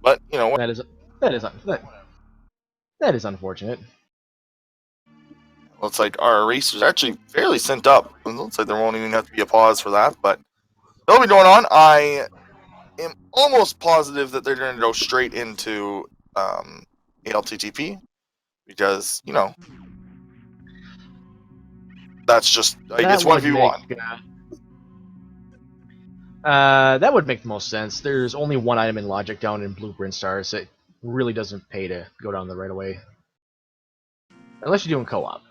But you know, That is unfortunate. looks like our race is actually fairly synced up. It looks like there won't even have to be a pause for that, but that'll be going on. I am almost positive that they're going to go straight into ALTTP because, you know, that's just, like, it's 1v1. That would make the most sense. There's only one item in logic down in Blueprint Stars, so it really doesn't pay to go down the right away. Unless you're doing co-op.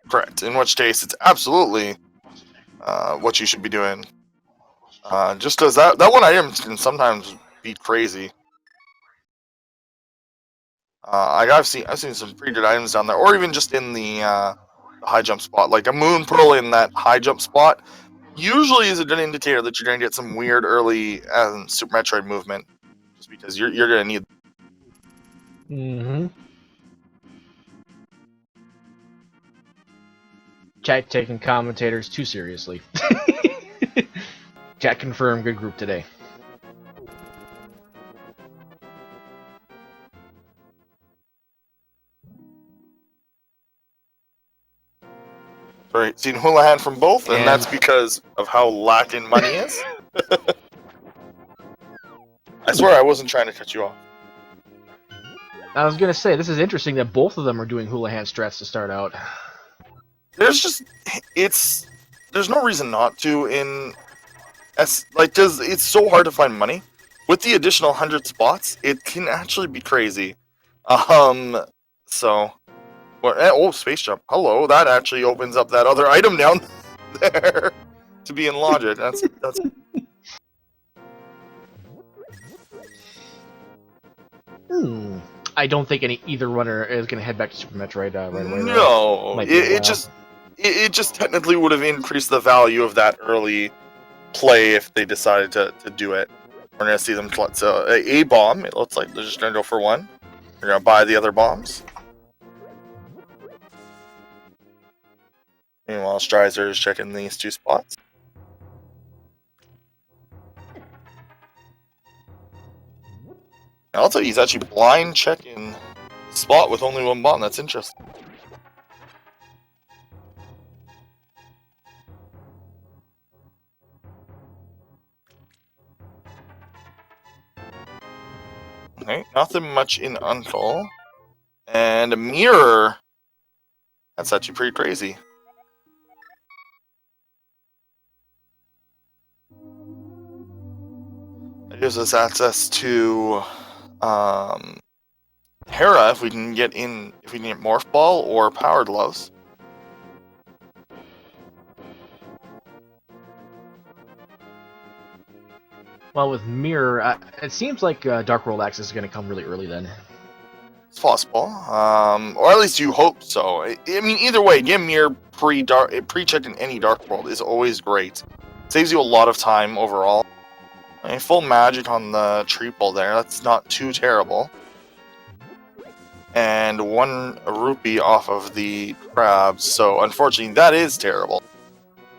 Correct. In which case, it's absolutely what you should be doing. Just because that one item can sometimes be crazy. I've seen some pretty good items down there, or even just in the high jump spot, like a moon pearl in that high jump spot. Usually is a good indicator that you're going to get some weird early Super Metroid movement, just because you're going to need. Mm-hmm. Chat taking commentators too seriously. Chat confirmed, good group today. Right, seen Houlihan from both, and that's because of how lacking money is. I swear I wasn't trying to cut you off. I was gonna say, this is interesting that both of them are doing Houlihan strats to start out. There's no reason not to because it's so hard to find money. With the additional 100 spots, it can actually be crazy. So... Oh, space jump. Hello, that actually opens up that other item down there to be in logic. That's I don't think either runner is going to head back to Super Metroid right away. No, it just technically would have increased the value of that early play if they decided to do it. We're going to see them collect a bomb. It looks like they're just going to go for one. They're going to buy the other bombs. Meanwhile, Strizer is checking these two spots. Also, he's actually blind checking the spot with only one bomb. That's interesting. Okay, nothing much in Uncle. And a mirror. That's actually pretty crazy. It gives us access to Hera if we can get Morph Ball or Power Gloves. Well, with Mirror, it seems like Dark World access is going to come really early then. It's possible, or at least you hope so. I mean, either way, getting Mirror pre-checked in any Dark World is always great. Saves you a lot of time overall. I mean, full magic on the triple there. That's not too terrible. And 1 rupee off of the crabs. So unfortunately, that is terrible.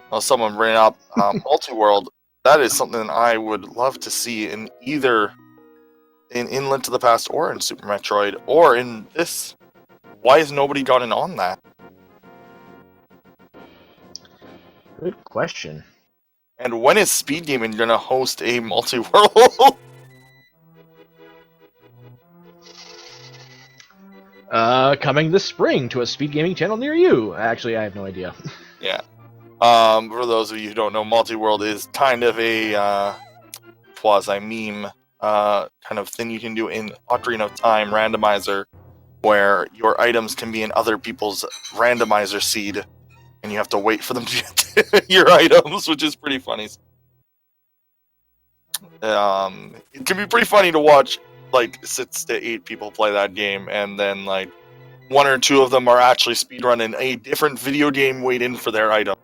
Well, someone bring up multi-world. That is something I would love to see in either in Link to the Past or in Super Metroid or in this. Why has nobody gotten on that? Good question. And when is Speed Gaming gonna host a multi-world? Coming this spring to a Speed Gaming channel near you. Actually, I have no idea. Yeah. For those of you who don't know, multi-world is kind of a quasi-meme kind of thing you can do in Ocarina of Time Randomizer, where your items can be in other people's randomizer seed, and you have to wait for them to get your items, which is pretty funny. It can be pretty funny to watch, like, 6 to 8 people play that game, and then, like, 1 or 2 of them are actually speedrunning a different video game wait-in for their item.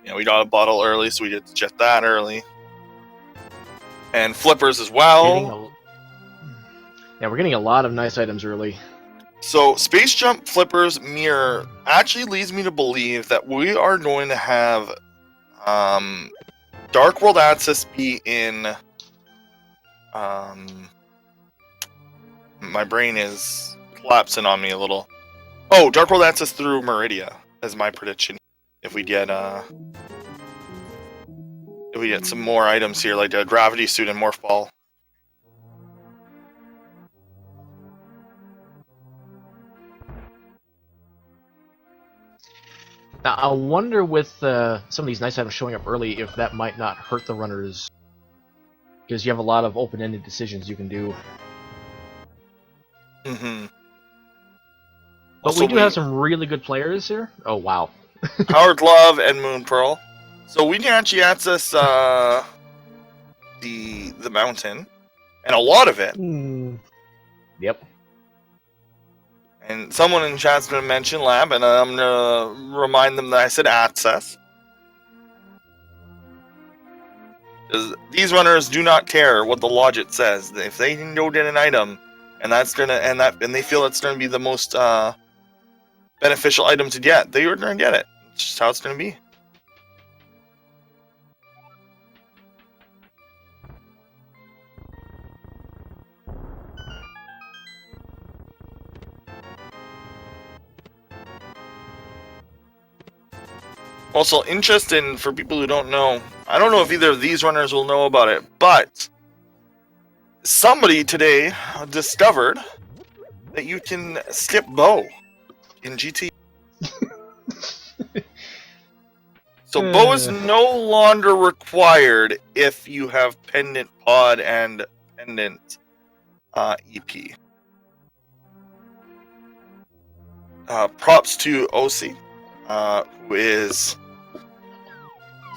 Yeah, we got a bottle early, so we get to jet that early. And flippers as well. Yeah, we're getting a lot of nice items early. So, Space Jump Flipper's Mirror actually leads me to believe that we are going to have Dark World access be in. My brain is collapsing on me a little. Oh, Dark World access through Meridia is my prediction. If we get some more items here, like a Gravity Suit and Morph Ball. Now, I wonder with some of these nice items showing up early if that might not hurt the runners, because you have a lot of open-ended decisions you can do. Mm-hmm. But Also, we do have some really good players here. Oh, wow. Power Glove and Moon Pearl. So we can actually access the mountain, and a lot of it. Yep. And someone in chat's going to mention lab, and I'm going to remind them that I said access. Because these runners do not care what the logic says. If they can go get an item, and they feel it's going to be the most beneficial item to get, they are going to get it. It's just how it's going to be. Also, interesting for people who don't know, I don't know if either of these runners will know about it, but somebody today discovered that you can skip bow in GT. So bow is no longer required if you have pendant pod and pendant EP. Props to OC, who is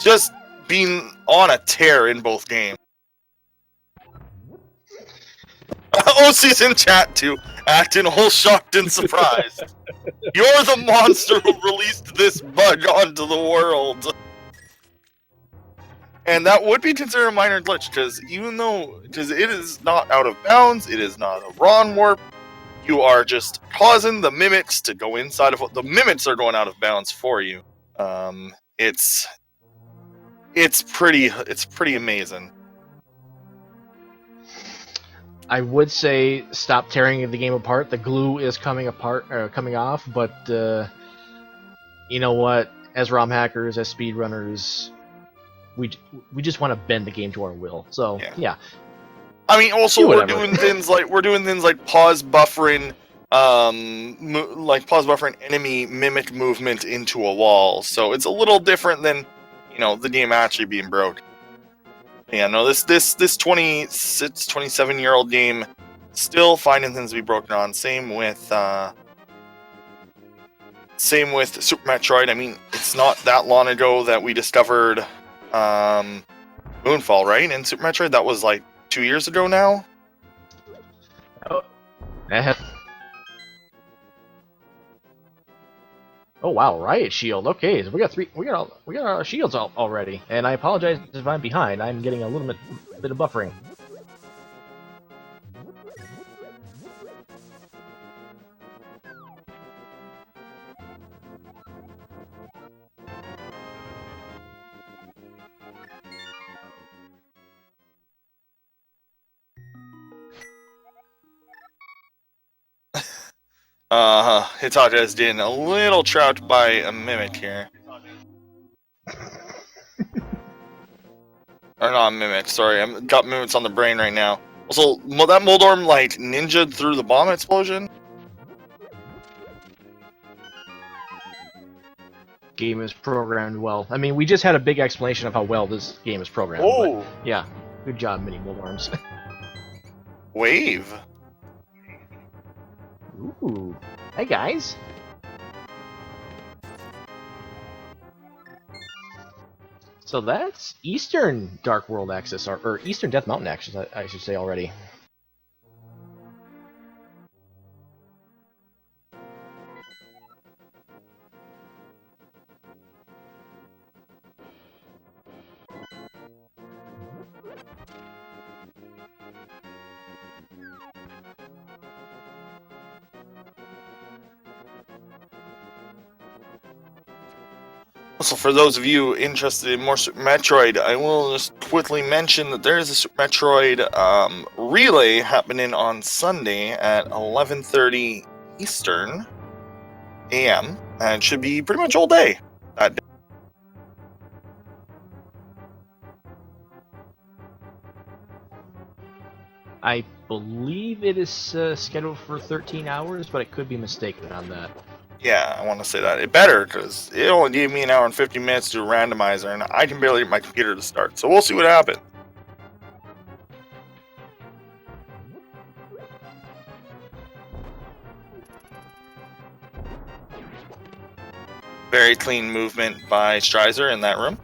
just being on a tear in both games. OC's in chat too, acting all shocked and surprised. You're the monster who released this bug onto the world. And that would be considered a minor glitch, because it is not out of bounds, it is not a Ron warp, you are just causing the mimics to go inside of the mimics are going out of bounds for you. It's pretty amazing. I would say stop tearing the game apart. The glue is coming off, but you know what? As ROM hackers, as speedrunners, we just want to bend the game to our will. So yeah. I mean, also we're doing things like pause buffering, enemy mimic movement into a wall. So it's a little different than the game actually being broke. Yeah, no, this 27-year-old game still finding things to be broken on. Same with Super Metroid. I mean, it's not that long ago that we discovered Moonfall, right? In Super Metroid, that was like 2 years ago now. Oh wow, Riot Shield. Okay, so we got our shields already. And I apologize if I'm behind. I'm getting a little bit of buffering. Hitaka is getting a little trapped by a mimic here. Or not a mimic, sorry. I've got mimics on the brain right now. Also, that Moldorm, like, ninja'd through the bomb explosion? Game is programmed well. I mean, we just had a big explanation of how well this game is programmed. Oh! But yeah, good job, Mini Moldorms. Wave. Ooh. Hey, guys. So that's Eastern Dark World access, or Eastern Death Mountain access, I should say already. Also, for those of you interested in more Super Metroid, I will just quickly mention that there is a Super Metroid relay happening on Sunday at 11:30 Eastern AM, and it should be pretty much all day that day. I believe it is scheduled for 13 hours, but I could be mistaken on that. Yeah, I want to say that. It better, because it only gave me an hour and 50 minutes to do a randomizer, and I can barely get my computer to start, so we'll see what happens. Very clean movement by Strizer in that room.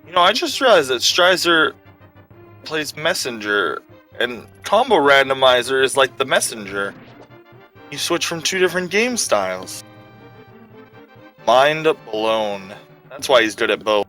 You know, I just realized that Strizer plays Messenger, and Combo Randomizer is like the Messenger. You switch from two different game styles. Mind blown. That's why he's good at both.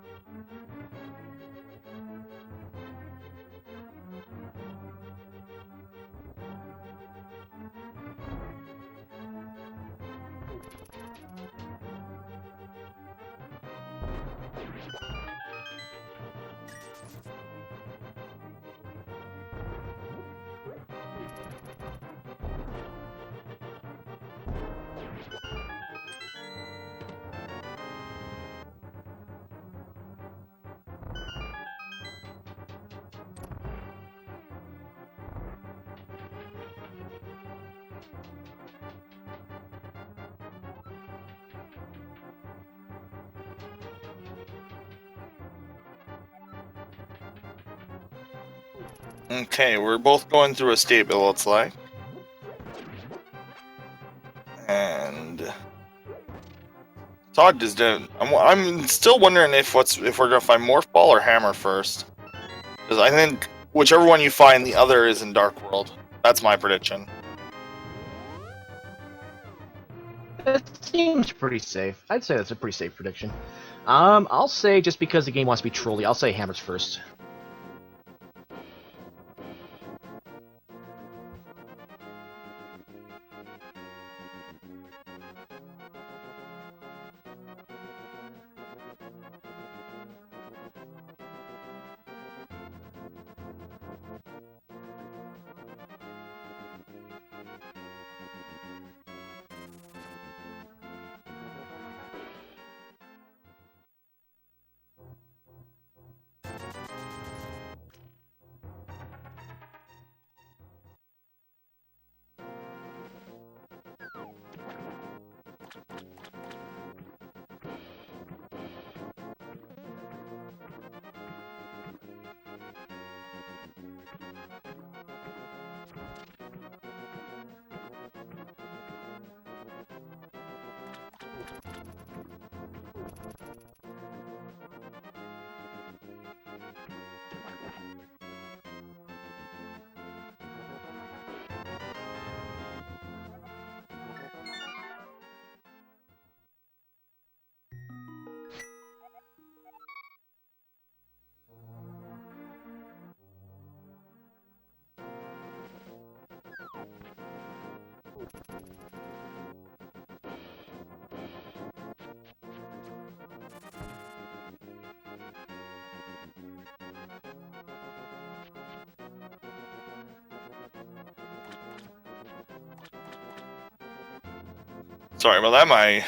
Okay, we're both going through a state, it looks like. And Todd is doing. I'm still wondering if we're gonna find Morph Ball or Hammer first, because I think whichever one you find, the other is in Dark World. That's my prediction. It seems pretty safe. I'd say that's a pretty safe prediction. I'll say just because the game wants to be trolly, I'll say Hammers first. Sorry about that. I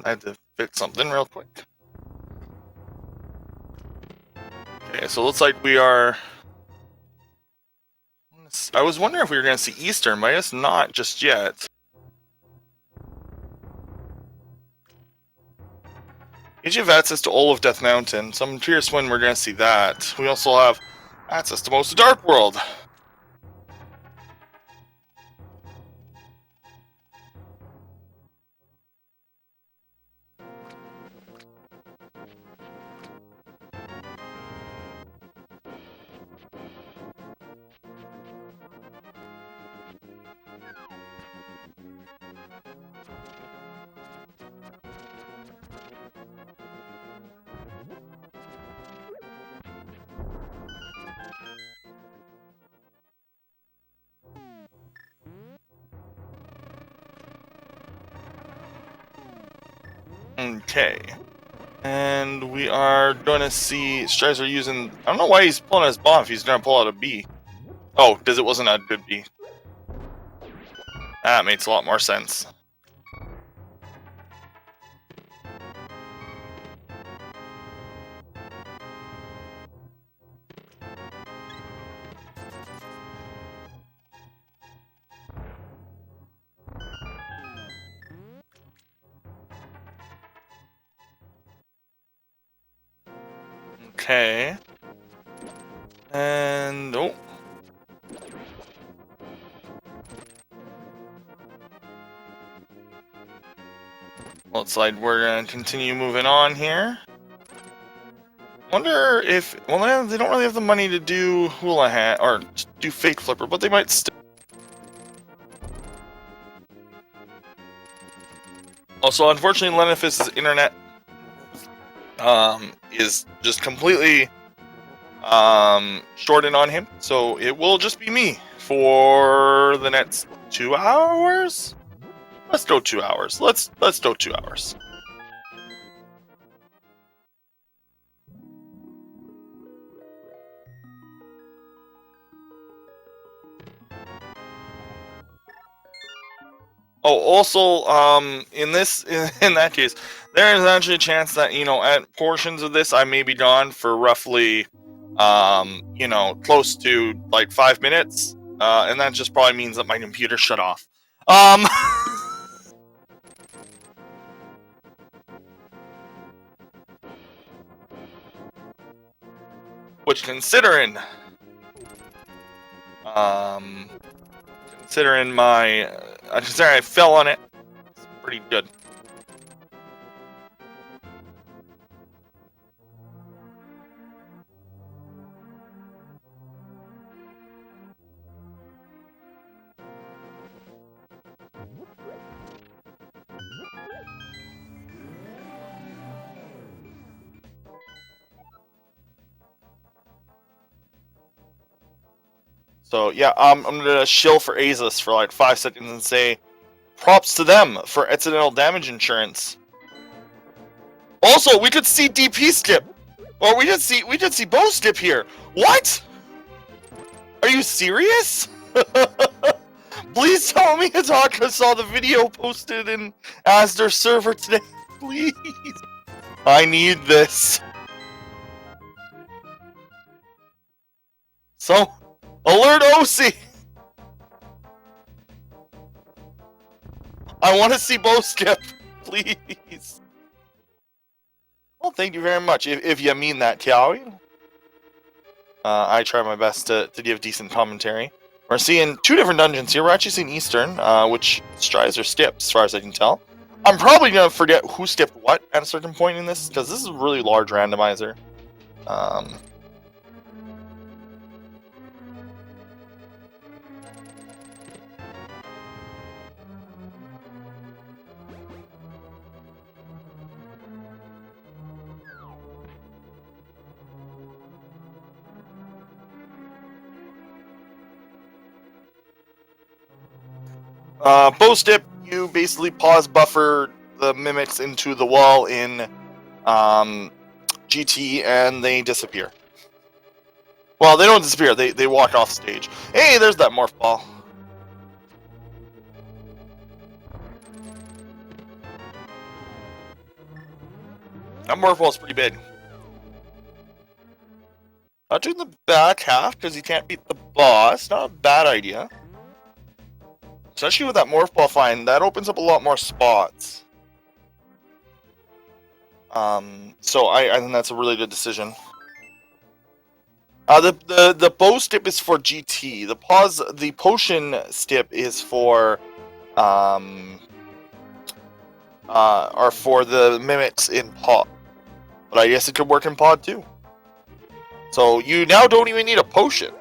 had to fix something real quick. Okay, so it looks like we are. I was wondering if we were going to see Eastern, but I guess not just yet. You have access to all of Death Mountain. Some Fierce Wind, we're going to see that. We also have access to most of Dark World. Okay. And we are going to see Strizer using... I don't know why he's pulling his bomb if he's going to pull out a B. Oh, because it wasn't a good B. That makes a lot more sense. Okay. And... oh. Looks like we're going to continue moving on here. Wonder if... well, they don't really have the money to do hula hat or do fake flipper, but they might still... Also, unfortunately, Lenifis' internet is just completely shorted on him, so it will just be me for the next 2 hours. Let's go 2 hours. Let's go 2 hours. Oh, also, in that case, there is actually a chance that, you know, at portions of this, I may be gone for roughly, you know, close to like 5 minutes, and that just probably means that my computer shut off. Which, considering my, considering I fell on it, it's pretty good. So yeah, I'm gonna shill for Azus for like 5 seconds and say, props to them for accidental damage insurance. Also, we could see DP skip, or we did see bow skip here. What? Are you serious? Please tell me Hitaka saw the video posted in Asder server today. Please, I need this. So, alert OC. I want to see bow skip, please. Well, thank you very much, if you mean that, Kiawi. I try my best to give decent commentary. We're seeing 2 different dungeons here. We're actually seeing Eastern, which Strizer skipped, as far as I can tell. I'm probably going to forget who skipped what at a certain point in this, because this is a really large randomizer. Bow step, you basically pause buffer the mimics into the wall in GT and they disappear. Well, they don't disappear, they walk off stage. Hey, there's that morph ball. That morph ball's pretty big. Not doing the back half because you can't beat the boss. Not a bad idea. Especially with that morph ball find, that opens up a lot more spots. So I think that's a really good decision. The bow stip is for GT. The potion stip is for are for the mimics in pod. But I guess it could work in pod too. So you now don't even need a potion.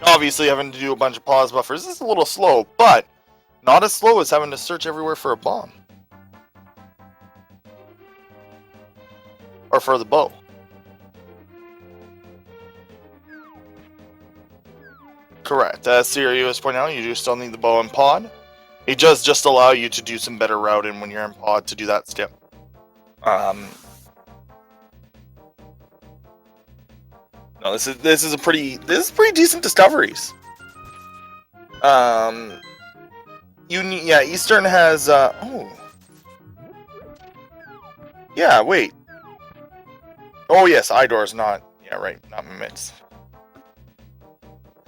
Obviously, having to do a bunch of pause buffers is a little slow, but not as slow as having to search everywhere for a bomb. Or for the bow. Correct. As Sirio was pointing out, you do still need the bow and pod. It does just allow you to do some better routing when you're in pod to do that step. No, this is pretty decent discoveries. Eastern has oh. Yeah, wait. Oh yes, Idor's not. Yeah, right, not mixed.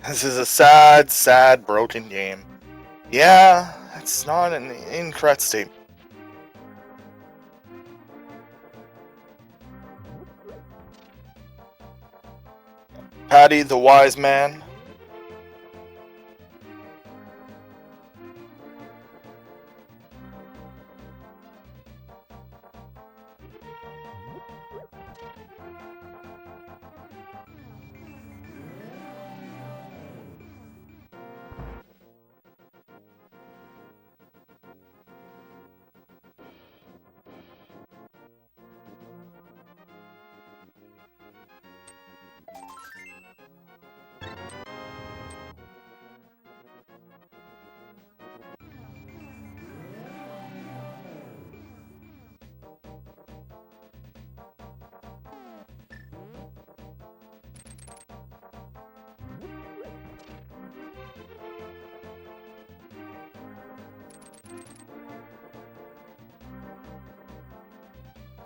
This is a sad, broken game. Yeah, that's not an incorrect statement. Patty the Wise Man.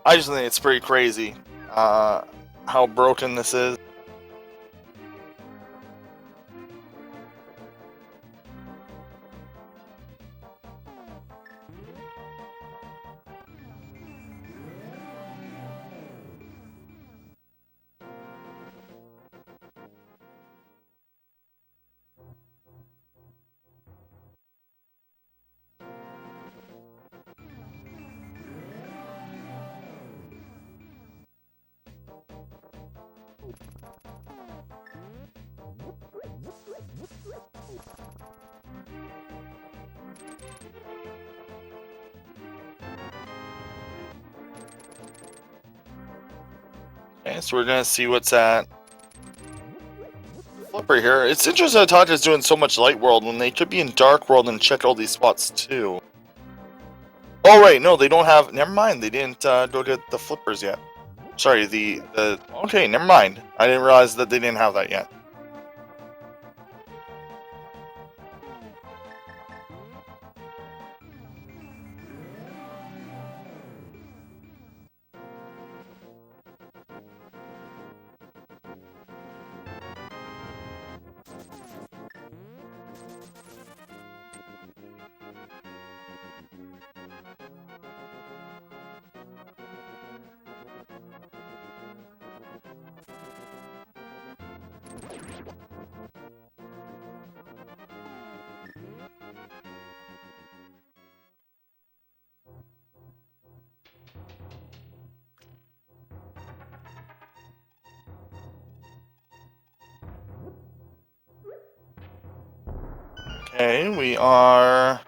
I just think it's pretty crazy how broken this is. Okay, so we're gonna see what's at Flipper here. It's interesting that Hitaka is doing so much Light World when they could be in Dark World and check all these spots too. Oh right, no, they don't have. Never mind, they didn't go get the flippers yet. Sorry, the. Okay, never mind. I didn't realize that they didn't have that yet. Okay, we are.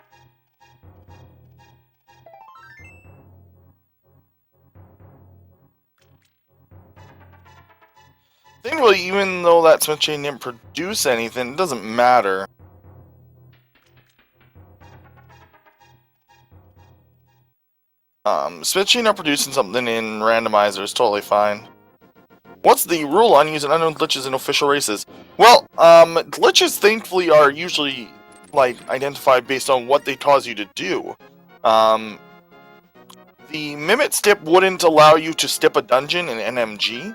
Thankfully, even though that Smith chain didn't produce anything, it doesn't matter. Smith chain not producing something in Randomizer is totally fine. What's the rule on using unknown glitches in official races? Well, glitches thankfully are usually like identified based on what they cause you to do. The Mimit Stip wouldn't allow you to stip a dungeon in NMG,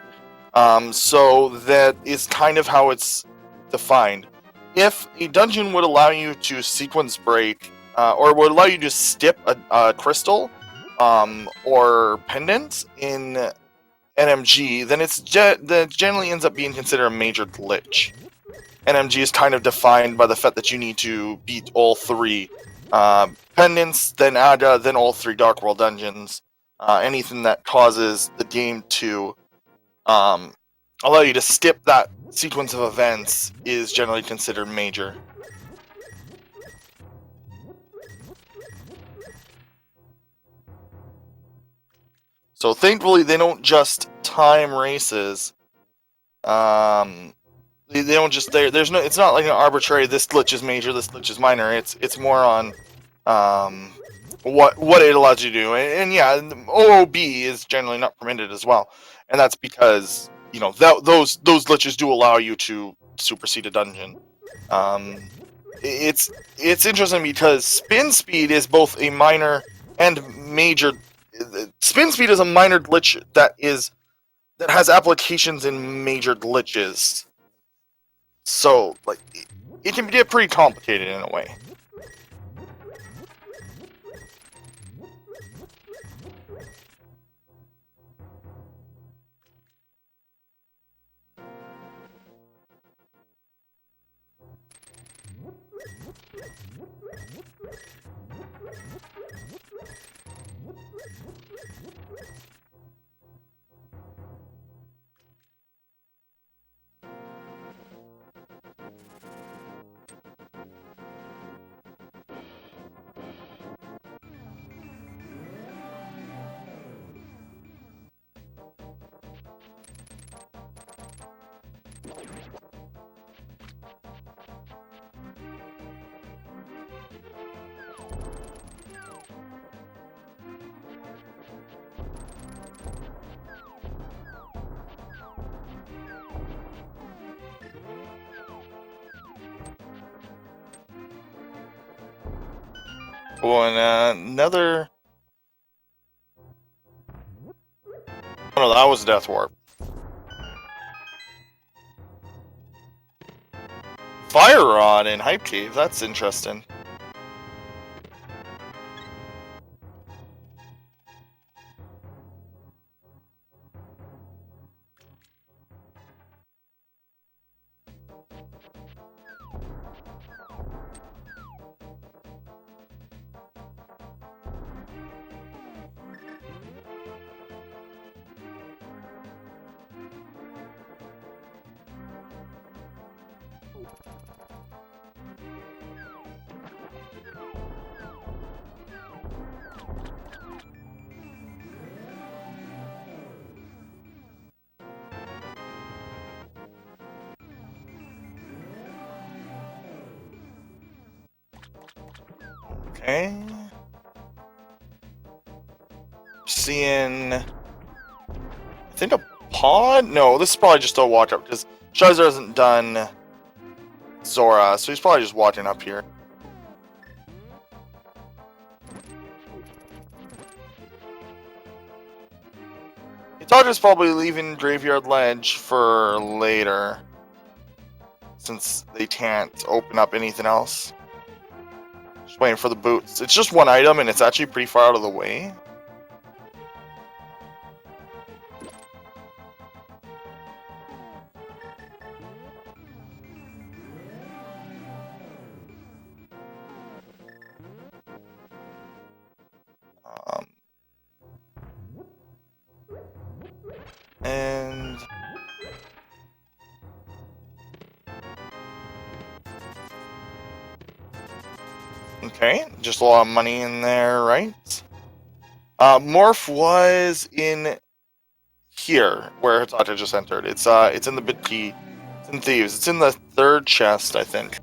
so that is kind of how it's defined. If a dungeon would allow you to sequence break, or would allow you to stip a crystal, or pendant in NMG, then that generally ends up being considered a major glitch. NMG is kind of defined by the fact that you need to beat all three pendants, then Aga, then all three Dark World dungeons. Anything that causes the game to allow you to skip that sequence of events is generally considered major. So thankfully they don't just time races. They don't just there's no. It's not like an arbitrary. This glitch is major. This glitch is minor. It's more on what it allows you to do. And yeah, OOB is generally not permitted as well, and that's because those glitches do allow you to supersede a dungeon. It's interesting because spin speed is both a minor and major. Spin speed is a minor glitch that has applications in major glitches. So like it can get pretty complicated in a way. Oh, and another. Oh no, that was Death Warp. Fire Rod in Hype Cave. That's interesting. Okay. Seeing. I think a pod? No, this is probably just a walk up because Strizer hasn't done Zora, so he's probably just walking up here. Hitaka's probably leaving Graveyard Ledge for later, since they can't open up anything else. Just waiting for the boots. It's just one item, and it's actually pretty far out of the way. And okay, just a lot of money in there, right? Morph was in here where Hitaka just entered. It's in the bit key. It's in Thieves. It's in the third chest, I think.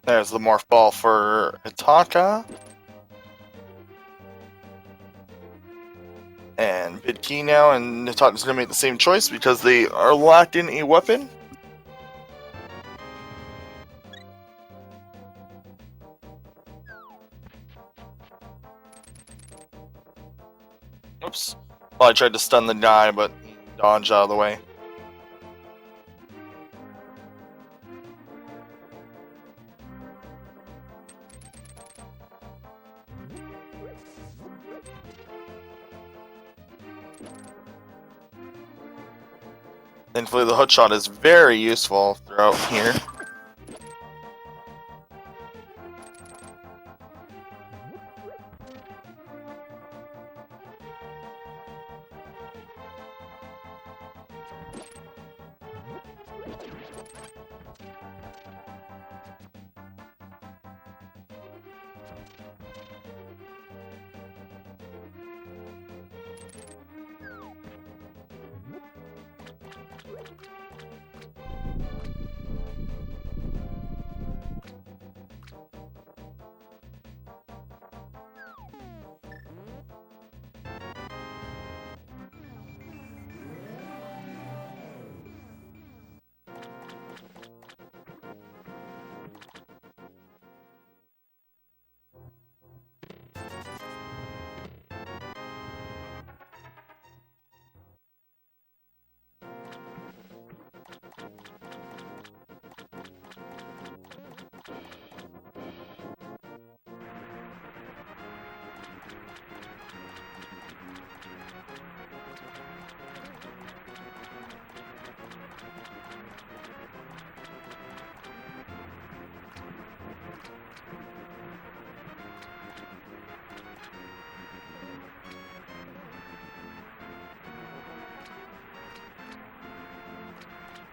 There's the morph ball for Hitaka. And bid key now, and Hitaka's gonna make the same choice because they are lacking a weapon. Oops. Well, I tried to stun the guy, but he dodged out of the way. Thankfully, the hook shot is very useful throughout here.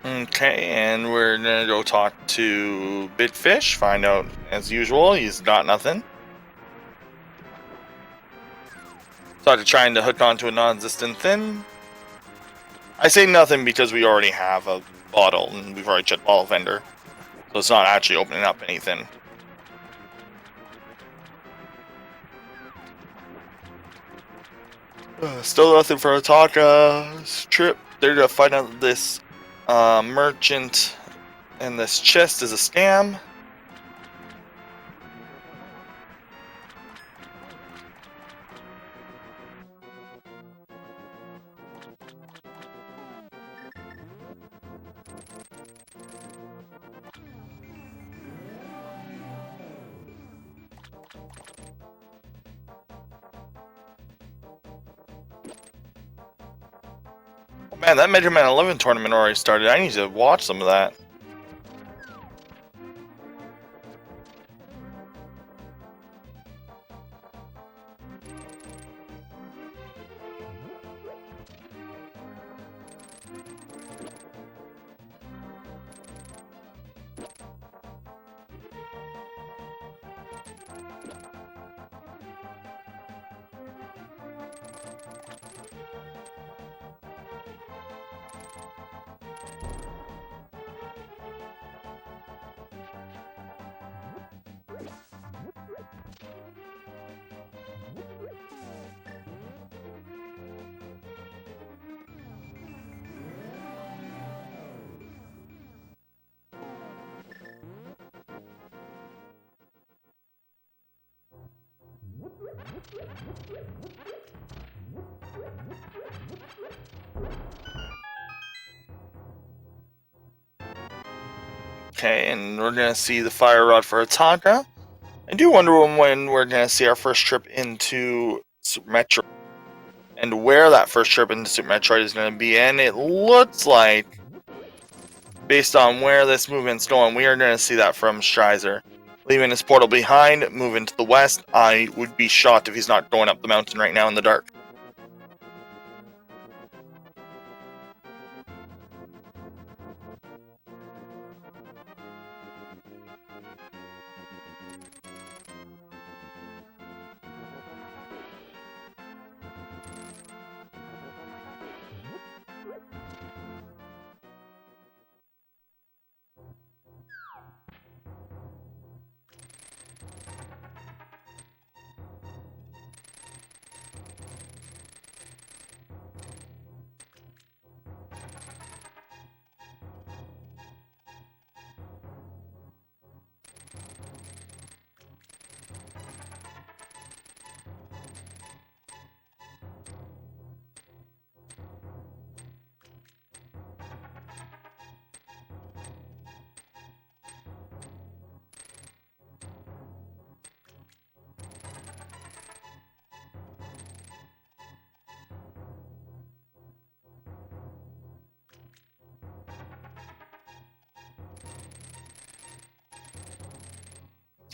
Okay, and we're gonna go talk to Bitfish, find out, as usual, he's got nothing. Started trying to hook onto a non-existent thing. I say nothing because we already have a bottle, and we've already checked bottle vendor. So it's not actually opening up anything. Still nothing for Hitaka's trip. They're gonna find out this merchant and this chest is a scam. Oh, man, that Mega Man 11 tournament already started. I need to watch some of that. Okay, and we're gonna see the fire rod for Hitaka. I do wonder when we're gonna see our first trip into Super Metroid, and where that first trip into Super Metroid is gonna be. And it looks like, based on where this movement's going, we are gonna see that from Strizer, leaving his portal behind, moving to the west. I would be shocked if he's not going up the mountain right now in the dark.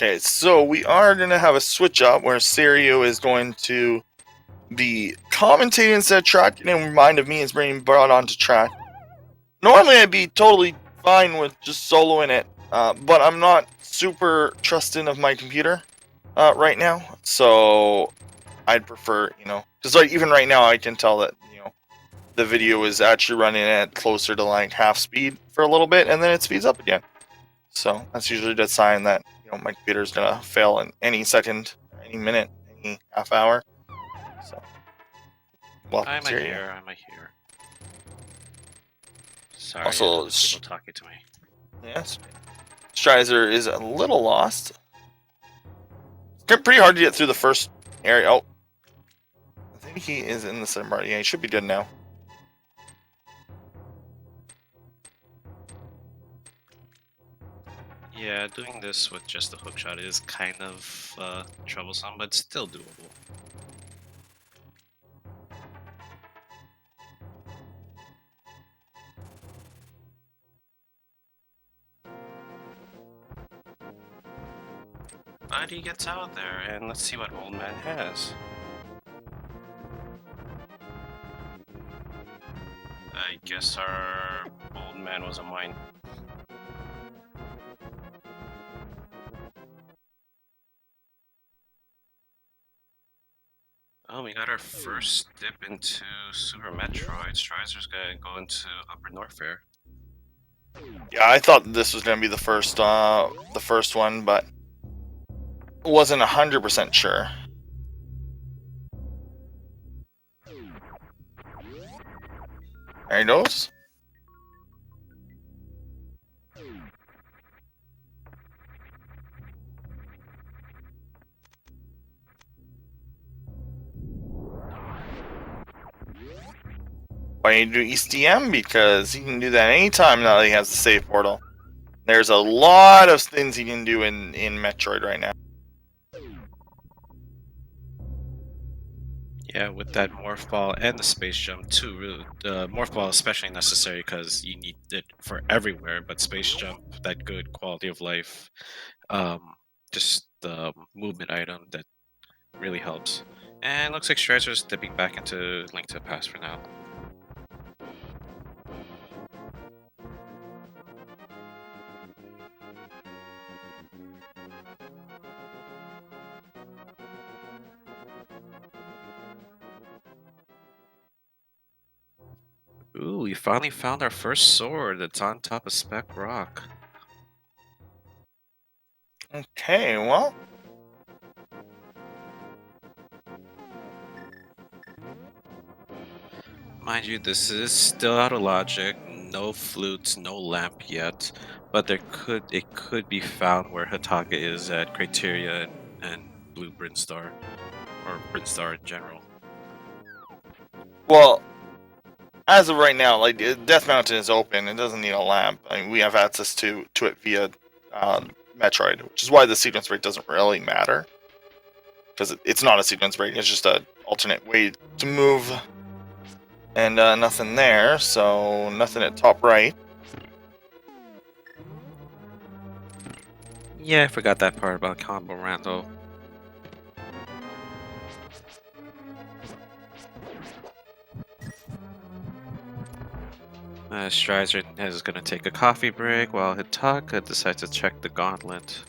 Okay, so we are going to have a switch up where Serio is going to be commentating instead of track, and mind of me is being brought onto track. Normally I'd be totally fine with just soloing it, but I'm not super trusting of my computer right now, so I'd prefer, because like even right now I can tell that, the video is actually running at closer to like half speed for a little bit, and then it speeds up again. So that's usually the sign that my computer's gonna fail in any second, any minute, any half hour. So welcome I'm to you. here. I'm here. Sorry, Also, there's people talking to me. Yes, Strizer is a little lost. It's pretty hard to get through the first area. Oh, I think he is in the second part. Yeah, he should be good now. Yeah, doing this with just the hookshot is kind of troublesome, but still doable. But he gets out there, and let's see what Old Man has. I guess our Old Man was a mine. Oh, we got our first dip into Super Metroid. Strizer's gonna go into Upper Norfair. Yeah, I thought this was gonna be the first one, but wasn't 100% sure. There he goes. Why you do ECM? Because he can do that anytime now that he has the save portal. There's a lot of things he can do in Metroid right now. Yeah, with that morph ball and the space jump too. Really, the morph ball especially necessary because you need it for everywhere. But space jump, that good quality of life, just the movement item that really helps. And looks like Strizer's dipping back into Link to the Past for now. Ooh, we finally found our first sword that's on top of Spec Rock. Okay, well. Mind you, this is still out of logic. No flutes, no lamp yet, but it could be found where Hitaka is at Criteria and Blue Brinstar, or Brinstar in general. Well, as of right now, like Death Mountain is open. It doesn't need a lamp. I mean, we have access to it via Metroid, which is why the sequence break doesn't really matter, because it's not a sequence break. It's just an alternate way to move, and nothing there. So nothing at top right. Yeah, I forgot that part about Combo Rando. Strizer is going to take a coffee break while Hitaka decides to check the gauntlet.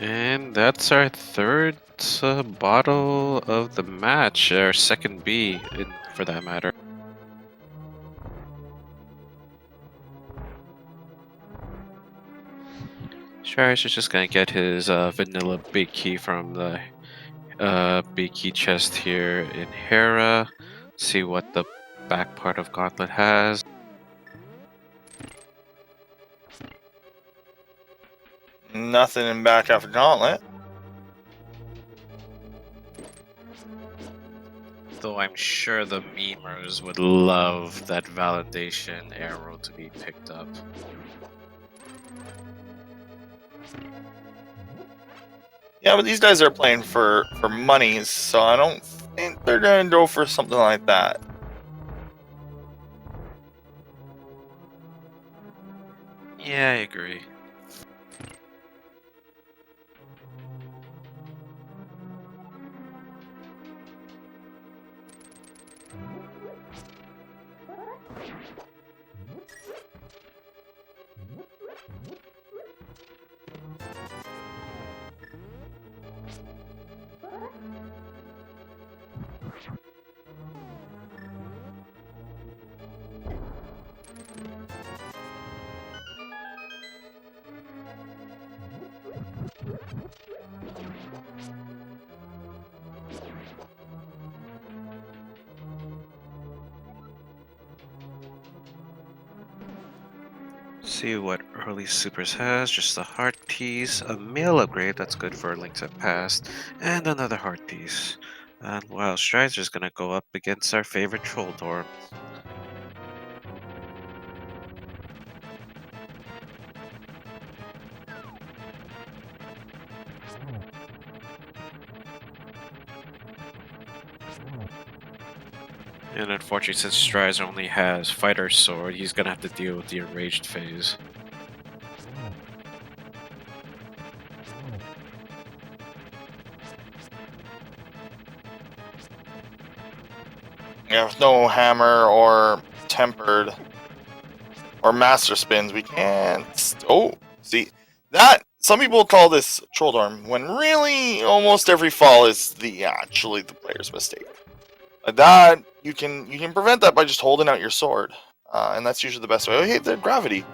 And that's our third bottle of the match, our second B, for that matter. Shari's just gonna get his vanilla big key from the big key chest here in Hera. See what the back part of Gauntlet has. Nothing in back after Gauntlet. Though I'm sure the memers would love that validation arrow to be picked up. Yeah, but these guys are playing for money, so I don't think they're gonna go for something like that. Yeah, I agree. See what early supers has. Just a heart piece, a meal upgrade that's good for a Link to Past, and another heart piece. And wow, Strizer's gonna go up against our favorite Troll Dorm. And unfortunately, since Strizer only has Fighter Sword, he's gonna have to deal with the Enraged phase. Yeah, with no hammer or tempered or master spins, we can't. Oh, see that. Some people call this troll dorm, when really almost every fall is actually the player's mistake. Like that, you can prevent that by just holding out your sword, and that's usually the best way. Oh, hey, the gravity.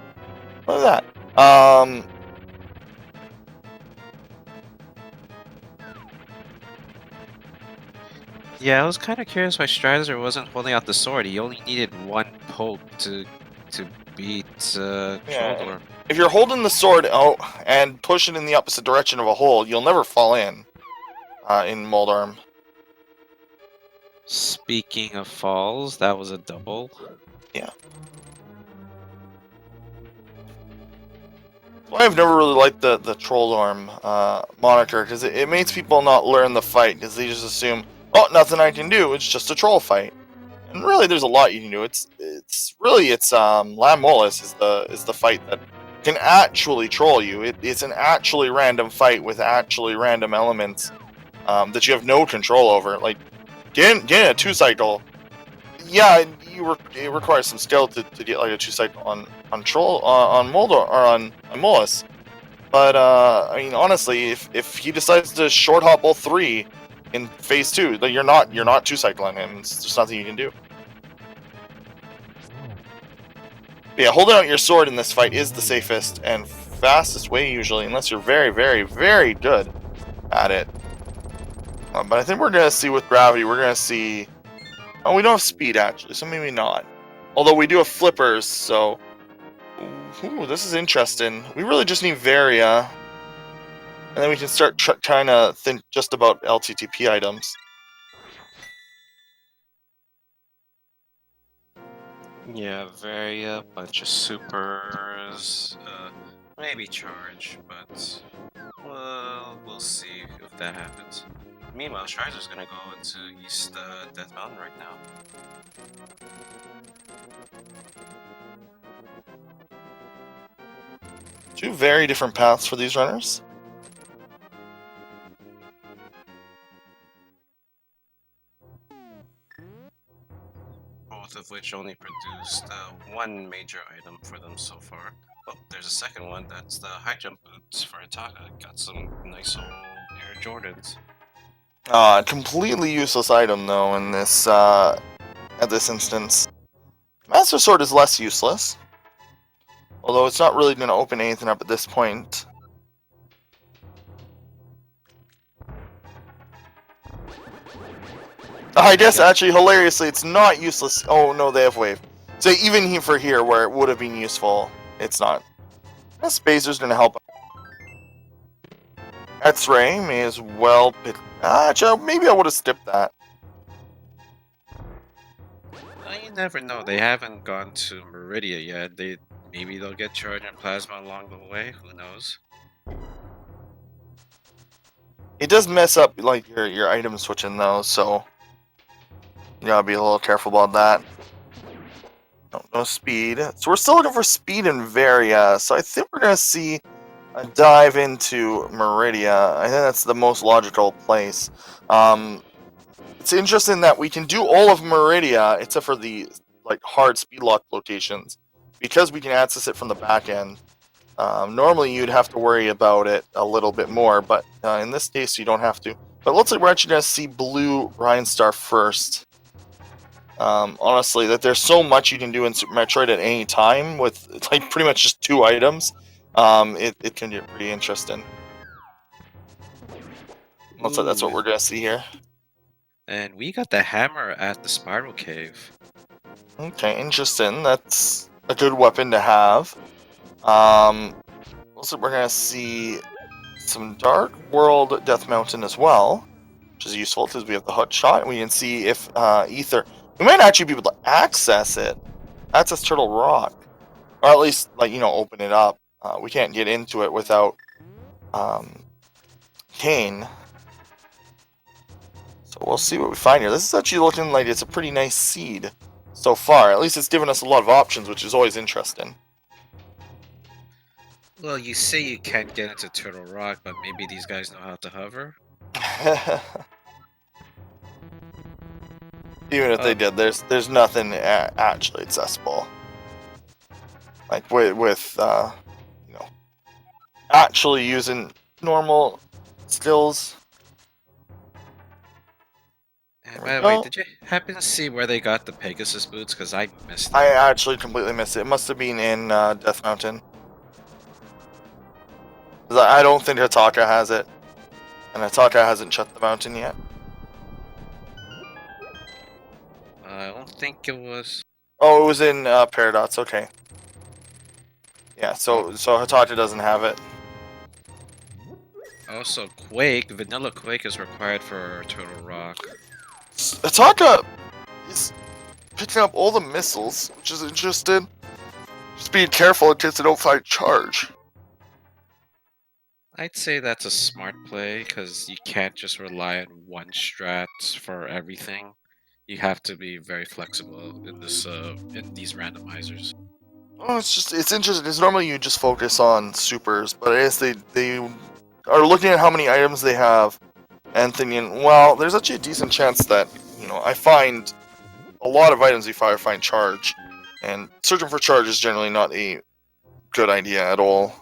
Look at that. Yeah, I was kind of curious why Strizer wasn't holding out the sword. He only needed one poke to beat Troll Dorm. If you're holding the sword out and pushing in the opposite direction of a hole, you'll never fall in Moldorm. Speaking of falls, that was a double. Yeah. Well, I've never really liked the Troll Dorm moniker, because it makes people not learn the fight, because they just assume, oh, nothing I can do, it's just a troll fight. And really, there's a lot you can do. It's Lam Mollis is the fight that can actually troll you. It's an actually random fight with actually random elements that you have no control over. Like getting a 2-cycle, yeah, it requires some skill to get like a 2-cycle on troll on Moldor or on Mollis. But I mean, honestly, if he decides to short hop all 3 in phase 2, then you're not 2-cycling him. It's just nothing you can do. But yeah, holding out your sword in this fight is the safest and fastest way usually, unless you're very, very, very good at it. But I think we're gonna see with gravity, we're gonna see. Oh, we don't have speed actually, so maybe not. Although we do have flippers, so. Ooh, this is interesting. We really just need Varia. And then we can start trying to think just about LTTP items. Yeah, very bunch of supers, maybe charge, but well, we'll see if that happens. Meanwhile, Strizer's gonna go into East Death Mountain right now. Two very different paths for these runners. Both of which only produced one major item for them so far. Oh, there's a second one. That's the high jump boots for Hitaka. Got some nice old Air Jordans. Completely useless item though in this at this instance. Master Sword is less useless, although it's not really going to open anything up at this point. I guess actually, hilariously, it's not useless. Oh no, they have wave. So even for here, where it would have been useful, it's not. Spazer's going to help. X-Ray may as well pick. Actually, maybe I would have skipped that. Well, you never know. They haven't gone to Meridia yet. Maybe they'll get charged and plasma along the way. Who knows? It does mess up like your item switching though, so you gotta be a little careful about that. No speed. So we're still looking for speed in Varia. So I think we're gonna see a dive into Meridia. I think that's the most logical place. It's interesting that we can do all of Meridia except for the like hard speed lock locations because we can access it from the back end. Normally you'd have to worry about it a little bit more, but in this case you don't have to. But it looks like we're actually going to see Blue Ryan Star first. Honestly, that there's so much you can do in Super Metroid at any time with like pretty much just 2 items. It can get pretty interesting. Looks like that's what we're going to see here. And we got the hammer at the Spiral Cave. Okay, interesting. That's a good weapon to have. Also, we're gonna see some Dark World Death Mountain as well, which is useful because we have the hook shot, and we can see if Ether. We might actually be able to access it. Access Turtle Rock, or at least like open it up. We can't get into it without Kane. So we'll see what we find here. This is actually looking like it's a pretty nice seed so far. At least it's given us a lot of options, which is always interesting. Well, you say you can't get into Turtle Rock, but maybe these guys know how to hover? Even if they did, there's nothing actually accessible. Like with actually using normal skills. And by the way, did you happen to see where they got the Pegasus boots? Because I missed them. I actually completely missed it. It must have been in Death Mountain. I don't think Hitaka has it. And Hitaka hasn't shut the mountain yet. I don't think it was. Oh, it was in Paradox, okay. Yeah, so Hitaka doesn't have it. Also, Quake, Vanilla Quake is required for Turtle Rock. Hitaka is picking up all the missiles, which is interesting. Just being careful in case they don't find charge. I'd say that's a smart play, because you can't just rely on one strat for everything. You have to be very flexible in this in these randomizers. Oh, it's interesting because normally you just focus on supers, but I guess they are looking at how many items they have and thinking, well, there's actually a decent chance that I find a lot of items if I find charge, and searching for charge is generally not a good idea at all.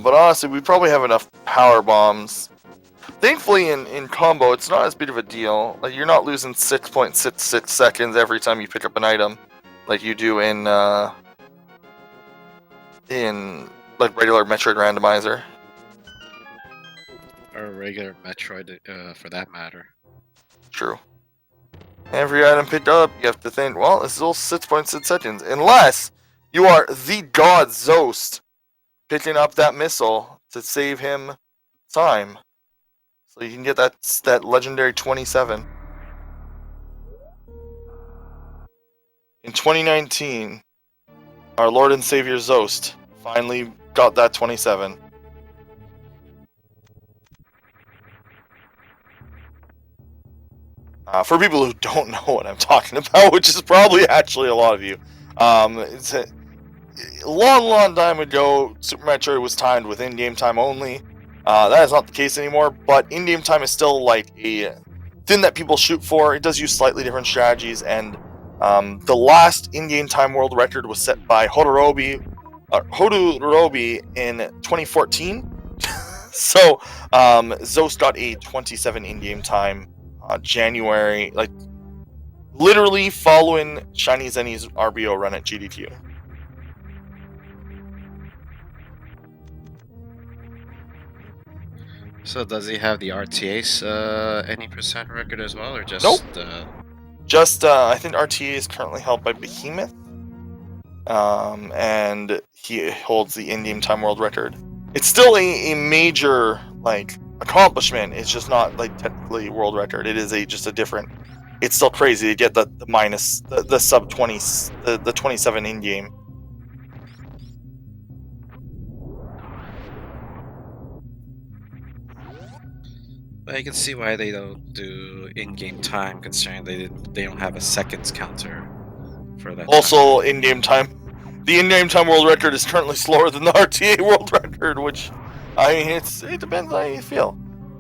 But honestly, we probably have enough power bombs. Thankfully, in combo, it's not as big of a deal. Like you're not losing 6.66 seconds every time you pick up an item, like you do in like regular Metroid Randomizer. Or regular Metroid, for that matter. True. Every item picked up, you have to think, well, this is all 6.6 seconds, unless you are the God Zost, picking up that missile to save him time. So you can get that legendary 27. In 2019, our Lord and Savior Zost finally got that 27. For people who don't know what I'm talking about, which is probably actually a lot of you, it's a long time ago, Super Metroid was timed with in-game time only. That is not the case anymore, but in-game time is still like a thing that people shoot for. It does use slightly different strategies, and the last in-game time world record was set by Hodorobi in 2014. So Zost got a 27 in-game time January, like literally following Shiny Zenny's RBO run at GDQ. So does he have the RTA's any percent record as well, or just? Nope. Just I think RTA is currently held by Behemoth, and he holds the in-game time world record. It's still a major like accomplishment. It's just not like technically world record. It is just a different. It's still crazy to get the minus the sub 20 the 27 in game. But I can see why they don't do in-game time, considering they don't have a seconds counter for that. Also, in-game time. The in-game time world record is currently slower than the RTA world record, which, I mean, it depends how you feel.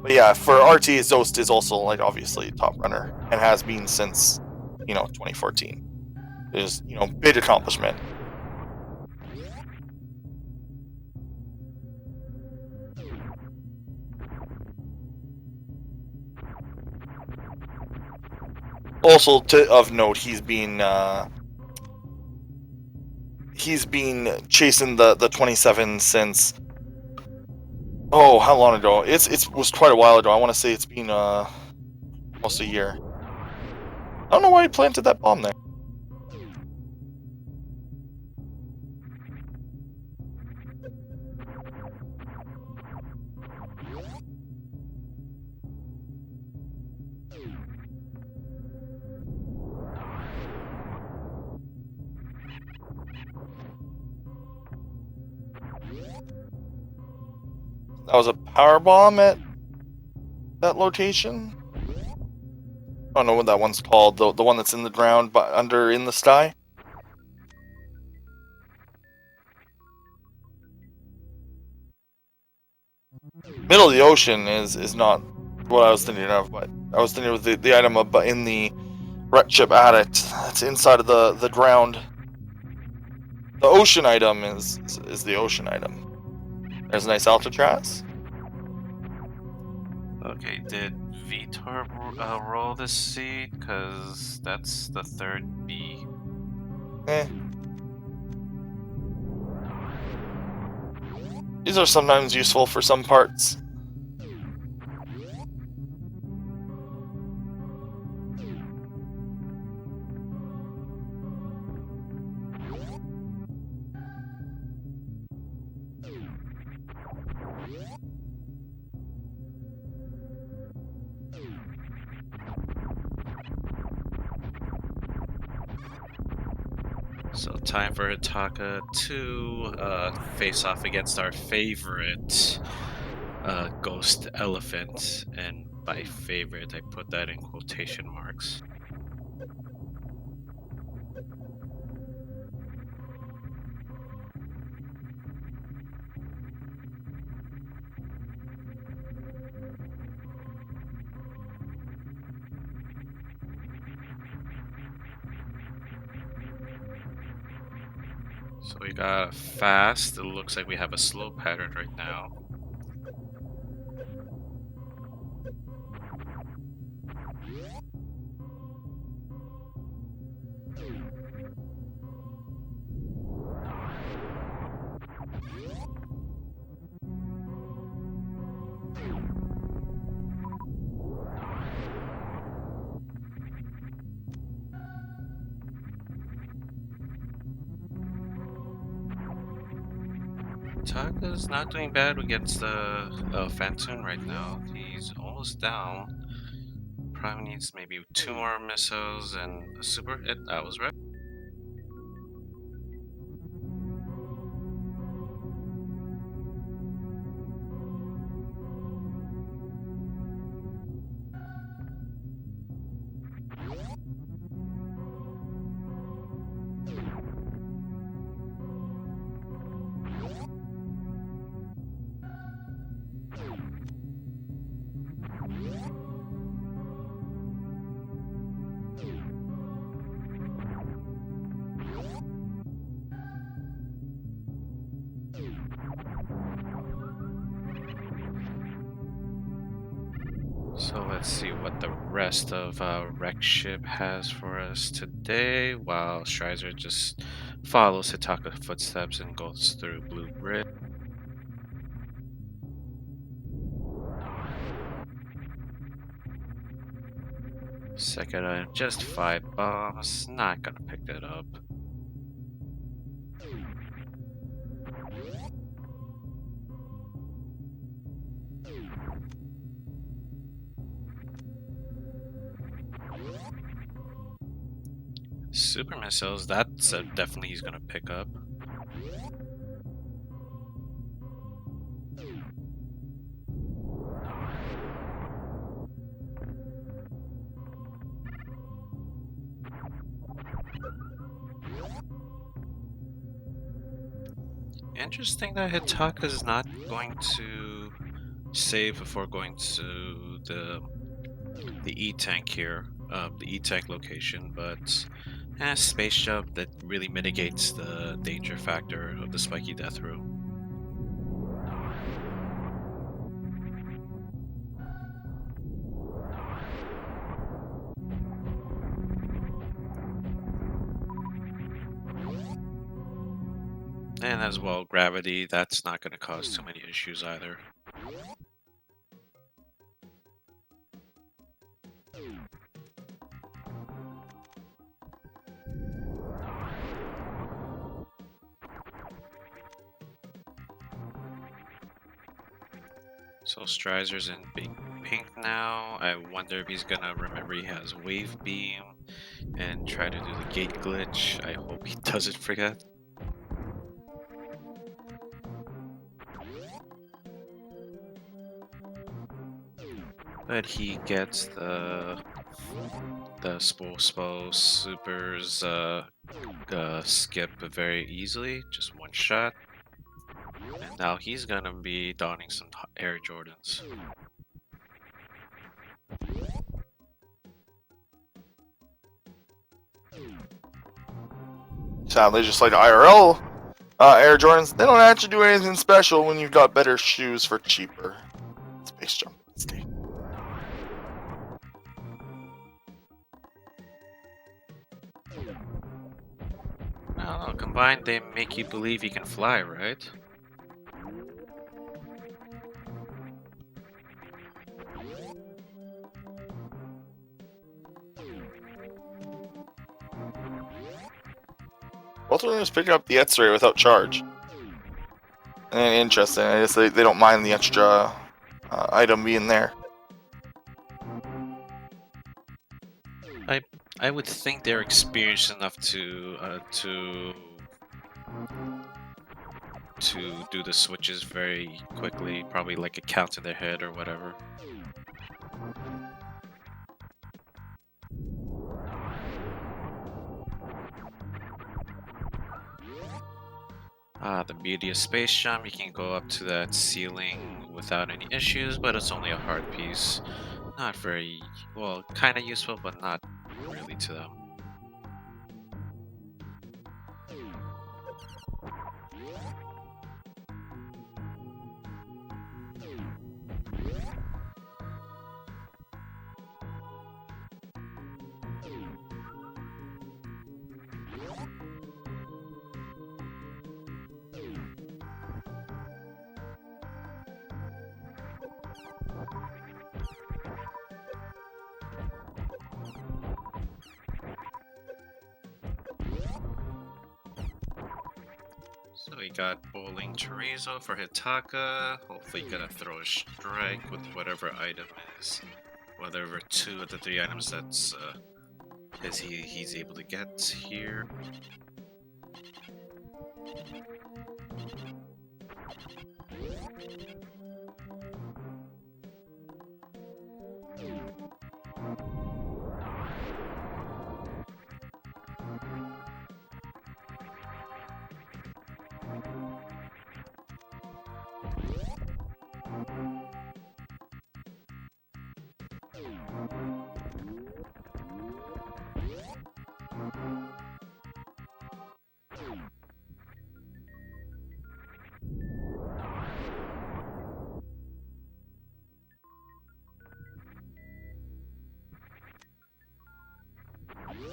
But yeah, for RTA, Zost is also, like, obviously top runner, and has been since, 2014. It is, big accomplishment. Also, of note, he's been chasing the 27 since. Oh, how long ago? It was quite a while ago. I want to say it's been almost a year. I don't know why he planted that bomb there. That was a power bomb at that location. I don't know what that one's called. The one that's in the ground, but in the sky. Middle of the ocean is not what I was thinking of, but I was thinking of the item in the wreck chip addict. It's inside of the ground. The ocean item is the ocean item. There's a nice Alcatraz. Okay, did Vitor roll this seed? Because that's the third B. These are sometimes useful for some parts. So time for Hitaka to face off against our favorite ghost elephant, and by favorite I put that in quotation marks. So we got a fast. It looks like we have a slow pattern right now. Hitaka's not doing bad against the Phantom right now. He's almost down. Probably needs maybe 2 more missiles and a super hit. That was right. So let's see what the rest of Wreck Ship has for us today, while Strizer just follows Hitaka's footsteps and goes through Blue Bridge. Second item, just 5 bombs. Not gonna pick that up. Super missiles, that's definitely he's gonna pick up. Interesting that Hitaka's not going to save before going to the E-tank here, the E-tank location, but space jump that really mitigates the danger factor of the spiky death room. And as well, gravity, that's not going to cause too many issues either. So Strizer's in pink now. I wonder if he's gonna remember he has wave beam and try to do the gate glitch. I hope he doesn't forget. But he gets the Spo supers skip very easily, just one shot. And now he's gonna be donning some Air Jordans. Sadly, just like IRL Air Jordans, they don't actually do anything special when you've got better shoes for cheaper. Space jump. Stay. I don't know, combined they make you believe you can fly, right? Both of them is picking up the X-ray without charge. And interesting, I guess they don't mind the extra item being there. I would think they're experienced enough to do the switches very quickly, probably like a count in their head or whatever. The beauty of Space Jump, you can go up to that ceiling without any issues, but it's only a hard piece. Not very, well, kind of useful, but not really to them. So we got Bowling Chorizo for Hitaka. Hopefully gonna throw a strike with whatever item is. Whatever 2 of the 3 items that's he's able to get here.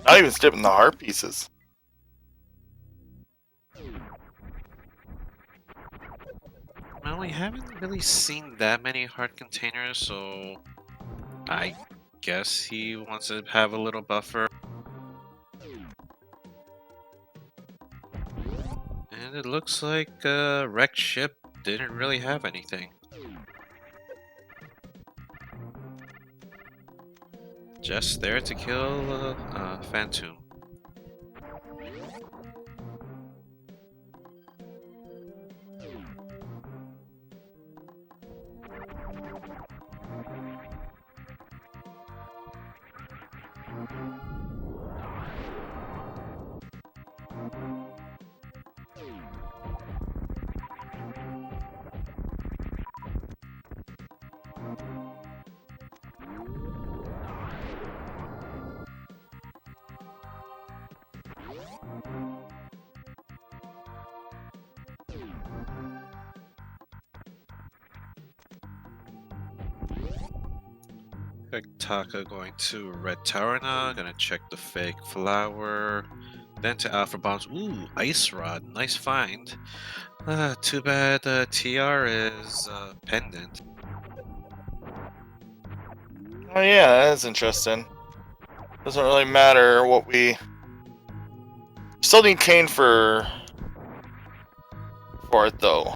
Not even skipping the heart pieces. Well, we haven't really seen that many heart containers, so I guess he wants to have a little buffer. And it looks like wrecked ship didn't really have anything. Just there to kill Phantom. Hitaka going to red tower now. Gonna check the fake flower. Then to alpha bombs. Ooh, ice rod. Nice find. Too bad TR is pendant. Oh yeah, that's interesting. Doesn't really matter what we still need Kane for it though.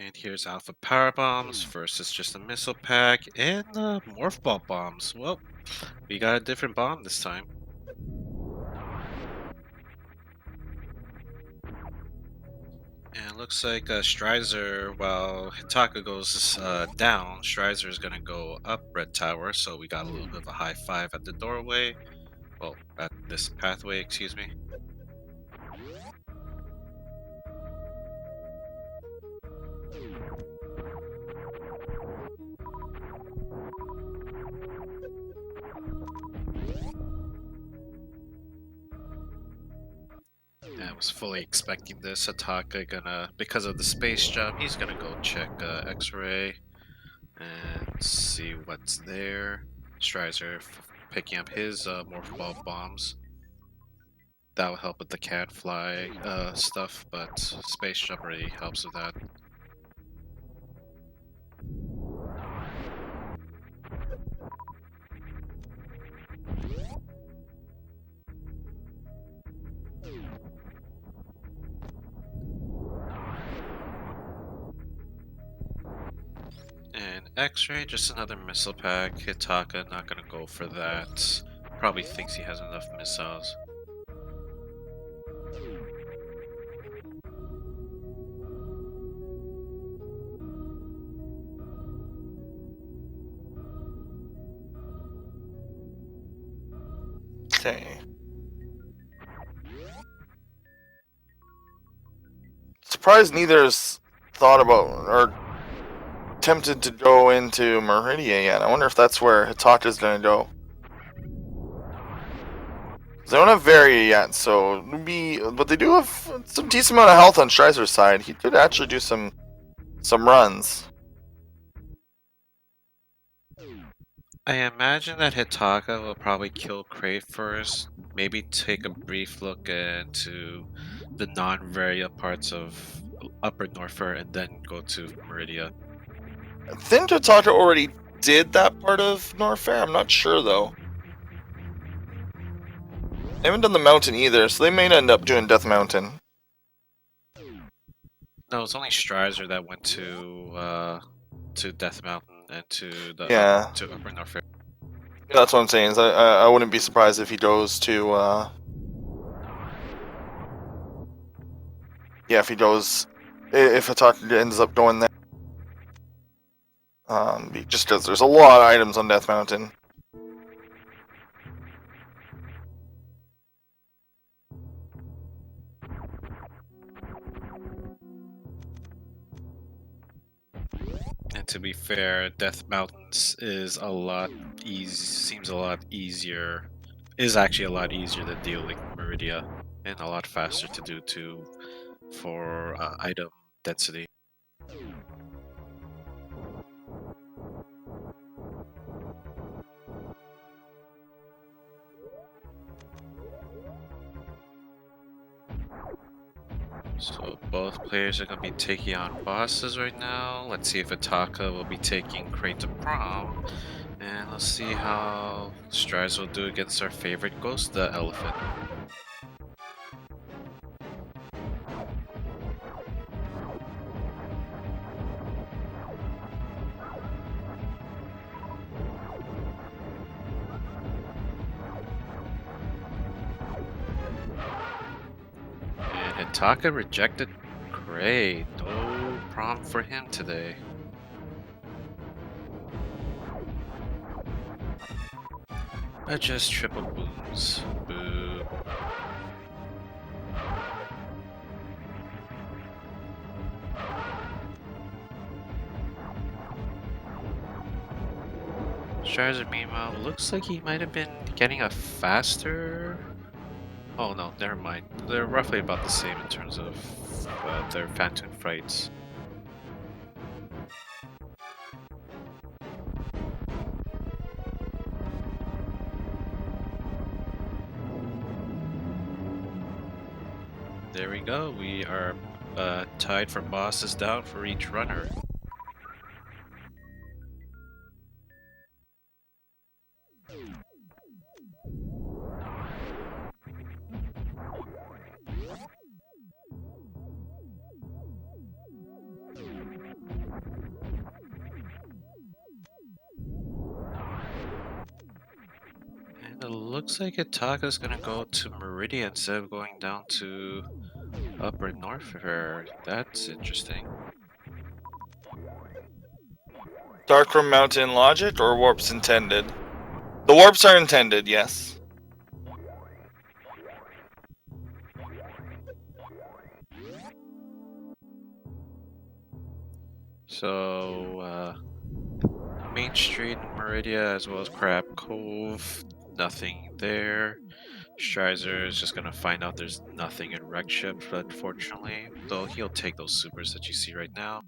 And here's alpha power bombs versus just a missile pack and morph ball bombs. Well, we got a different bomb this time. And it looks like Strizer, while Hitaka goes down, Strizer is going to go up red tower. So we got a little bit of a high five at the doorway. Well, at this pathway, excuse me. I was fully expecting this. Hitaka gonna, because of the space jump, he's gonna go check X-ray and see what's there. Strizer picking up his morph ball bombs. That will help with the cat fly stuff, but space jump really helps with that. And X-ray, just another missile pack. Hitaka not gonna go for that. Probably thinks he has enough missiles. Okay. Surprised neither's thought about or tempted to go into Meridia yet. I wonder if that's where Hitaka's gonna go. They don't have Varia yet, so it would be, but they do have some decent amount of health on Strizer's side. He could actually do some runs. I imagine that Hitaka will probably kill Crave first, maybe take a brief look into the non-Varia parts of Upper Norfair, and then go to Meridia. I think Hitaka already did that part of Norfair. I'm not sure though. They haven't done the mountain either, so they may end up doing Death Mountain. No, it's only Strizer that went to Death Mountain and to the to Upper Norfair. Yeah, that's what I'm saying. Is I wouldn't be surprised if he goes to yeah, if Hitaka ends up going there. Just because there's a lot of items on Death Mountain. And to be fair, Death Mountains is a lot seems a lot easier. Is actually a lot easier than dealing Meridia, and a lot faster to do too for item density. So both players are going to be taking on bosses right now. Let's see if Hitaka will be taking Crate to Prom. And let's see how Strides will do against our favorite ghost, the elephant. And Hitaka rejected Crate. No prom for him today. But just triple booms. Boo. Strider meanwhile looks like he might have been getting a faster. Oh no, never mind. They're roughly about the same in terms of their Phantom fights. There we go. We are tied for bosses down for each runner. And it looks like Hitaka's gonna go to Meridian instead of going down to Upper Norfair. That's interesting. Darkroom Mountain logic or warps intended? The warps are intended, yes. So, Main Street in Meridia as well as Crab Cove, nothing there. Strizer is just gonna find out there's nothing in Wreck Ship, unfortunately, though he'll take those supers that you see right now.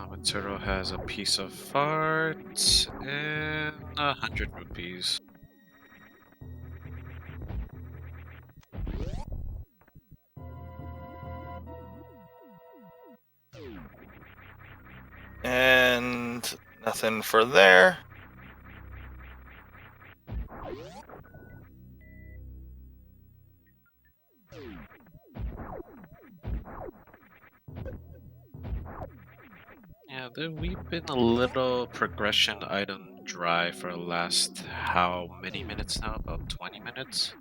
Maturo has a piece of fart and 100 rupees. And nothing for there. Yeah, we've been a little progression item dry for the last how many minutes now? About 20 minutes?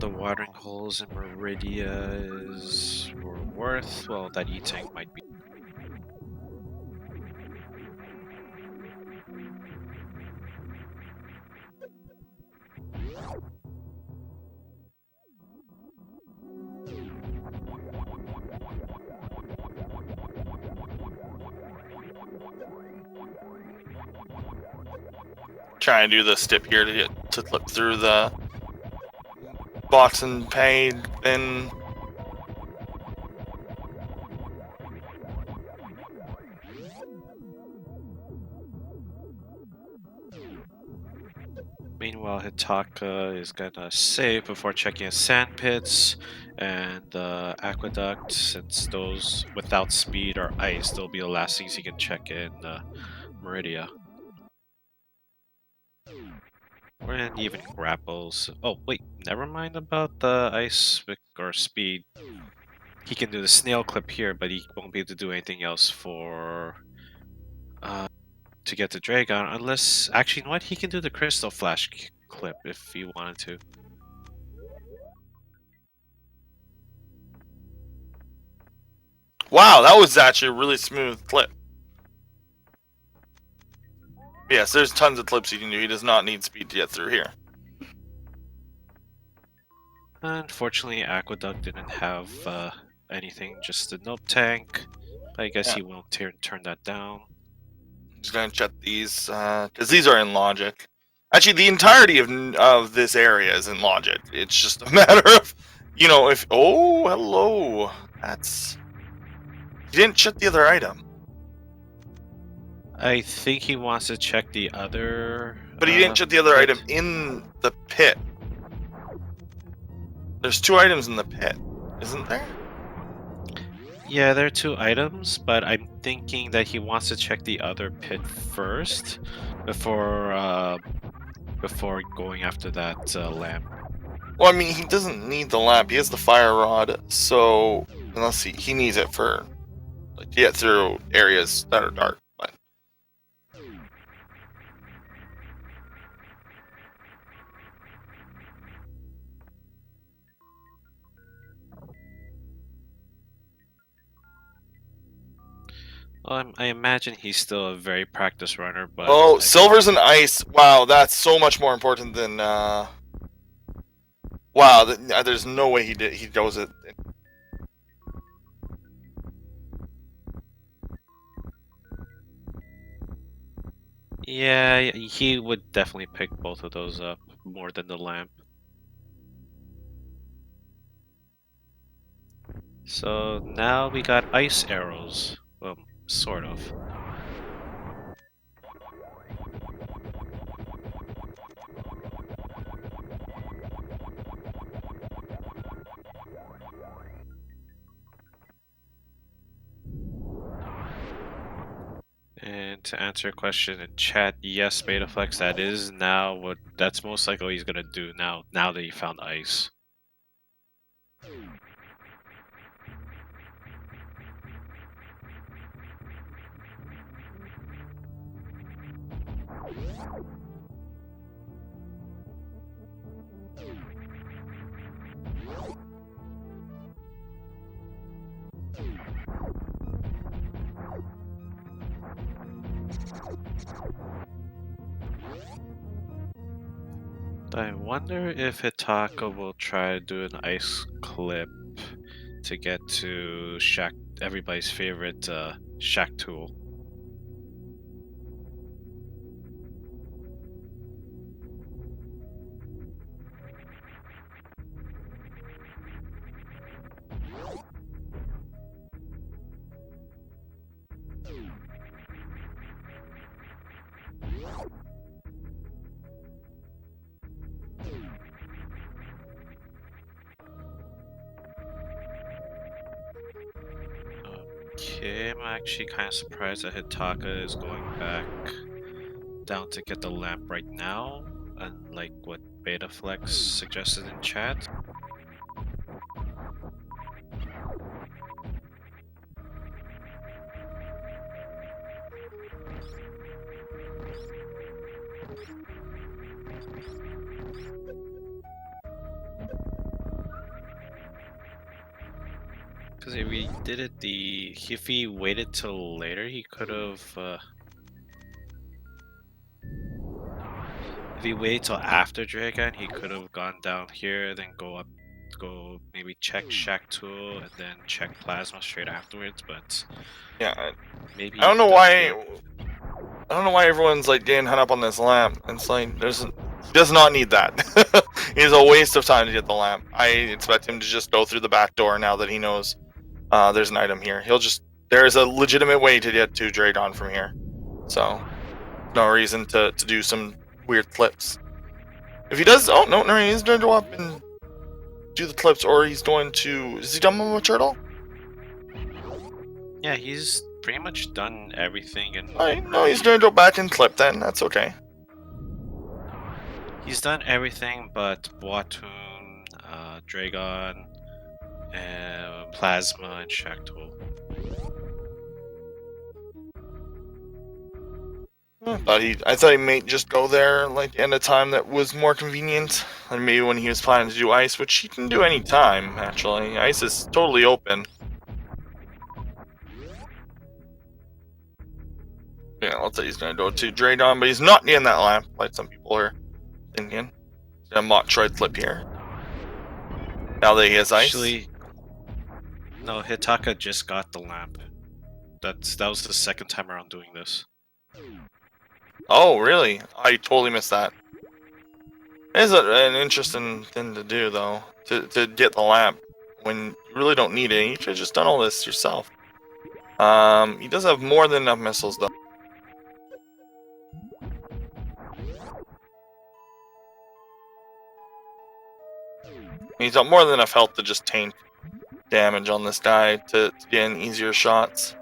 The watering holes in Meridia is worth, well, that E-Tank might be. Try and do the stip here to get to look through the box and paid bin. Meanwhile, Hitaka is gonna save before checking his sand pits and aqueduct, since those without speed or ice, they'll be the last things he can check in Meridia. And even grapples. Oh, wait, never mind about the ice or speed. He can do the snail clip here, but he won't be able to do anything else for to get the Dragon, unless actually, you know what? He can do the crystal flash clip if he wanted to. Wow, that was actually a really smooth clip. Yes, there's tons of clips he can do. He does not need speed to get through here. Unfortunately, Aqueduct didn't have anything, just the nope tank. I guess he won't turn that down. I'm just gonna check these because these are in logic. Actually, the entirety of this area is in logic. It's just a matter of, you know, if hello, that's you didn't check the other item, I think he wants to check the other. but he didn't check the other pit. item in the pit. There's 2 items in the pit, isn't there? Yeah, there are 2 items, but I'm thinking that he wants to check the other pit first before going after that lamp. Well, I mean, he doesn't need the lamp. He has the fire rod, so unless he needs it for like to get through areas that are dark. But I imagine he's still a very practiced runner, but silvers and ice. Wow, that's so much more important than. Wow, there's no way he goes it. yeah, he would definitely pick both of those up more than the lamp. So now we got ice arrows. Well, sort of. And to answer your question in chat, yes, Betaflex, that is now that's most likely what he's gonna do now that he found ice. I wonder if Hitaka will try to do an ice clip to get to everybody's favorite Shack tool. Okay, I'm actually kind of surprised that Hitaka is going back down to get the lamp right now, unlike what Betaflex suggested in chat. Because if he did it if he waited till later, he could have. If he waited till after Dragon, he could have gone down here, then go maybe check Shack Tool, and then check Plasma straight afterwards. But Yeah, maybe I don't know why. I don't know why everyone's like getting hung up on this lamp. It's like he does not need that. It's a waste of time to get the lamp. I expect him to just go through the back door now that he knows there's an item here. There's a legitimate way to get to Dragon from here, so no reason to do some weird clips. If he does, oh no, he's going to go up and do the clips, or he's going to. Is he done with turtle? Yeah, he's pretty much done everything. And No, he's going to go back and clip then. That's okay. He's done everything but Watoon, Dragon, and Plasma, and Shactool. I thought he may just go there like in a time that was more convenient, and maybe when he was planning to do ice, which he can do any time. Actually, ice is totally open. Yeah, I'll say he's gonna go to Dragon, but he's not getting that lamp like some people are thinking. He's gonna Metroid flip here. Now that he has ice. Actually, no, Hitaka just got the lamp. That was the second time around doing this. Oh, really? I totally missed that. It is an interesting thing to do, though, to get the lamp when you really don't need it. You should have just done all this yourself. He does have more than enough missiles, though. He's got more than enough health to just tank damage on this guy to get in easier shots.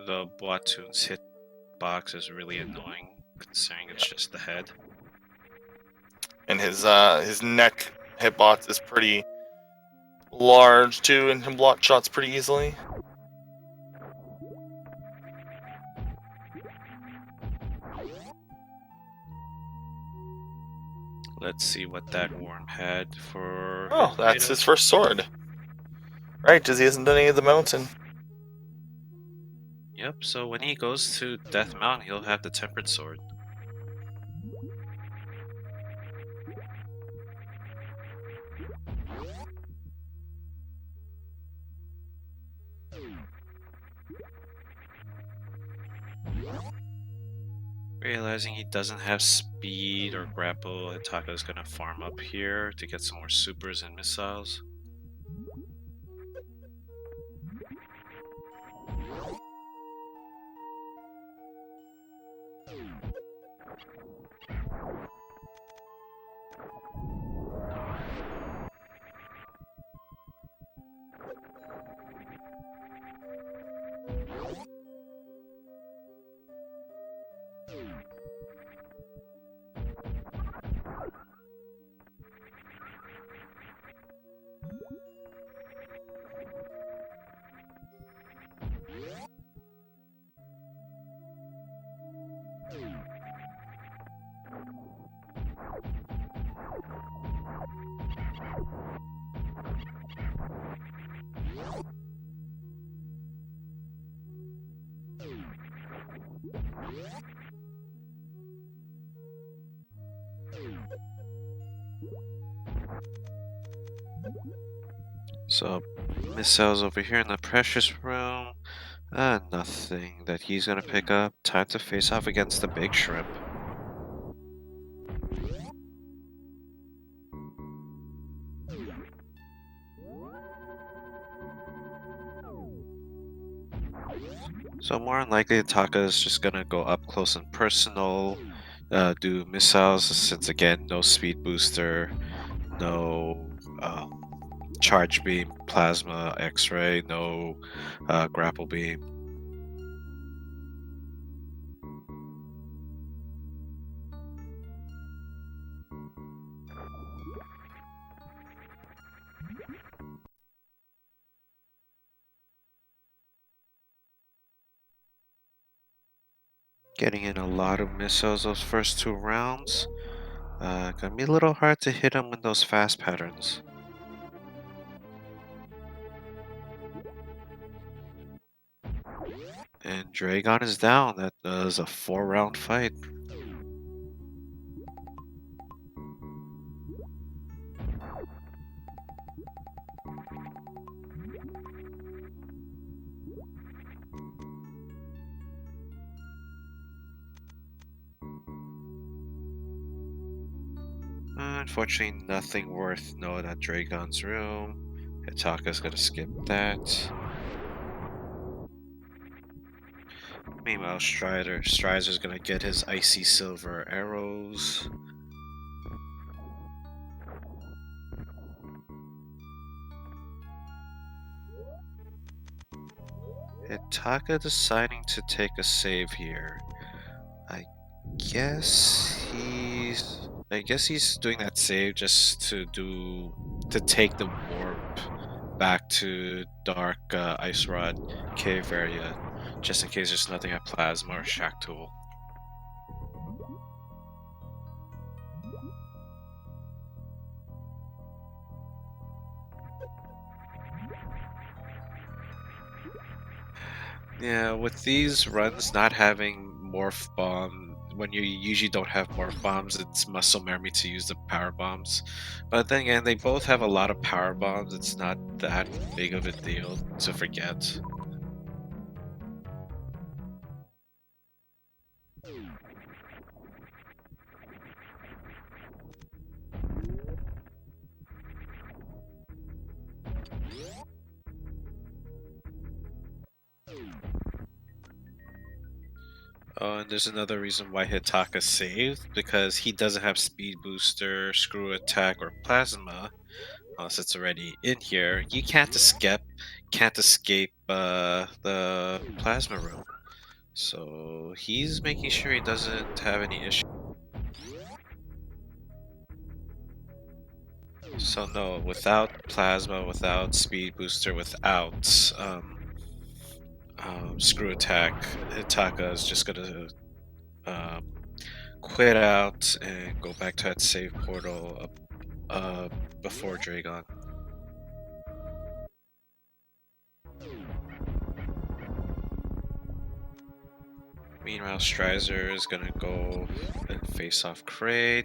The Watoon's hitbox is really annoying, considering it's just the head. And his neck hitbox is pretty large too, and can block shots pretty easily. Let's see what that worm had for. Oh, that's his first sword. Right, because he hasn't done any of the mountain. Yep, so when he goes to Death Mountain, he'll have the Tempered Sword. Realizing he doesn't have speed or grapple, Hitaka's gonna farm up here to get some more supers and missiles. So, missiles over here in the precious room. Nothing that he's gonna pick up. Time to face off against the big shrimp. So more than likely, Taka is just gonna go up close and personal, do missiles, since again, no speed booster, no charge beam, plasma, X-ray, no grapple beam. Getting in a lot of missiles those first 2 rounds. Gonna be a little hard to hit him with those fast patterns. And Dragon is down. That was a 4-round fight. Unfortunately, nothing worth note at Dragon's room. Hitaka's gonna skip that. Meanwhile, Strizer's gonna get his icy silver arrows. Hitaka deciding to take a save here. I I guess he's doing that save just to take the warp back to Dark Ice Rod Cave area, just in case there's nothing at Plasma or Shack Tool. Yeah, with these runs not having Morph Bomb, when you usually don't have Morph Bombs, it's muscle memory to use the Power Bombs. But then again, they both have a lot of Power Bombs, it's not that big of a deal to forget. Oh, and there's another reason why Hitaka saved, because he doesn't have Speed Booster, Screw Attack, or Plasma. Unless it's already in here, you can't escape the Plasma room. So he's making sure he doesn't have any issues. So no, without Plasma, without Speed Booster, without Screw Attack, Hitaka is just gonna quit out and go back to that save portal before Dragon. Meanwhile, Strizer is gonna go and face off Kraid,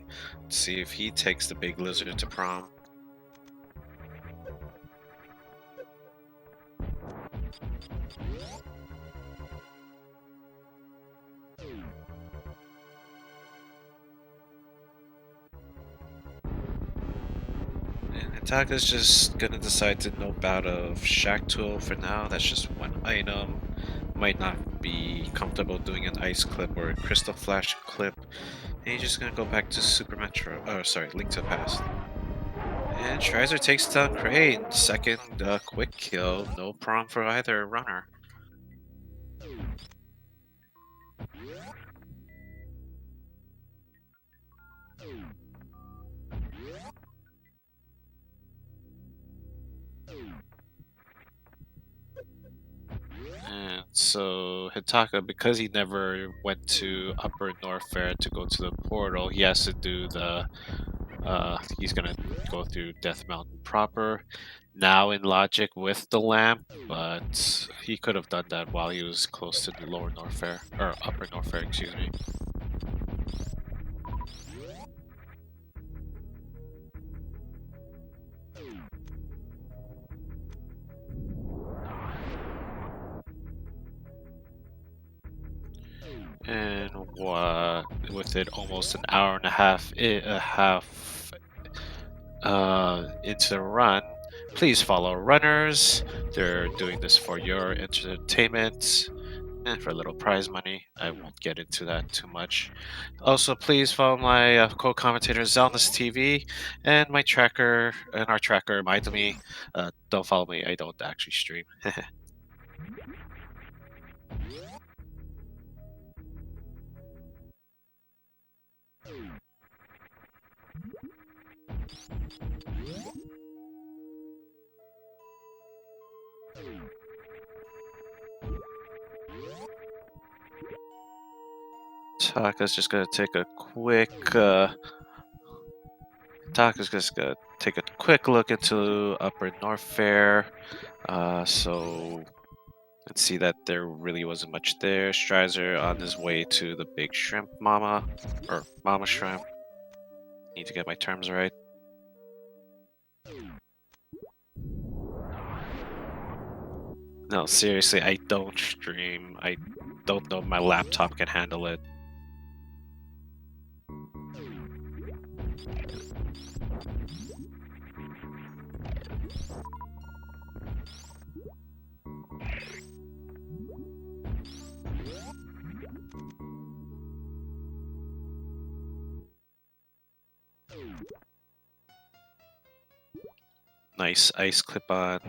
see if he takes the big lizard to prom. And Hitaka's just gonna decide to nope out of Shack Tool for now. That's just one item. Might not be comfortable doing an ice clip or a crystal flash clip. And he's just gonna go back to Super Metro. Oh, sorry, Link to the Past. And Strizer takes down Kraid. Second quick kill. No prom for either runner. And so Hitaka, because he never went to Upper North Fair to go to the portal, he has to do the he's gonna go through Death Mountain proper. Now in logic with the lamp, but he could have done that while he was close to the Lower North Fair or Upper North Fair, excuse me. And with it almost an hour and a half, into the run, please follow runners. They're doing this for your entertainment and for a little prize money. I won't get into that too much. Also, please follow my co-commentator Zelnus TV and my tracker and our tracker Maitomi. Don't follow me. I don't actually stream. Taka's just gonna take a quick. Taka's just gonna take a quick look into Upper North Fair. So let's see that there really wasn't much there. Strizer on his way to the big shrimp mama or mama shrimp. Need to get my terms right. No, seriously, I don't stream. I don't know if my laptop can handle it. Nice ice clip on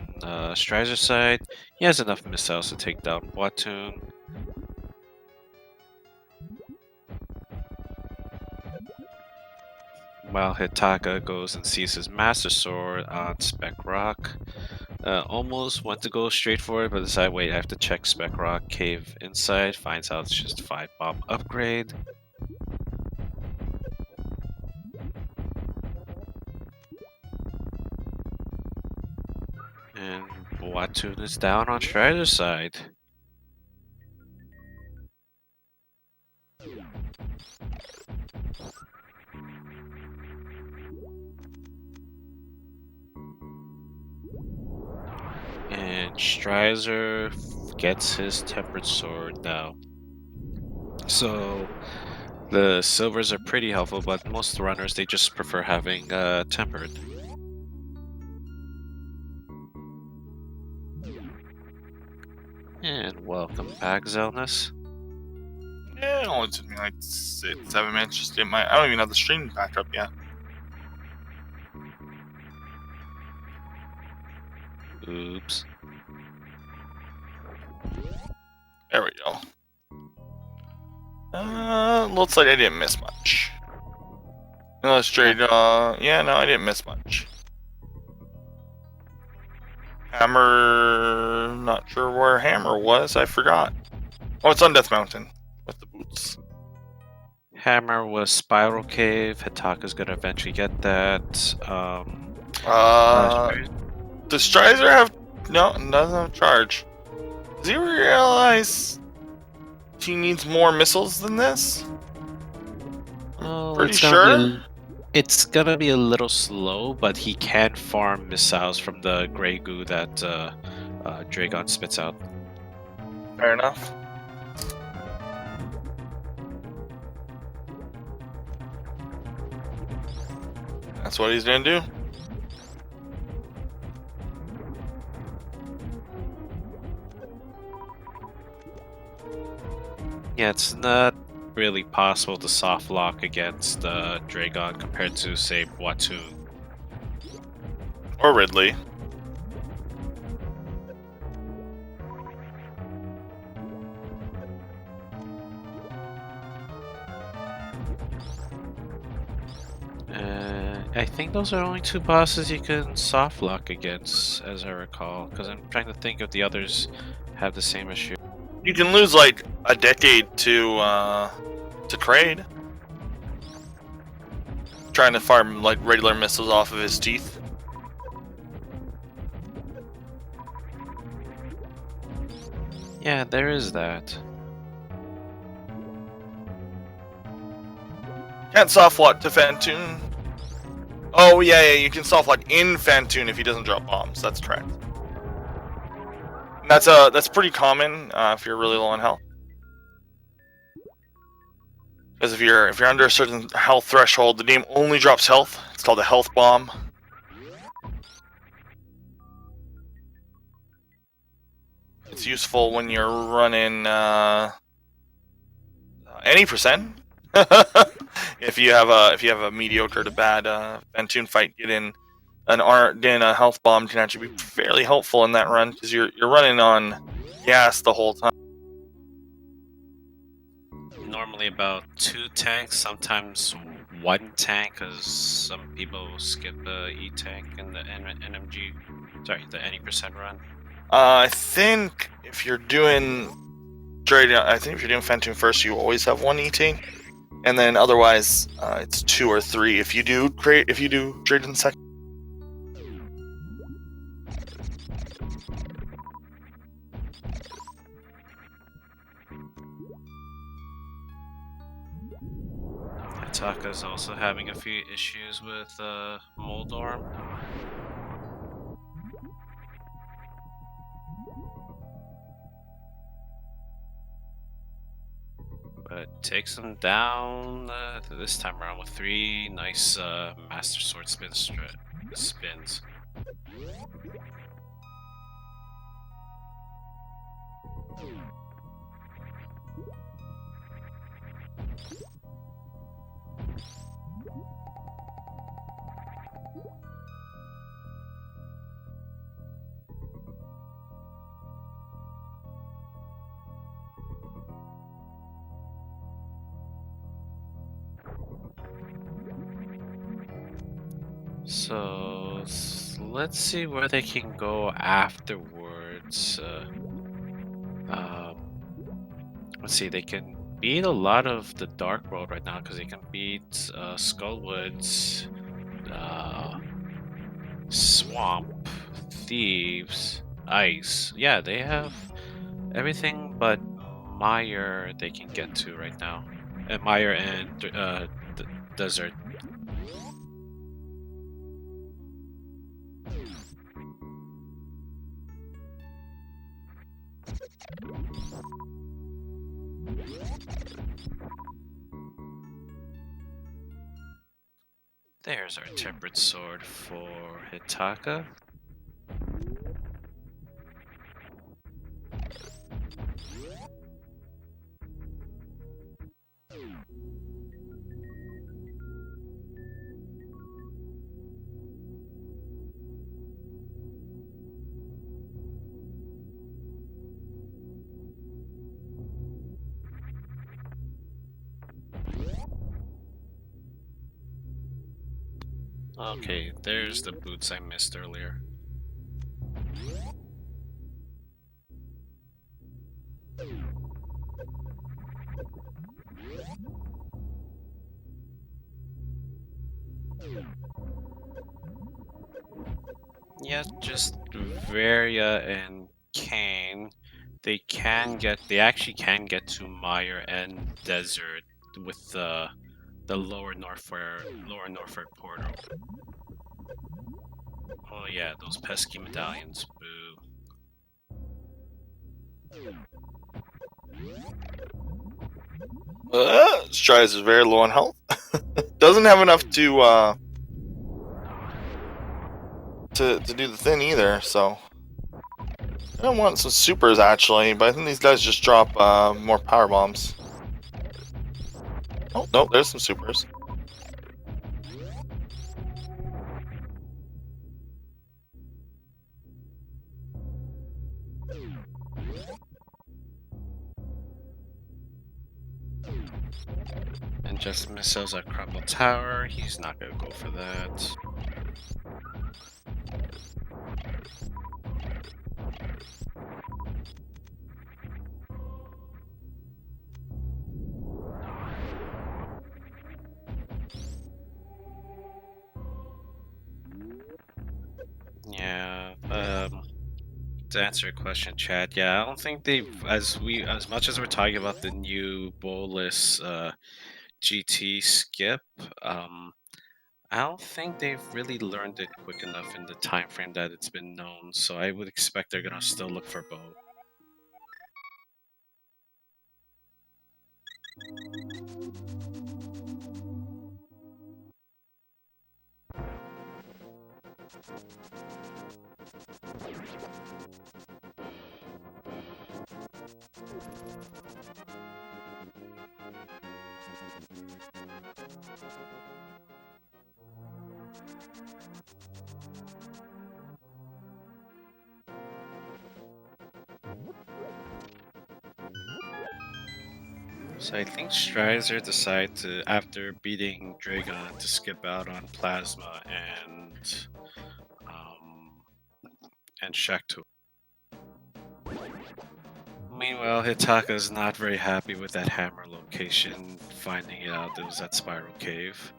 Strizer's side. He has enough missiles to take down Watoon. while Hitaka goes and sees his Master Sword on Spec Rock. Almost went to go straight for it, but decided, wait, I have to check Spec Rock Cave inside. Finds out it's just 5 bomb upgrade. And Watun is down on Strider's side. And Strizer gets his Tempered Sword now. So the silvers are pretty helpful, but most runners, they just prefer having Tempered. And welcome back, Zelnus. Yeah, it only took me like 6-7 minutes just to get my. I don't even have the stream back up yet. Oops. There we go. Looks like I didn't miss much. Illustrate, yeah, no, I didn't miss much. Hammer, not sure where Hammer was, I forgot. Oh, it's on Death Mountain with the boots. Hammer was Spiral Cave. Hitaka's gonna eventually get that. Does Strizer have, no, doesn't have charge. Does he realize he needs more missiles than this? Oh, Pretty it's sure? It's gonna be a little slow, but he can farm missiles from the gray goo that Dragon spits out. Fair enough. That's what he's gonna do. Yeah, it's not really possible to soft lock against Dragon compared to, say, Watun. Or Ridley. I think those are only 2 bosses you can soft lock against, as I recall, because I'm trying to think if the others have the same issue. You can lose like a decade to trade. Trying to farm like regular missiles off of his teeth. Yeah, there is that. Can't soft lock to Fantoon. Oh yeah, you can soft lock in Fantoon if he doesn't drop bombs. That's correct. And that's pretty common if you're really low on health. Because if you're under a certain health threshold, the game only drops health. It's called a health bomb. It's useful when you're running any percent. if you have a mediocre to bad Fantoon fight, get in a health bomb can actually be fairly helpful in that run because you're running on gas the whole time. Normally about 2 tanks, sometimes 1 tank, because some people skip the E tank and the NMG. Sorry, the any percent run. I think if you're doing Fantoon first, you always have 1 E tank, and then otherwise it's 2 or 3 if you do trade in second. Hitaka's also having a few issues with Moldorm. But takes him down this time around with 3 nice Master Sword spins. So let's see where they can go afterwards. Let's see, they can beat a lot of the Dark World right now because they can beat Skullwoods, Swamp, Thieves, Ice. Yeah, they have everything but Mire they can get to right now. And Mire and Desert. There's our Tempered Sword for Hitaka. Okay, there's the boots I missed earlier. Yeah, just Varia and Kane. They actually can get to Mire and Desert with the lower Norfolk portal. Oh yeah, those pesky medallions. Boo. Strize is very low on health. Doesn't have enough to do the thing either, so I don't want some supers actually, but I think these guys just drop more power bombs. Oh no, there's some supers. And just missiles at Crumble Tower. He's not gonna go for that. Yeah, to answer your question, Chad, yeah, I don't think they've as much as we're talking about the new Bolus GT skip, I don't think they've really learned it quick enough in the time frame that it's been known, so I would expect they're gonna still look for both. So I think Strizer decided to, after beating Dragon, to skip out on Plasma um, and Shaktu. Meanwhile, Hitaka's not very happy with that hammer location, finding out it was at Spiral Cave.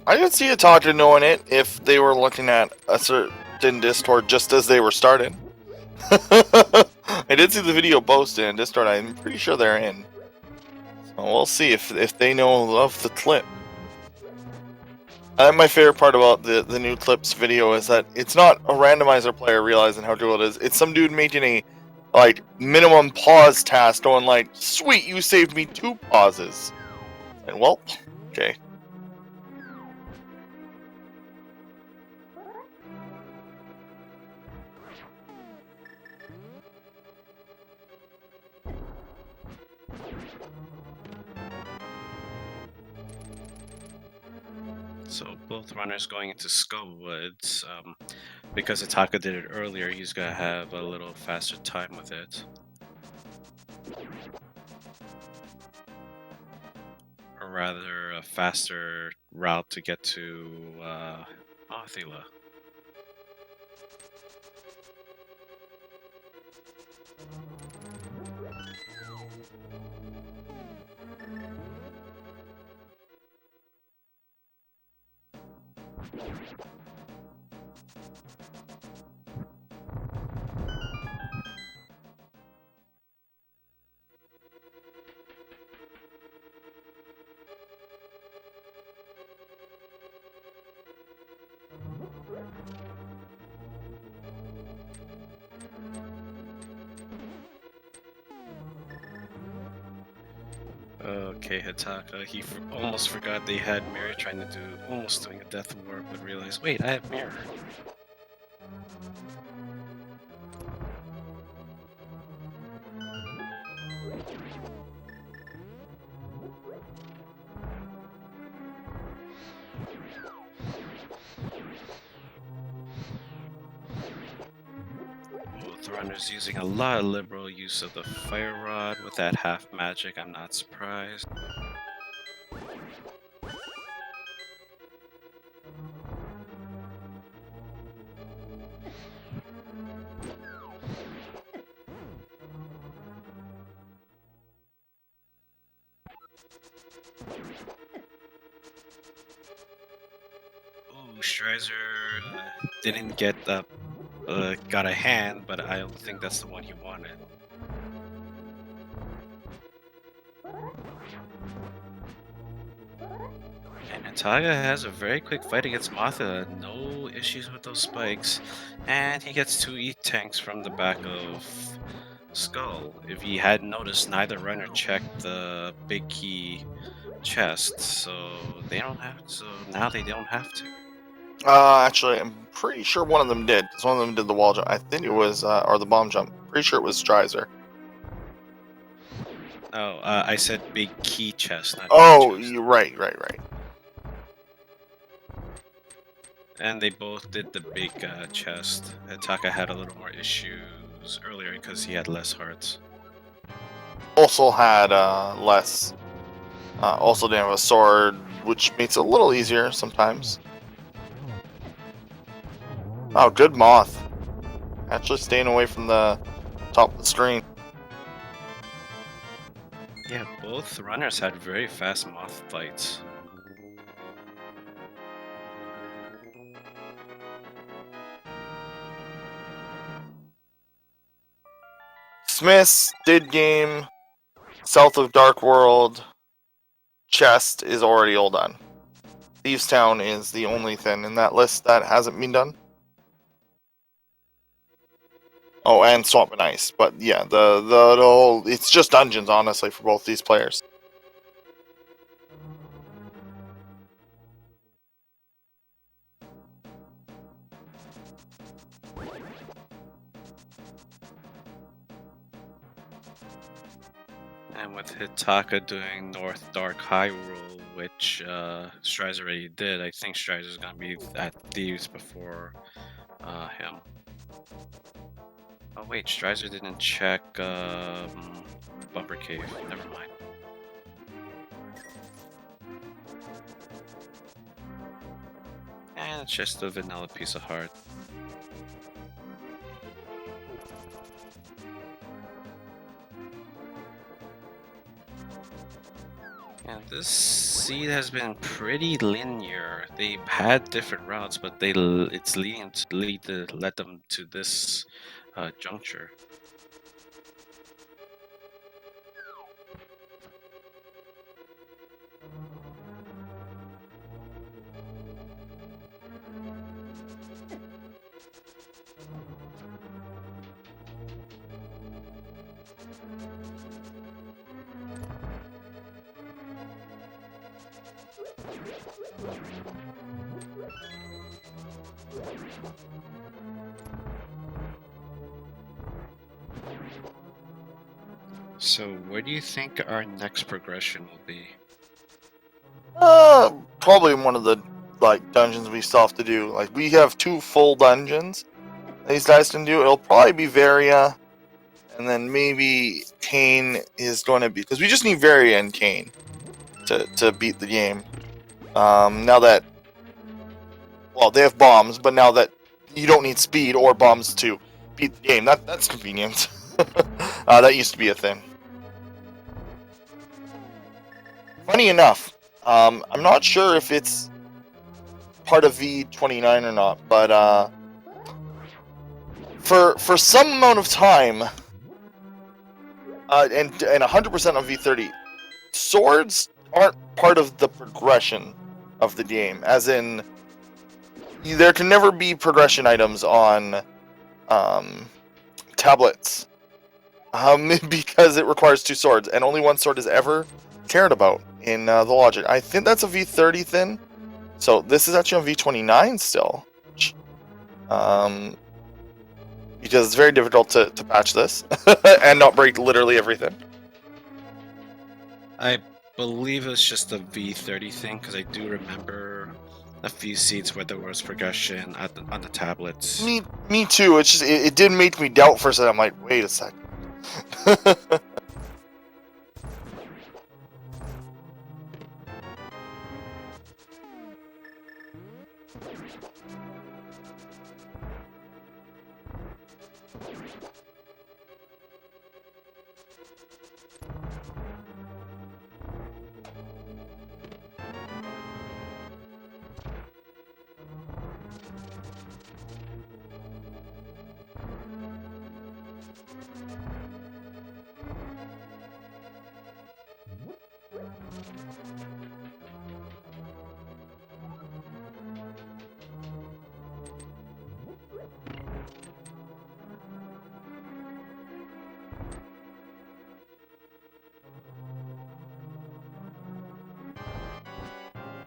I could see Hitaka knowing it if they were looking at a certain Discord just as they were starting. I did see the video posted in Discord. I'm pretty sure they're in. So we'll see if they know of the clip. My favorite part about the new clips video is that it's not a randomizer player realizing how cool it is. It's some dude making a like minimum pause task, going like, "Sweet, you saved me 2 pauses." And well, okay. So both runners going into Skullwoods. because Hitaka did it earlier, he's gonna have a little faster time with it. Or rather, a faster route to get to Athila. Okay, Hitaka, he almost forgot they had Mirror trying to almost doing a death warp, but realized, wait, I have Mirror. Both runners using a lot of liberal use of the Fire Rod with that half magic, I'm not surprised. Ooh, Strizer didn't get got a hand, but I don't think that's the one he wanted. And Hitaka has a very quick fight against Martha, no issues with those spikes, and he gets 2 E-tanks from the back of Skull. If he hadn't noticed, neither runner checked the big key chest, so they don't have. So now they don't have to. Actually, I'm pretty sure one of them did. 'Cause one of them did the wall jump. I think it was, or the bomb jump. Pretty sure it was Strizer. Oh, I said big key chest, not Oh, big chest. you're right. And they both did the big chest. Hitaka had a little more issues earlier because he had less hearts. Also had less. Also didn't have a sword, which makes it a little easier sometimes. Oh, good moth. Actually staying away from the top of the screen. Yeah, both runners had very fast moth fights. Smith's did game. South of Dark World. Chest is already all done. Thieves Town is the only thing in that list that hasn't been done. Oh, and Swamp and Ice. But yeah, the whole, it's just dungeons, honestly, for both these players. And with Hitaka doing North Dark Hyrule, which Strizer already did, I think Strizer's gonna be at Thieves before him. Oh wait, Strizer didn't check Bumper Cave. Never mind. And it's just a vanilla piece of heart. Yeah, this seed has been pretty linear. They've had different routes, but it's leading to led them to this juncture. So, where do you think our next progression will be? Probably one of the like dungeons we still have to do. Like we have 2 full dungeons these guys can do. It'll probably be Varia, and then maybe Kane is going to be, because we just need Varia and Kane to beat the game. Now that, well, they have bombs, but now that you don't need speed or bombs to beat the game, that's convenient. That used to be a thing. Funny enough, I'm not sure if it's part of V29 or not, but for some amount of time, and 100% of V30, swords aren't part of the progression of the game. As in, there can never be progression items on tablets, because it requires 2 swords, and only 1 sword is ever cared about in the logic. I think that's a V30 thing. So this is actually on V29 still. Because it's very difficult to patch this and not break literally everything. I believe it's just a V30 thing, because I do remember a few seats where there was progression on the tablets. Me too. It's just it did make me doubt for a second. I'm like, wait a second.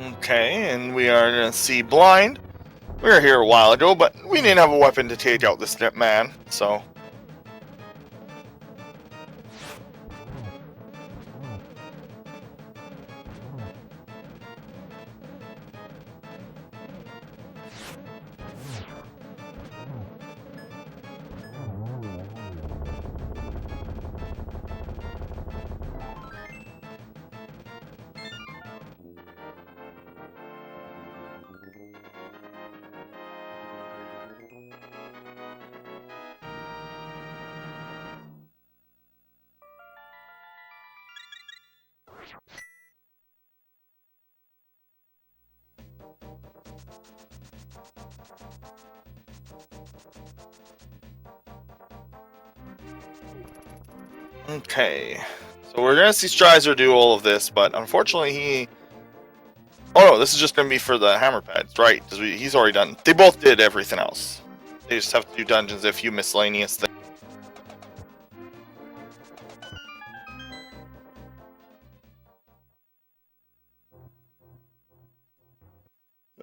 Okay, and we are gonna see blind. We were here a while ago, but we didn't have a weapon to take out this man, so. Okay, so we're gonna see Strizer do all of this, but unfortunately he. Oh no, this is just gonna be for the hammer pads, right? Because he's already done. They both did everything else. They just have to do dungeons, a few miscellaneous things.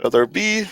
Other B.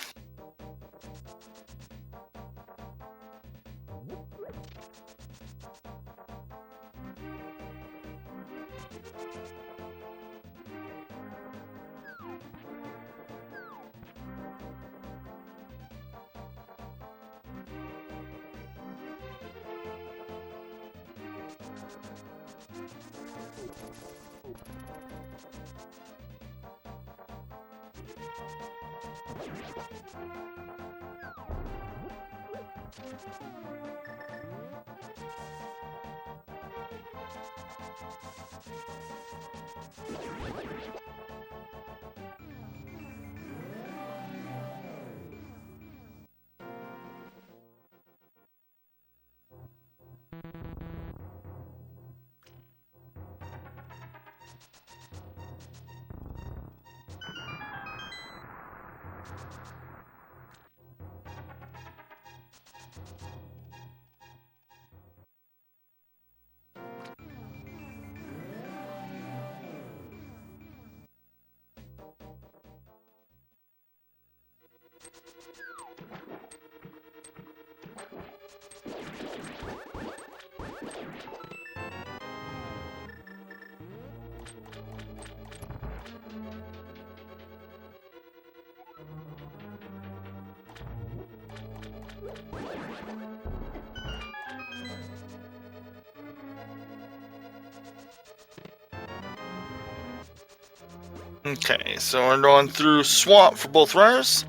Okay, so we're going through Swamp for both runners.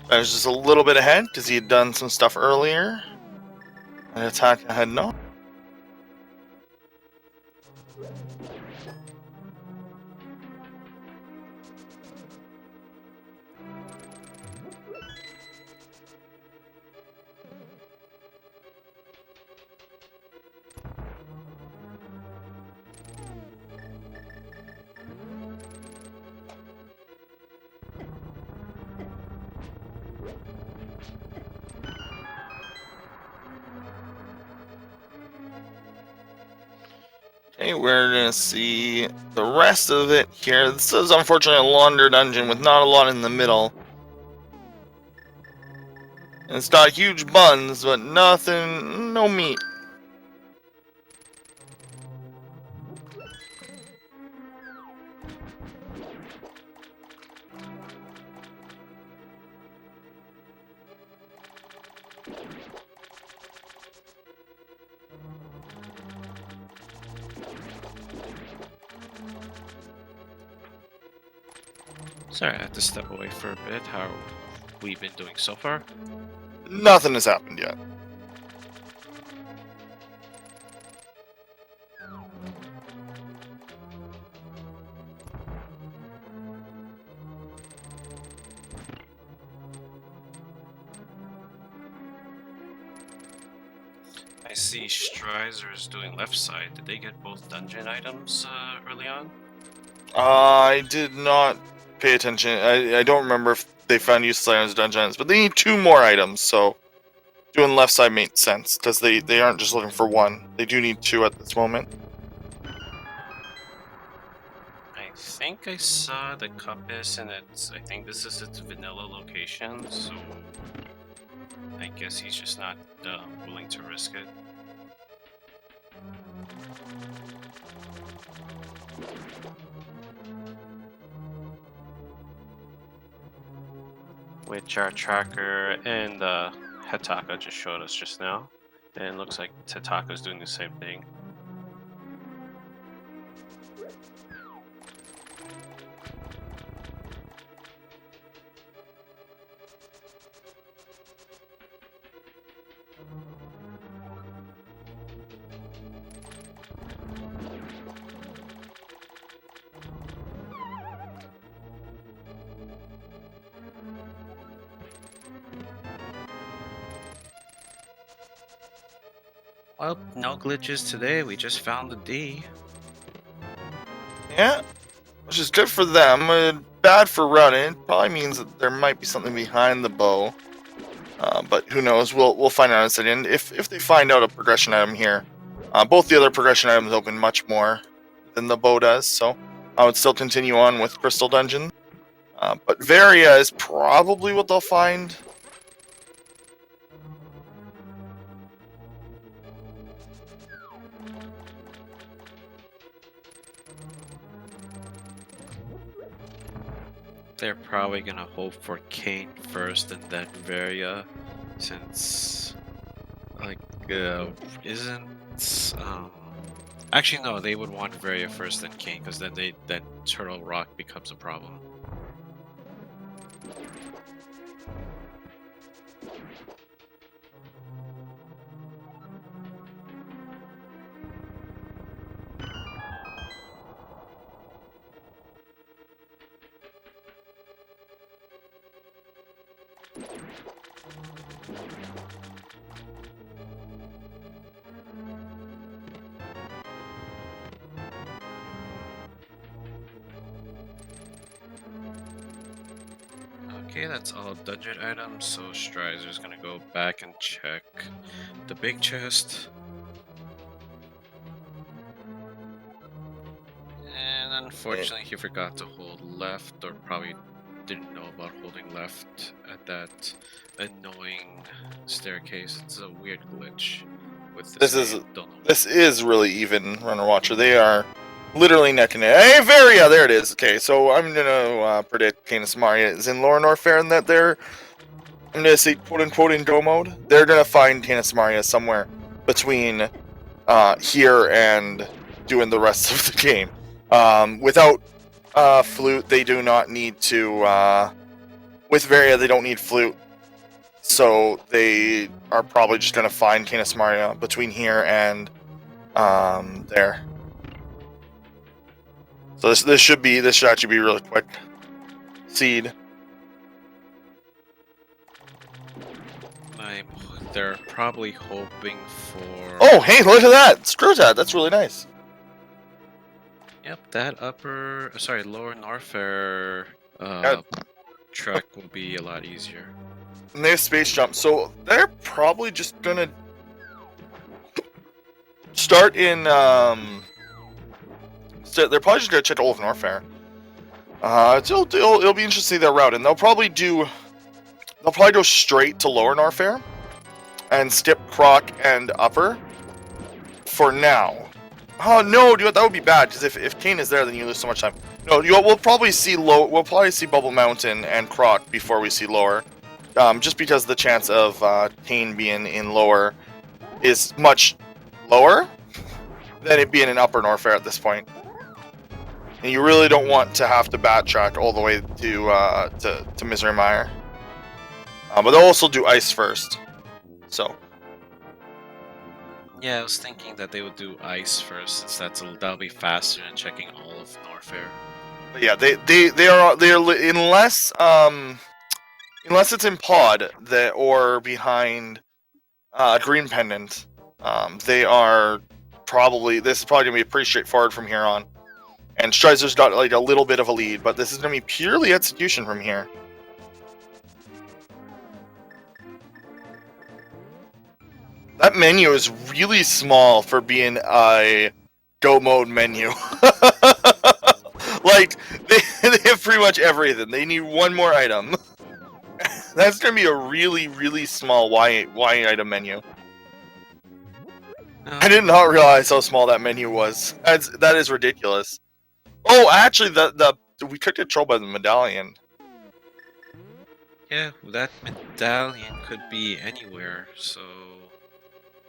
I was just a little bit ahead because he had done some stuff earlier. And Hitaka had not. Okay, we're gonna see the rest of it here. This is unfortunately a longer dungeon with not a lot in the middle. And it's got huge buns, but nothing, no meat. Sorry, I had to step away for a bit. How we've been doing so far? Nothing has happened yet. I see Strizer is doing left side. Did they get both dungeon items early on? I did not pay attention. I don't remember if they found useless items or dungeon items, but they need 2 more items, so doing left side makes sense, because they aren't just looking for 1. They do need 2 at this moment. I think I saw the compass, and I think this is its vanilla location, so I guess he's just not willing to risk it. Which our tracker and Hitaka just showed us just now. And it looks like Hitaka's doing the same thing. Well, no glitches today. We just found the D. Yeah, which is good for them. Bad for running. It probably means that there might be something behind the bow. But who knows? We'll find out in a second. If they find out a progression item here, both the other progression items open much more than the bow does. So I would still continue on with Crystal Dungeon. But Varia is probably what they'll find. They're probably gonna hope for Kane first and then Varia, since like isn't actually no, they would want Varia first then Kane, because then Turtle Rock becomes a problem. Okay, that's all dungeon items, so Strizer's gonna go back and check the big chest. And unfortunately, he forgot to hold left, or probably didn't know about holding left at that annoying staircase. It's a weird glitch with this. This is really even, Runner Watcher. They are literally neck and neck. Hey, Varia, there it is. Okay, so I'm gonna predict Canis Maria is in Lorinor Fair, and that they're I'm gonna say quote unquote in go mode, they're gonna find Canis Maria somewhere between here and doing the rest of the game. Without flute, they do not need to. With Varia, they don't need flute, so they are probably just gonna find Canis Maria between here and there. So this should actually be really quick. Seed. They're probably hoping for. Oh, hey, look at that! Screw that. That's really nice. Yep, that lower Norfair truck will be a lot easier. And they have space jump, so they're probably just gonna start in. So they're probably just gonna check all of Norfair. It'll be interesting to see their route, and they'll probably go straight to lower Norfair and skip Croc and upper for now. Oh no, dude, that would be bad because if Kane is there, then you lose so much time. No, we'll probably see Bubble Mountain and Croc before we see lower, just because the chance of Kane being in lower is much lower than it being in upper Norfair at this point. And you really don't want to have to backtrack all the way to Misery Mire. But they'll also do ice first. So. Yeah, I was thinking that they would do ice first, since that'll be faster than checking all of Norfair. But yeah, they are unless it's in pod or behind Green Pendant, they are probably this is probably gonna be pretty straightforward from here on. And Strizer's got like a little bit of a lead, but this is gonna be purely execution from here. That menu is really small for being a go mode menu. Like, they have pretty much everything. They need one more item. That's going to be a really, really small Y item menu. I did not realize how small that menu was. That is ridiculous. Oh, actually, we could control by the medallion. Yeah, that medallion could be anywhere, so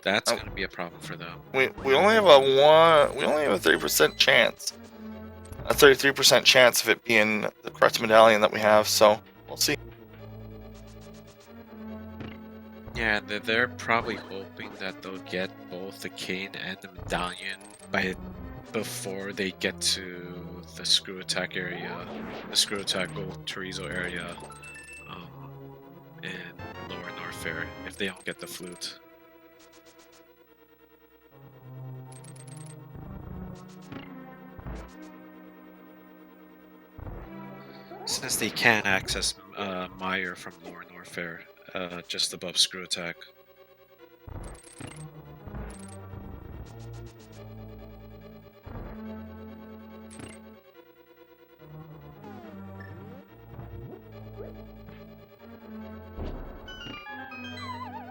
that's going to be a problem for them. We only have a 30% chance. A 33% chance of it being the correct medallion that we have, so we'll see. Yeah, they're probably hoping that they'll get both the cane and the medallion before they get to the screw attack area, the screw attack gold Chorizo area, in lower Norfair, if they don't get the flute. Since they can access Mire from lower Norfair, just above screw attack.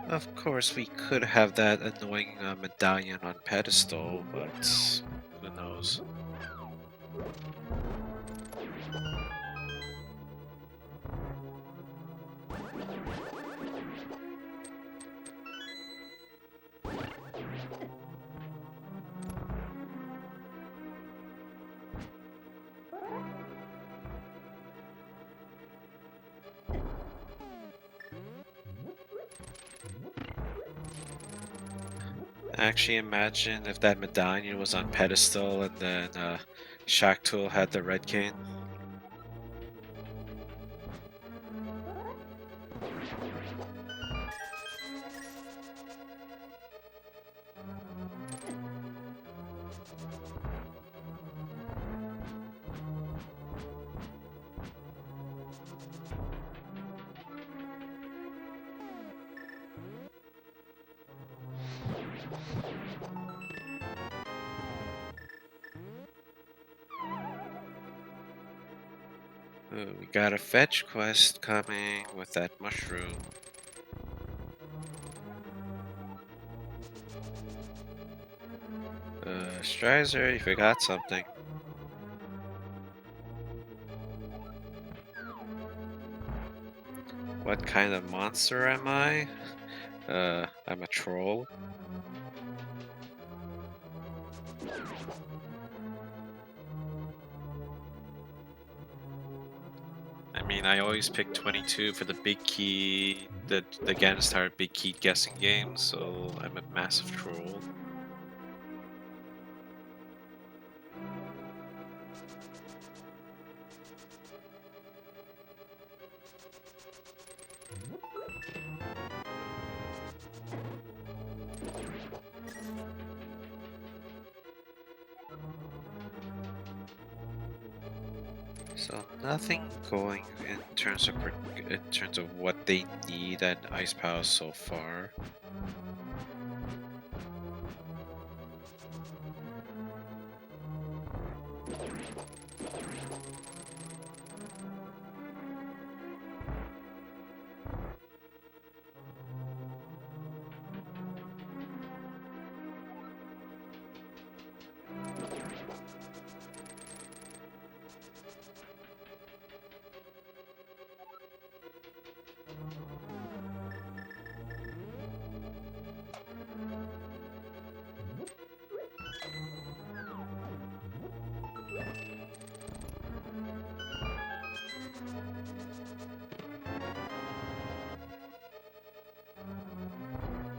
Of course, we could have that annoying medallion on pedestal, but who knows? Actually, imagine if that medallion was on pedestal and then Shaktul had the red cane. Ooh, we got a fetch quest coming with that mushroom. Strizer, you forgot something. What kind of monster am I? I'm a troll. I mean, I always pick 22 for the big key, the Ganstar big key guessing game, so I'm a massive troll. So nothing going in terms of what they need at Ice Palace so far.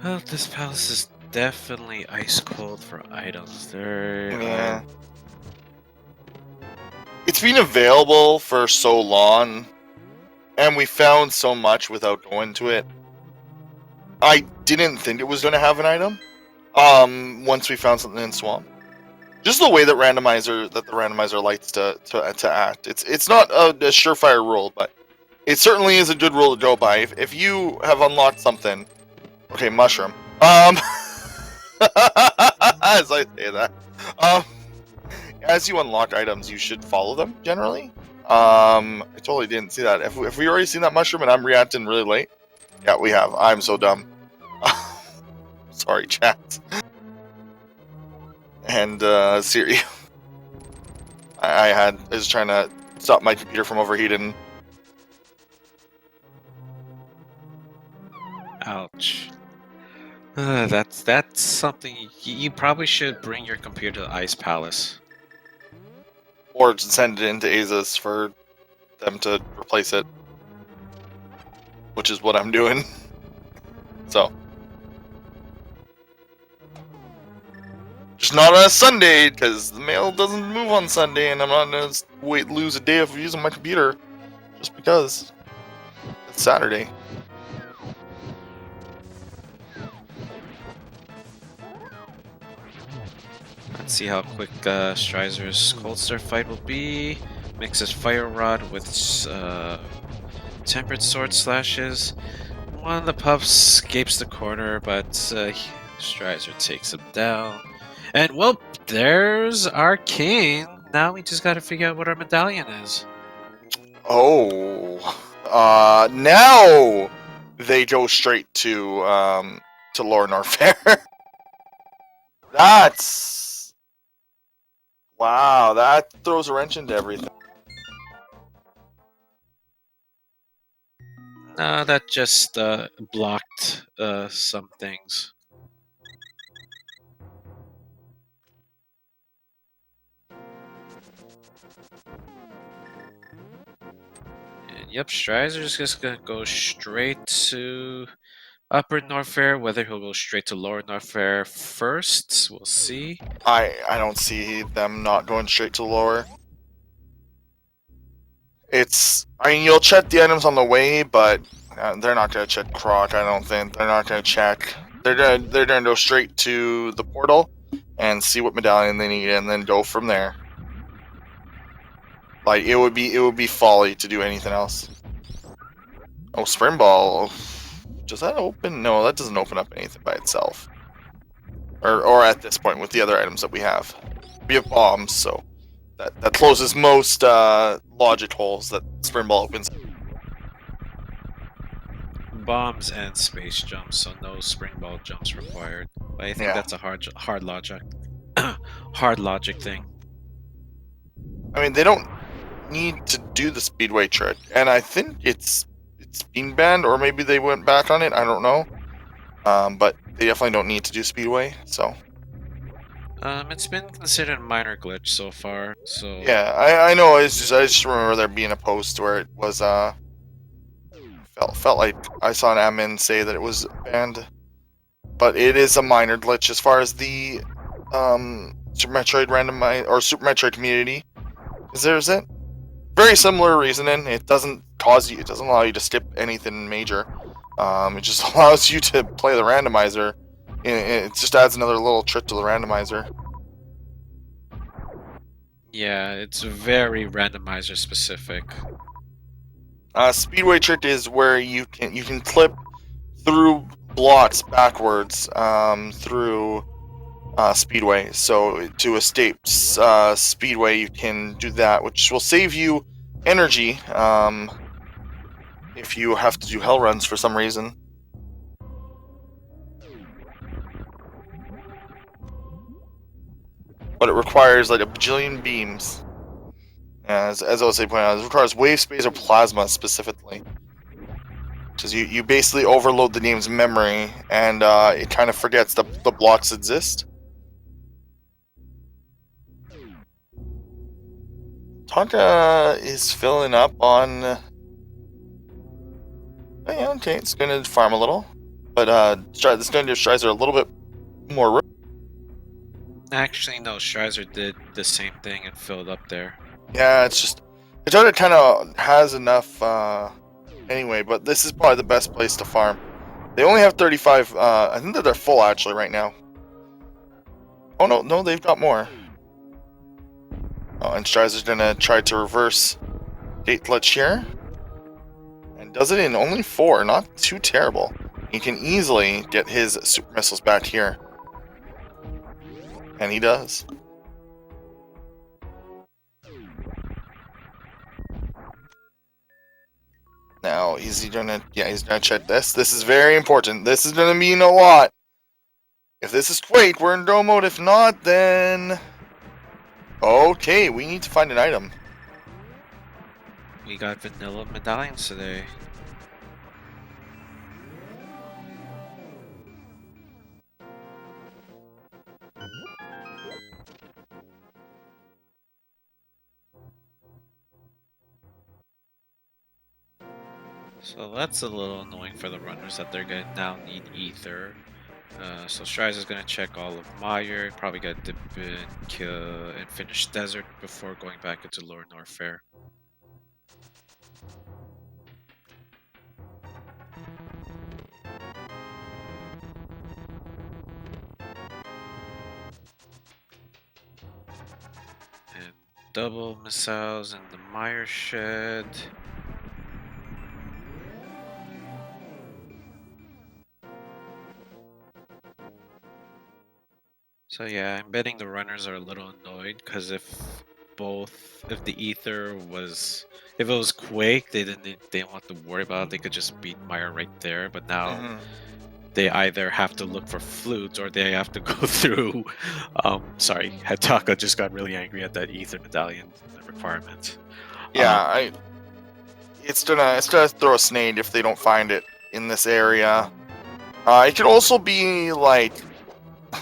Well, this palace is definitely ice cold for items. There Yeah. It's been available for so long, and we found so much without going to it. I didn't think it was going to have an item. Once we found something in Swamp, just the way that the randomizer likes to act. It's not a surefire rule, but it certainly is a good rule to go by. If you have unlocked something, okay, mushroom. As I say that, as you unlock items, you should follow them generally. I totally didn't see that. If we already seen that mushroom and I'm reacting really late, yeah, we have. I'm so dumb. Sorry, chat. And Siri, I was trying to stop my computer from overheating. Ouch. That's something you probably should bring your computer to the Ice Palace. Or send it into Azus for them to replace it. Which is what I'm doing. So. Just not on a Sunday, because the mail doesn't move on Sunday, and I'm not going to lose a day of using my computer. Just because. It's Saturday. Let's see how quick Strizer's Cold Star fight will be. Mixes Fire Rod with Tempered Sword Slashes. One of the pups escapes the corner, but Strizer takes him down. And, well, there's our king. Now we just gotta figure out what our medallion is. Oh. Now they go straight to Lore Norfair. That's... Wow, that throws a wrench into everything. That just blocked some things. And yep, Strizer's just gonna go straight to Upper Norfair. Whether he'll go straight to Lower Norfair first, we'll see. I don't see them not going straight to Lower. I mean, you'll check the items on the way, but they're not gonna check Croc. I don't think they're not gonna check. They're gonna go straight to the portal and see what medallion they need, and then go from there. Like it would be folly to do anything else. Oh, Spring Ball. Does that open? No, that doesn't open up anything by itself. Or at this point with the other items that we have. We have bombs, so that closes most logic holes that Spring Ball opens. Bombs and space jumps, so no spring ball jumps required. But I think that's a hard logic hard logic thing. I mean, they don't need to do the speedway trick, and I think it's it's being banned, or maybe they went back on it. I don't know. But they definitely don't need to do Speedway. So It's been considered a minor glitch so far. So yeah, I know. I just remember there being a post where it was felt like I saw an admin say that it was banned, but it is a minor glitch as far as the Super Metroid randomize or Super Metroid community. Is it? Very similar reasoning. It doesn't allow you to skip anything major. It just allows you to play the randomizer. It just adds another little trick to the randomizer. yeah, it's very randomizer specific. Speedway trick is where you can clip through blocks backwards through Speedway. So to escape Speedway, you can do that, which will save you energy if you have to do hell runs for some reason. But it requires like a bajillion beams. As I was saying, it requires wave space or plasma specifically. Because you basically overload the game's memory and it kind of forgets the blocks exist. Tonka is filling up on... Oh, yeah, okay, it's going to farm a little. But this going to give Strizer a little bit more room. Actually, no, Strizer did the same thing and filled up there. Yeah, it's just... Tonka kind of has enough anyway, but this is probably the best place to farm. They only have 35... I think that they're full actually right now. Oh, no, they've got more. Oh, and Strizer's gonna try to reverse Gate Glitch here. And does it in only 4, not too terrible. He can easily get his super missiles back here. And he does. Now, is he gonna... Yeah, he's gonna check this. This is very important. This is gonna mean a lot. If this is Quake, we're in Go mode. If not, then... Okay, we need to find an item. We got vanilla medallions today. So that's a little annoying for the runners that they're gonna now need ether. So Strize is gonna check all of Meyer, probably gonna dip in, kill, and finish Desert before going back into Lower North Fair. And double missiles in the Meyer shed. So yeah, I'm betting the runners are a little annoyed because if the ether was, if it was Quake, they didn't want to worry about it. They could just beat Meyer right there. But now they either have to look for flutes or they have to go through. Sorry, Hitaka just got really angry at that ether medallion requirement. Yeah, it's gonna throw a snade if they don't find it in this area. It could also be like.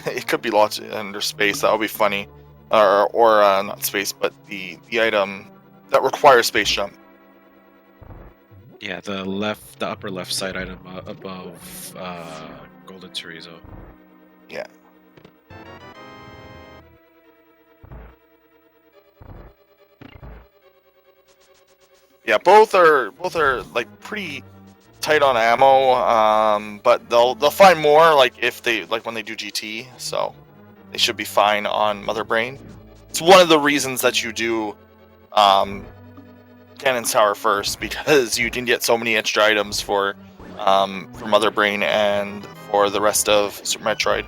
It could be lots under space. That would be funny, or not space, but the item that requires space jump. Yeah, the upper left side item above Golden Chorizo. Yeah. Yeah, both are like pretty tight on ammo, but they'll find more like if they when they do GT, so they should be fine on Mother Brain. It's one of the reasons that you do Cannon's Tower first, because you can get so many extra items for Mother Brain and for the rest of Super Metroid.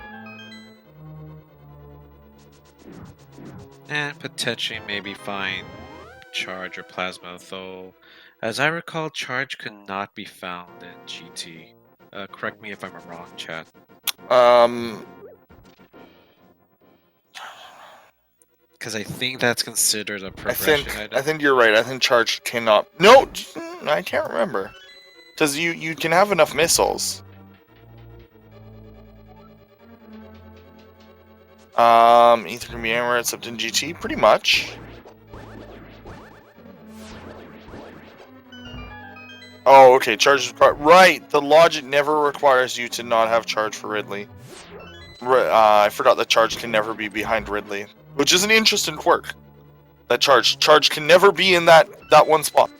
And potentially maybe find Charge or Plasma, though as I recall, Charge could not be found in GT. Correct me if I'm wrong, chat. Because I think that's considered a progression item. I think you're right. I think Charge cannot... No! I can't remember. Because you can have enough missiles. Ether can be anywhere except in GT, pretty much. Oh, okay, charge right. The logic never requires you to not have charge for Ridley. I forgot that charge can never be behind Ridley, which is an interesting quirk. That charge can never be in that one spot.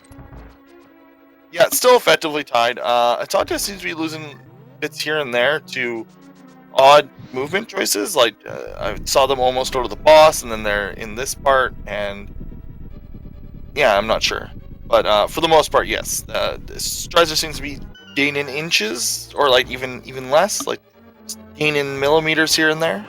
Yeah, it's still effectively tied. Hitaka seems to be losing bits here and there to odd movement choices. Like I saw them almost go to the boss, and then they're in this part, and yeah, I'm not sure. But for the most part, yes. Strizer seems to be gaining inches, or like even less, like gaining millimeters here and there.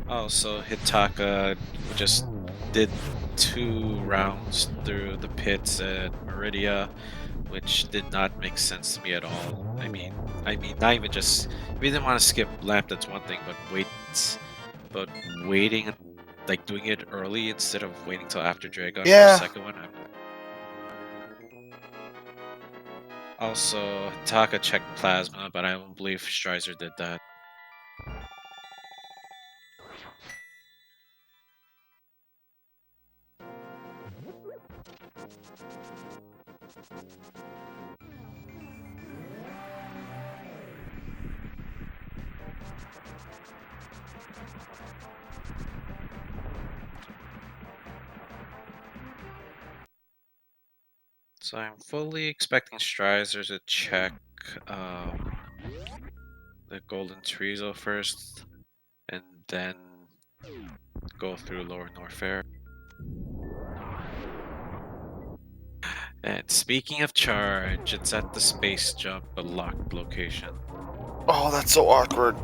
Also, Hitaka just did 2 rounds through the pits at Meridia, which did not make sense to me at all. I mean, not even just if you didn't want to skip lap, that's one thing, but waiting, like doing it early instead of waiting till after Dragon for the second one. Also, Hitaka checked Plasma, but I don't believe Strizer did that. So I'm fully expecting Strizer to check the Golden Trizo first, and then go through Lower Norfair. And speaking of charge, it's at the space jump, a locked location. Oh, that's so awkward.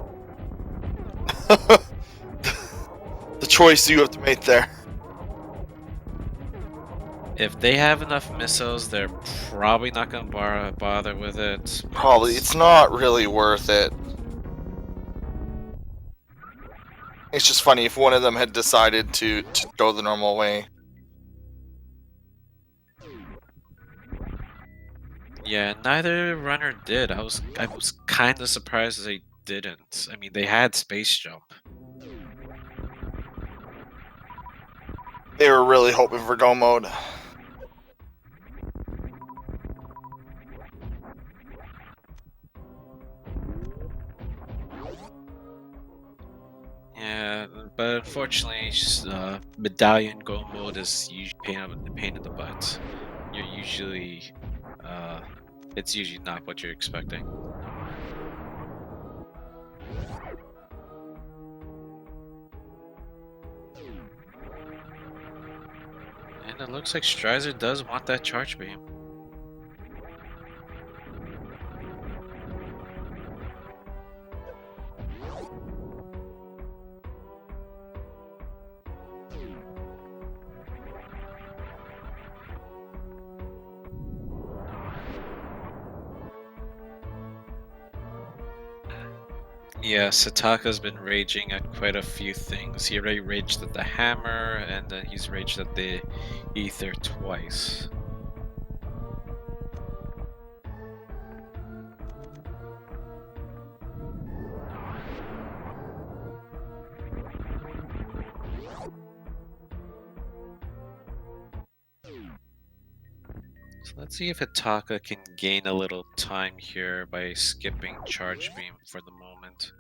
The choice you have to make there. If they have enough missiles, they're probably not going to bother with it. Probably. It's not really worth it. It's just funny if one of them had decided to go the normal way. Yeah, neither runner did. I was kind of surprised they didn't. I mean, they had space jump. They were really hoping for go mode. Yeah, but unfortunately, medallion go mode is usually a pain in the butt. You're usually, it's usually not what you're expecting. And it looks like Strizer does want that charge beam. Yeah, Hitaka's been raging at quite a few things. He already raged at the hammer, and then he's raged at the ether twice. So let's see if Hitaka can gain a little time here by skipping charge beam for the moment.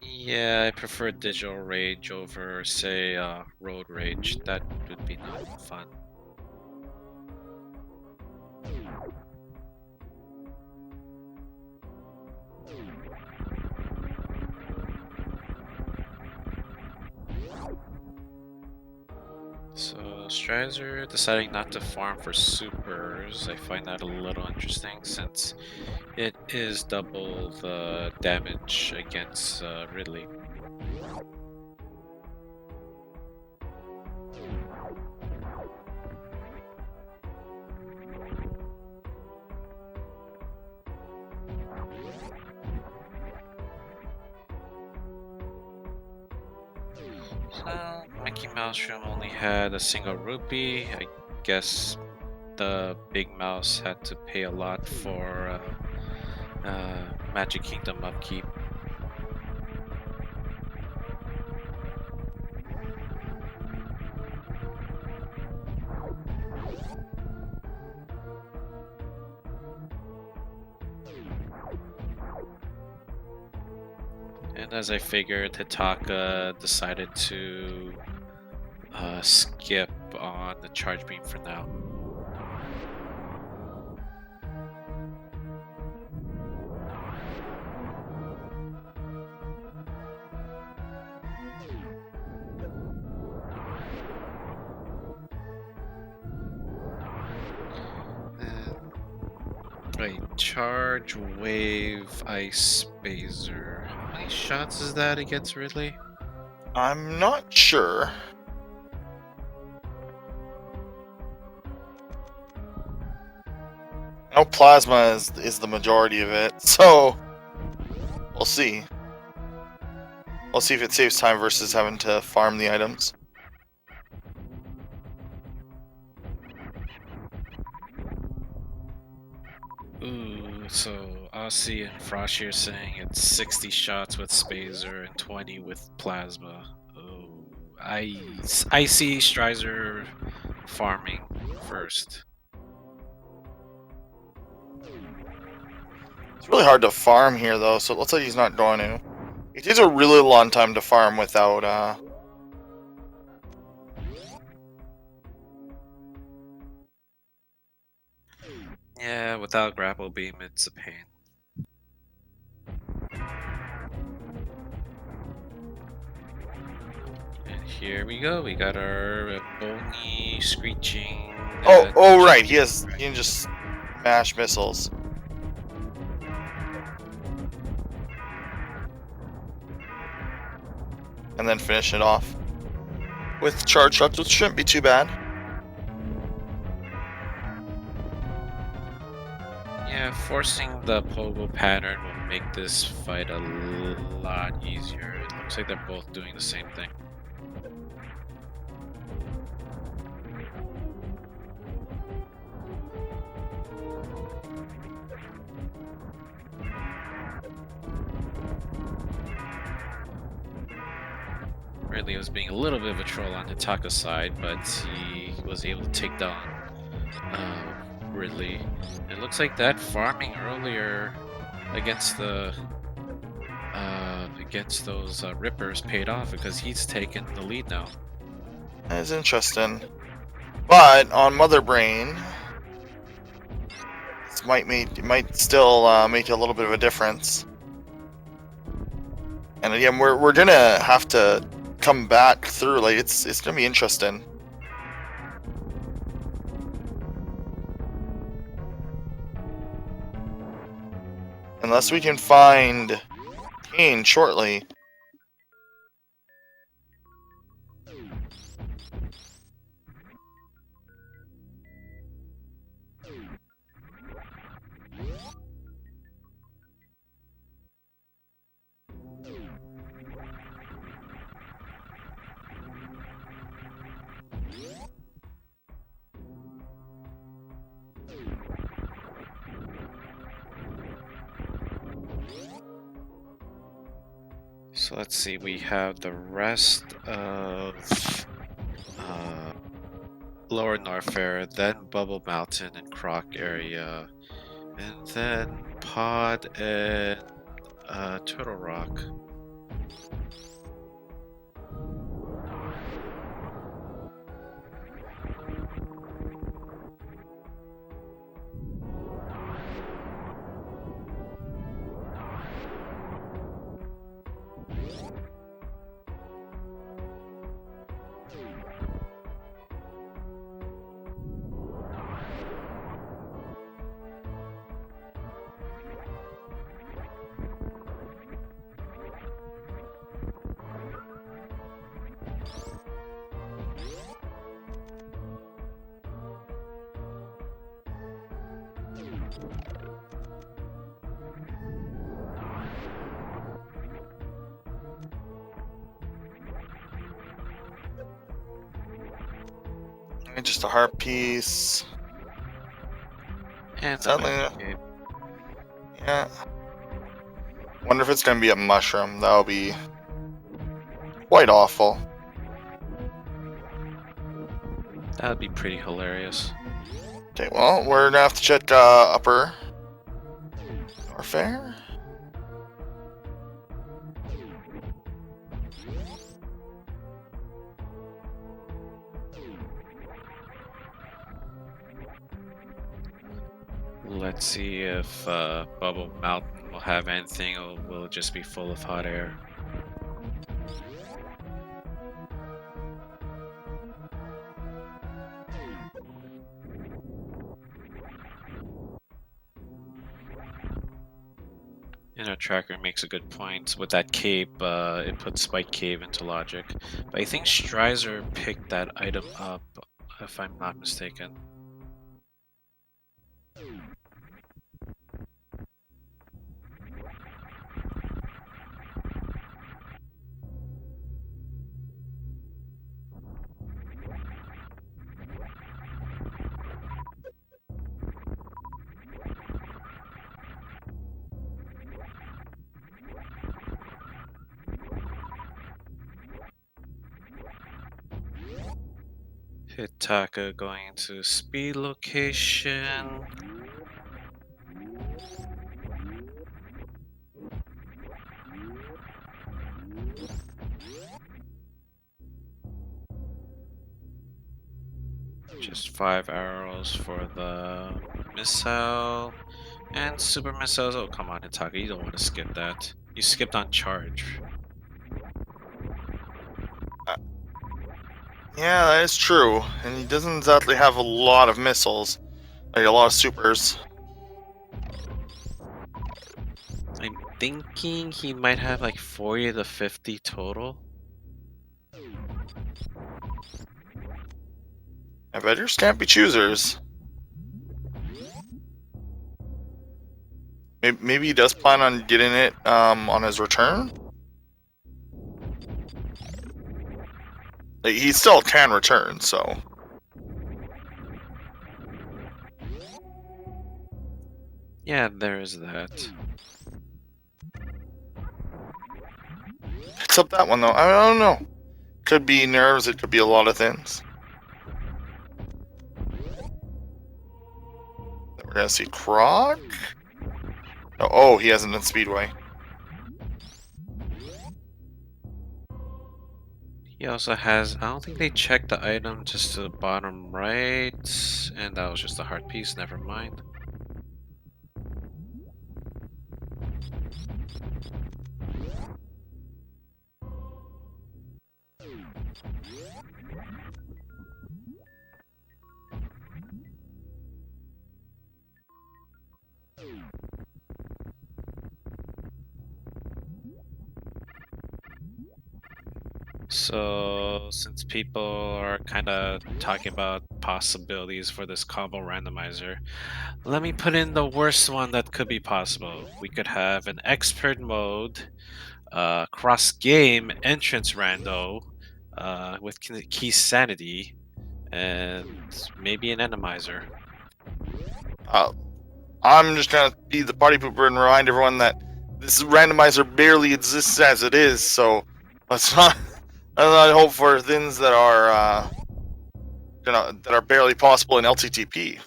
Yeah, I prefer digital rage over, say, road rage. That would be not fun. So, Strizer deciding not to farm for supers, I find that a little interesting since it is double the damage against Ridley. Mickey Mouse room only had a single rupee. I guess the big mouse had to pay a lot for Magic Kingdom upkeep. And as I figured, Hitaka decided to skip on the charge beam for now. Wait, charge, wave, ice, phaser. How many shots is that against Ridley? I'm not sure. No, plasma is the majority of it, so we'll see. We'll see if it saves time versus having to farm the items. Ooh, so Aussie and Frosh are saying it's 60 shots with Spazer and 20 with Plasma. Oh, I see Strizer farming first. It's really hard to farm here, though, so it looks like he's not going to. It takes a really long time to farm without, Yeah, without grapple beam, it's a pain. And here we go. We got our bony screeching. Oh, right. He can just smash missiles. And then finish it off with charge shots, which shouldn't be too bad. Yeah, forcing the pogo pattern will make this fight a lot easier. It looks like they're both doing the same thing. Ridley was being a little bit of a troll on Hitaka's side, but he was able to take down Ridley. It looks like that farming earlier against the against those rippers paid off because he's taken the lead now. That is interesting. But on Mother Brain, this might still make a little bit of a difference. And again, we're gonna have to come back through. Like it's gonna be interesting. Unless we can find Kane shortly. So let's see, we have the rest of Lower Norfair, then Bubble Mountain and Croc area, and then Pod and Turtle Rock. Just a heart piece. And Sadly, okay. yeah. Wonder if it's gonna be a mushroom. That'll be quite awful. That would be pretty hilarious. Okay, well, we're gonna have to check upper warfare. Let's see if Bubble Mountain will have anything, or will it just be full of hot air? Tracker makes a good point. With that cape, it puts Spike Cave into logic. But I think Strizer picked that item up, if I'm not mistaken. Hitaka going into speed location. Just 5 arrows for the missile. And super missiles. Oh, come on, Hitaka. You don't want to skip that. You skipped on charge. Yeah, that is true. And he doesn't exactly have a lot of missiles. Like a lot of supers. I'm thinking he might have like 40 to 50 total. Avengers can't be choosers. Maybe he does plan on getting it on his return. Like, he still can return, so. Yeah, there is that. Picks up that one though. I don't know. Could be nerves. It could be a lot of things. We're gonna see Croc. Oh, he hasn't done Speedway. He also has, I don't think they checked the item just to the bottom right, and that was just a heart piece, never mind. So, since people are kind of talking about possibilities for this combo randomizer, let me put in the worst one that could be possible. We could have an expert mode, cross-game entrance rando, with key sanity, and maybe an randomizer. I'm just gonna be the party pooper and remind everyone that this randomizer barely exists as it is. So let's not hope for things that are that are barely possible in LTTP.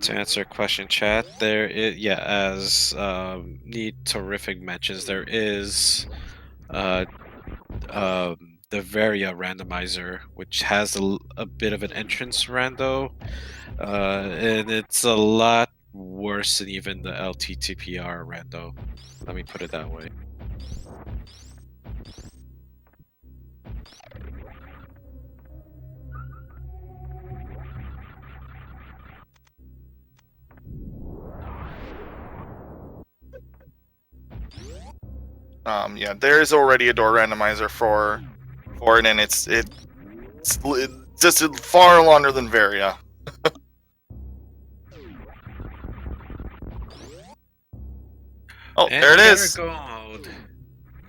To answer a question, chat, there is, yeah, as Need Terrific mentions, there is the Varia randomizer, which has a bit of an entrance rando, and it's a lot worse than even the LTTPR rando. Let me put it that way. Yeah, there is already a door randomizer for it, and it's just far longer than Varia. Oh, And there it is. Go mode.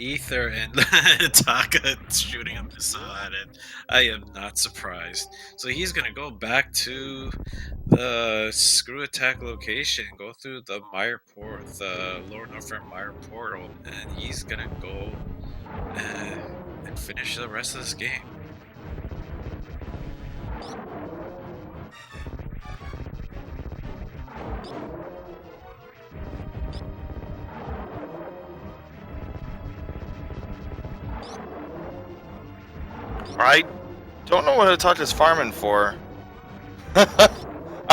Ether and Taka shooting a missile at it. I am not surprised. So he's gonna go back to the screw attack location, go through the Meyer port, the Lower Northern Meyer portal, and he's gonna go and finish the rest of this game. I don't know what Hitaka's farming for. I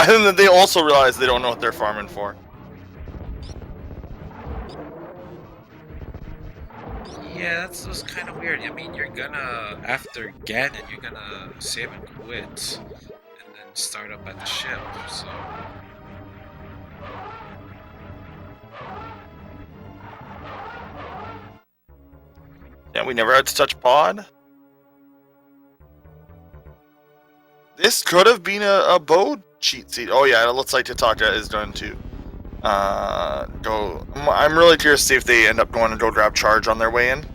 think that they also realize they don't know what they're farming for. Yeah, that's kind of weird. I mean, you're gonna, after Ganon, you're gonna save and quit, and then start up at the ship, so... Yeah, we never had to touch pod. This could have been a bow cheat sheet. Oh yeah, it looks like Hitaka is going to go. I'm really curious to see if they end up going to go grab charge on their way in.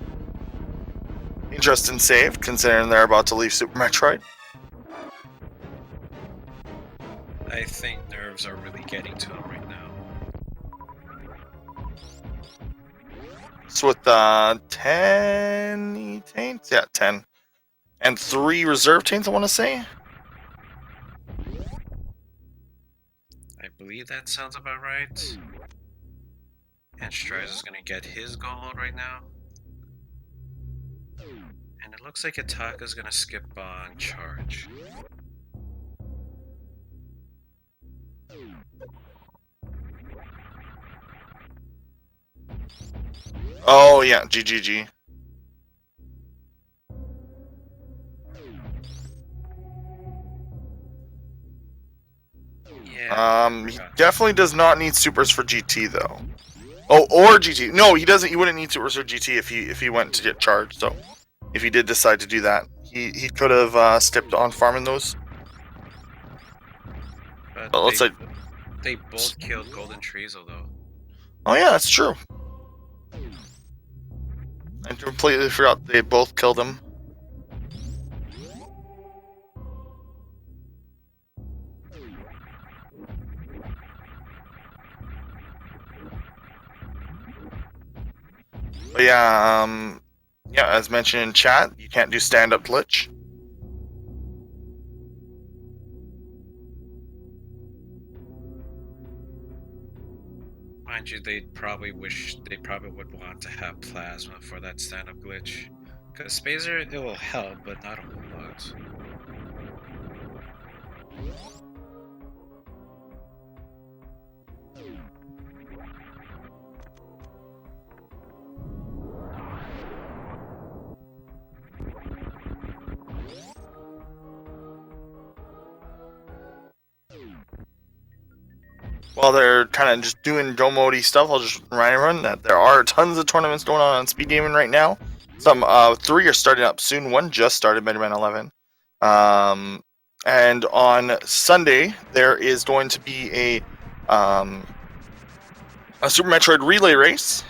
Interesting save, considering they're about to leave Super Metroid. I think nerves are really getting to him right now. So with 10 taints? Yeah, 10. And 3 reserve taints, I want to say. I believe that sounds about right. And Strizer's gonna get his go mode right now. And it looks like Hitaka's gonna skip on charge. Oh yeah, GGG. Yeah. He definitely does not need supers for GT though. Oh, or GT. No, he doesn't. He wouldn't need supers for GT if he went to get charged. So, if he did decide to do that, he could have stepped on farming those. But let's say they both killed Golden Treaso though. Oh yeah, that's true. I completely forgot they both killed him. But yeah, yeah, as mentioned in chat, you can't do stand-up glitch. Mind you, they probably would want to have plasma for that stand-up glitch. Because Spazer, it will help, but not a whole lot. While they're kind of just doing go mode-y stuff, I'll just remind everyone that there are tons of tournaments going on Speed Gaming right now. Some 3 are starting up soon. 1 just started, Mega Man 11. And on Sunday there is going to be a Super Metroid relay race.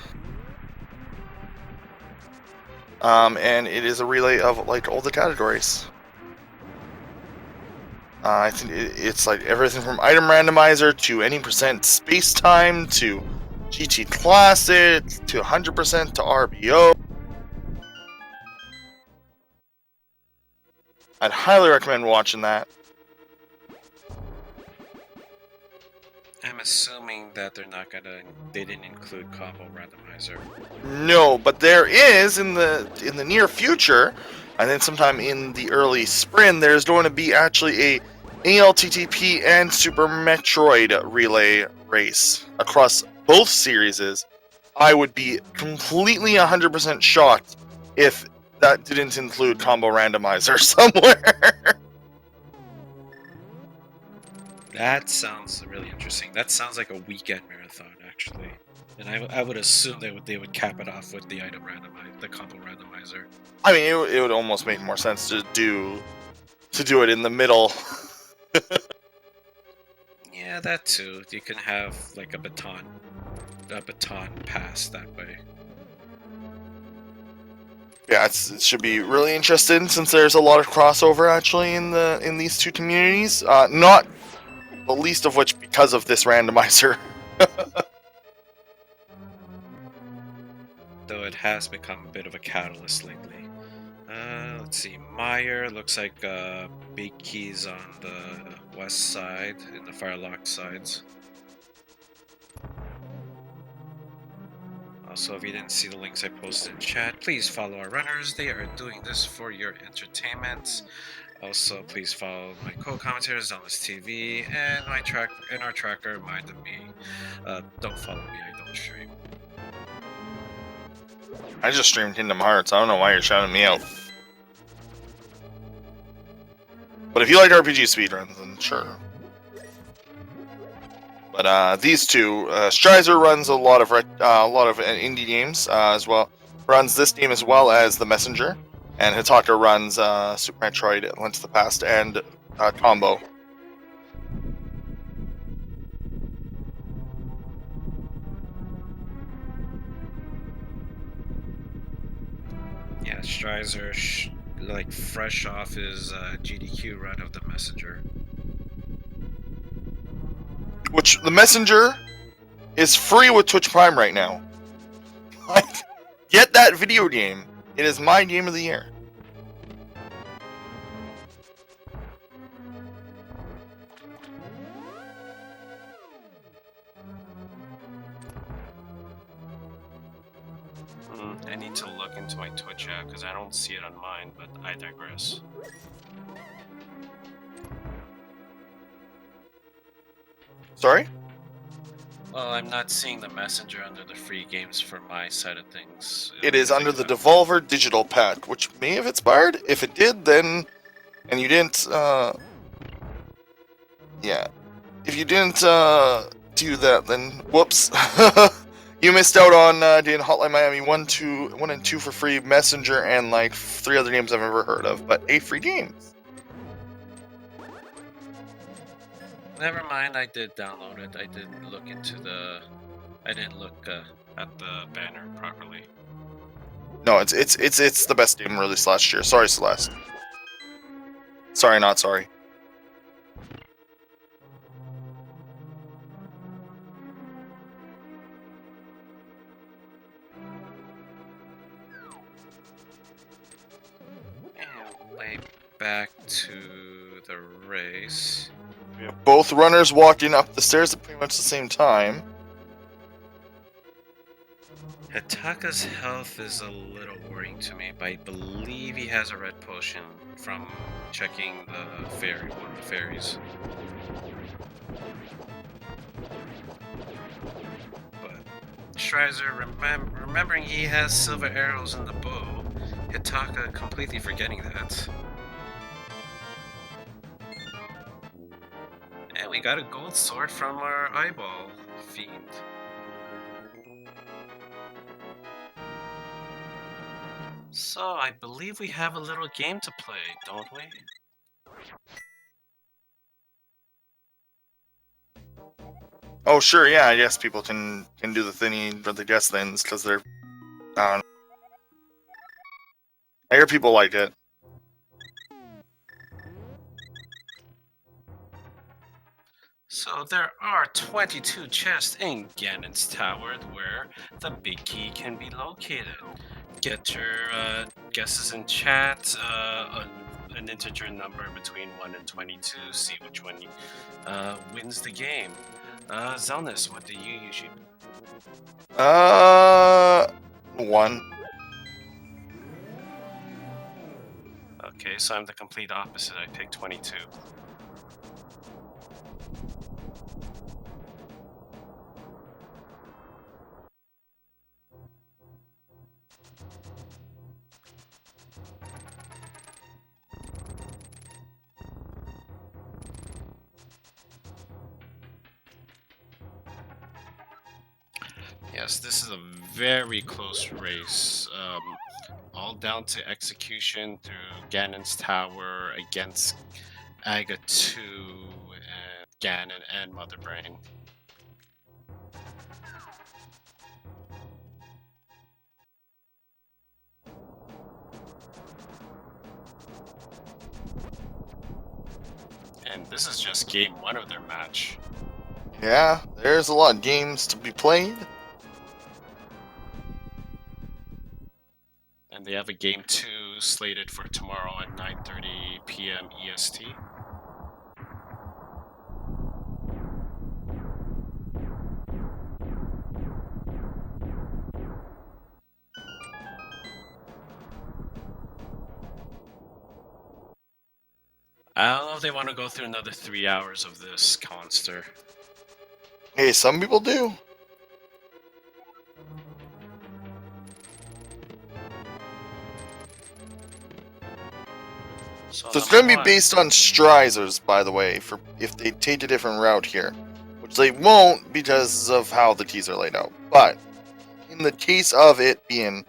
And it is a relay of like all the categories. I think it's like everything from item randomizer to any percent space time to GT Classic to 100% to RBO. I'd highly recommend watching that. I'm assuming that they didn't include combo randomizer. No, but there is in the near future, and then sometime in the early spring, there's going to be actually a ALTTP and Super Metroid relay race across both series. I would be completely 100% shocked if that didn't include combo randomizer somewhere. That sounds really interesting. That sounds like a weekend marathon, actually. And I would assume they would cap it off with the item randomizer, the combo randomizer. I mean, it would almost make more sense to do it in the middle. Yeah, that too. You can have like a baton. a baton pass that way. Yeah, it should be really interesting since there's a lot of crossover actually in these two communities. Not the least of which because of this randomizer. Though it has become a bit of a catalyst lately. Let's see. Meyer looks like big keys on the west side, in the firelock sides. Also, if you didn't see the links I posted in chat, please follow our runners. They are doing this for your entertainment. Also, please follow my co-commentators on this TV and our tracker, Mind of Me. Don't follow me, I don't stream. I just streamed Kingdom Hearts. I don't know why you're shouting me out. But if you like RPG speedruns, then sure. But these two, Strizer runs a lot of indie games as well. Runs this game as well as The Messenger, and Hitaka runs Super Metroid: Link to the Past and Combo. Yeah, Strizer, like fresh off his GDQ run of The Messenger. Which The Messenger is free with Twitch Prime right now. Get that video game. It is my game of the year. I need to look into my Twitch app because I don't see it on mine, but I digress. Sorry? Well, I'm not seeing The Messenger under the free games for my side of things. It is under the Devolver Digital Pack, which may have expired. If it did, then... And you didn't, yeah. If you didn't, do that, then... Whoops. You missed out on, doing Hotline Miami 1 and 2 for free, Messenger, and, like, 3 other games I've ever heard of. But 8 free games. Never mind, I did download it. I didn't look into the... I didn't look at the banner properly. No, it's the best game released last year. Sorry, Celeste. Sorry, not sorry. Anyway, back to the race. We have both runners walking up the stairs at pretty much the same time. Hitaka's health is a little worrying to me, but I believe he has a red potion from checking the ferry, one of the ferries. But Strizer, remembering he has silver arrows in the bow, Hitaka completely forgetting that. And we got a gold sword from our eyeball fiend. So, I believe we have a little game to play, don't we? Oh, sure, yeah, I guess people can do the thingy for the guest things, because they're... I don't know. I hear people like it. So there are 22 chests in Ganon's Tower where the big key can be located. Get your guesses in chat, an integer number between 1 and 22, see which one wins the game. Zelnus, what do you usually... 1. Okay, so I'm the complete opposite, I picked 22. Yes, this is a very close race. All down to execution through Ganon's Tower against Aga 2 and Ganon and Mother Brain. and this is just game 1 of their match. Yeah, there's a lot of games to be played. And they have a game 2 slated for tomorrow at 9:30 p.m. EST. I don't know if they want to go through another 3 hours of this monster. Hey, some people do. So it's going to be based on strizers, by the way, for if they take a different route here, which they won't because of how the keys are laid out. But in the case of it being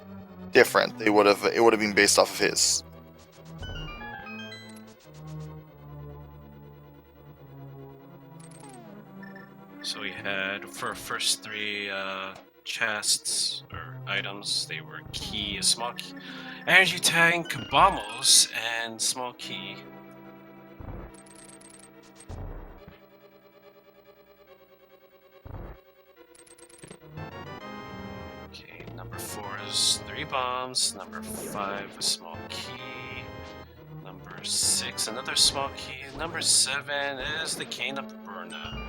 different, it would have been based off of his. So we had for first 3 chests or items, they were key, a small key, energy tank, bombos, and small key. Okay, number 4 is 3 bombs, number 5 a small key, number 6 another small key, number 7 is the cane of Burna.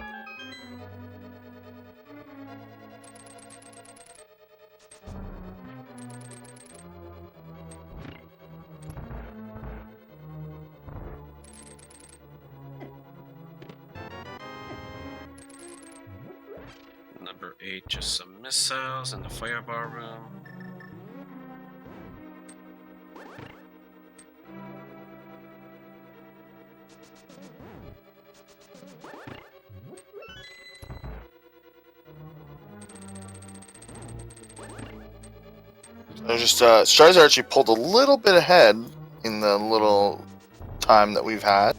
Number 8, just some missiles in the firebar room. So just Strizer actually pulled a little bit ahead in the little time that we've had.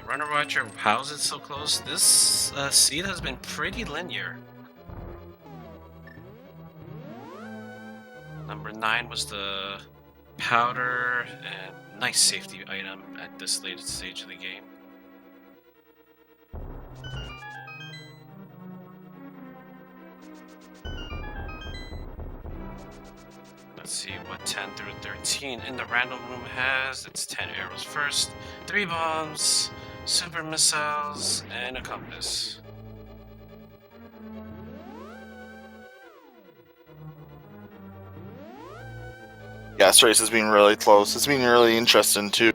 Runner Watcher, how is it so close? This seed has been pretty linear. Number 9 was the powder, and nice safety item at this latest stage of the game. Let's see what 10 through 13 in the random room has. It's 10 arrows first, 3 bombs, super missiles, and a compass. Yeah, this race has been really close. It's been really interesting too.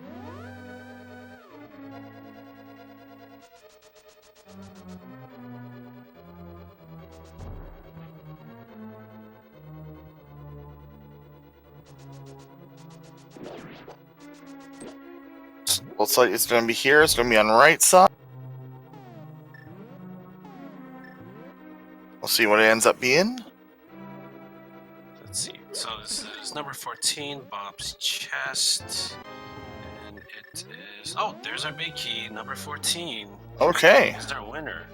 Looks like it's going to be here. It's going to be on the right side. We'll see what it ends up being. Let's see. So this is number 14, Bob's chest. And it is... Oh, there's our big key, number 14. Okay. Is our winner.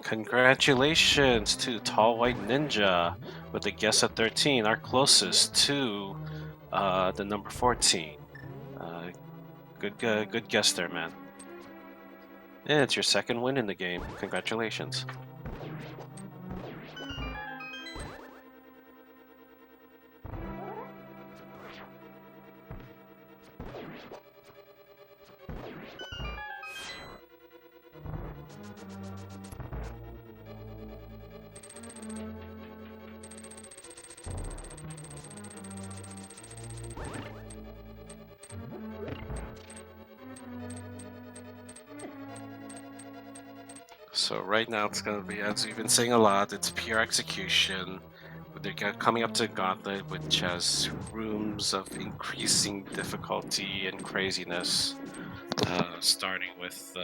Congratulations to Tall White Ninja with the guess at 13, our closest to the number 14. Good guess there, man. Yeah, it's your second win in the game. Congratulations. So right now it's going to be, as we've been saying a lot, it's pure execution. They're coming up to Gauntlet, which has rooms of increasing difficulty and craziness. Starting with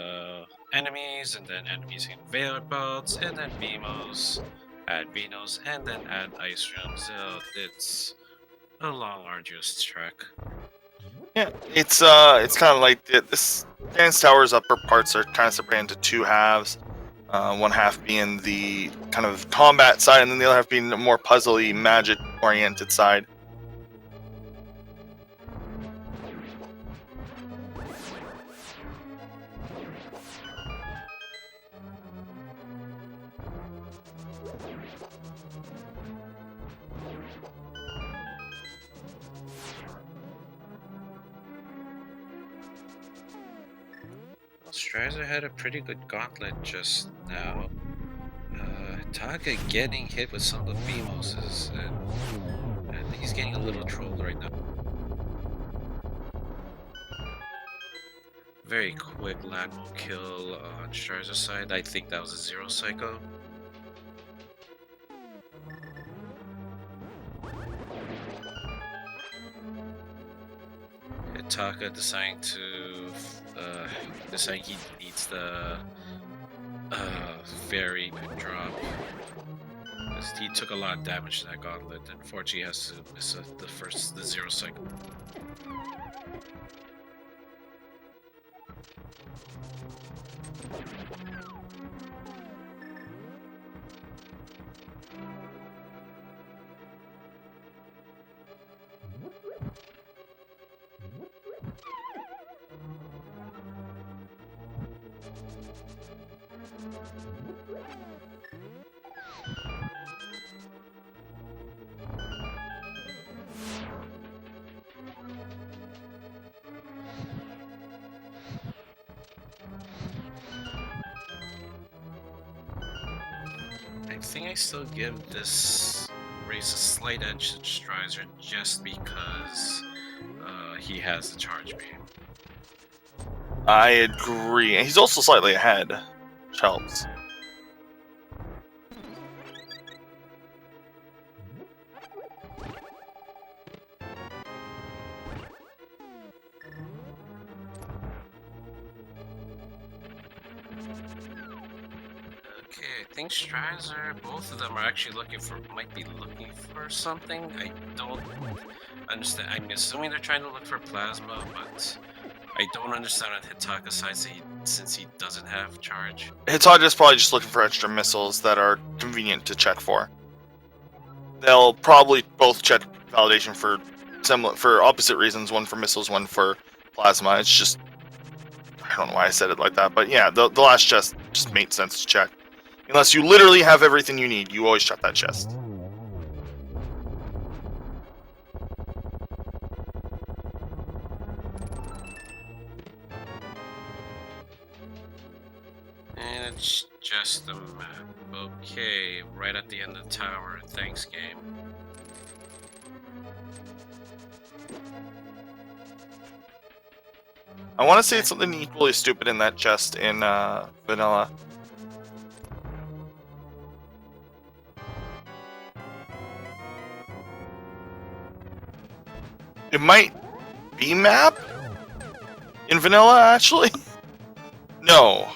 enemies, and then enemies in Veiled Belts, and then Beamos, add Beanos, and then add Ice Rooms. It's a long, arduous trek. Yeah, it's kind of like this dance tower's upper parts are kind of separated into two halves. One half being the kind of combat side, and then the other half being the more puzzly, magic-oriented side. Well, Strizer had a pretty good gauntlet just now. Hitaka getting hit with some of the Beamoses, and I think he's getting a little trolled right now. Very quick lateral kill on Strizer's side. I think that was a zero psycho. Hitaka deciding he needs the very quick drop. He took a lot of damage to that gauntlet, and unfortunately he has to miss the zero cycle. I think I still give this race a slight edge to Strizer just because he has the charge beam. I agree. And he's also slightly ahead, which helps. Okay, I think Strizer, both of them are actually might be looking for something. I don't understand. I'm assuming they're trying to look for plasma, but I don't understand on Hitaka's side since he doesn't have charge. Hitaka's probably just looking for extra missiles that are convenient to check for. They'll probably both check validation for opposite reasons, one for missiles, one for plasma. It's just, I don't know why I said it like that, but yeah, the last chest just made sense to check. Unless you literally have everything you need, you always check that chest. And it's just a map. Okay, right at the end of the tower. Thanks, game. I want to say it's something equally stupid in that chest in vanilla. It might be map in vanilla, actually. No,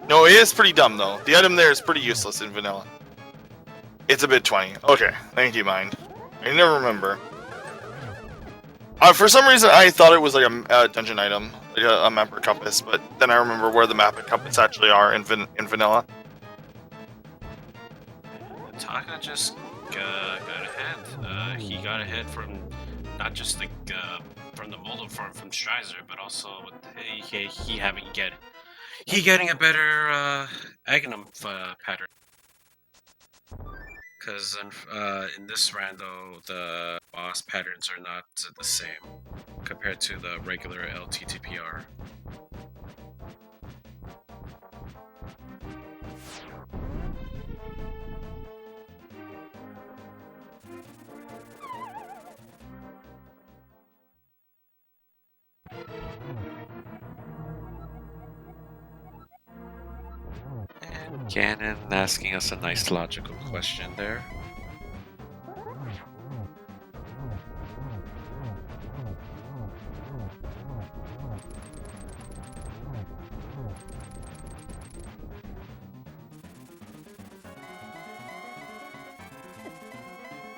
it is pretty dumb though. The item there is pretty useless in vanilla. It's a bit 20. Okay, thank you, mind. I never remember. For some reason, I thought it was like a dungeon item, like a map or compass, but then I remember where the map and compass actually are in vanilla. Hitaka just got ahead. He got ahead from not just from the Moldo farm from Strizer, but also with he getting a better Aghanim pattern. Because in this rando, the boss patterns are not the same compared to the regular LTTPR. And Ganon asking us a nice logical question there.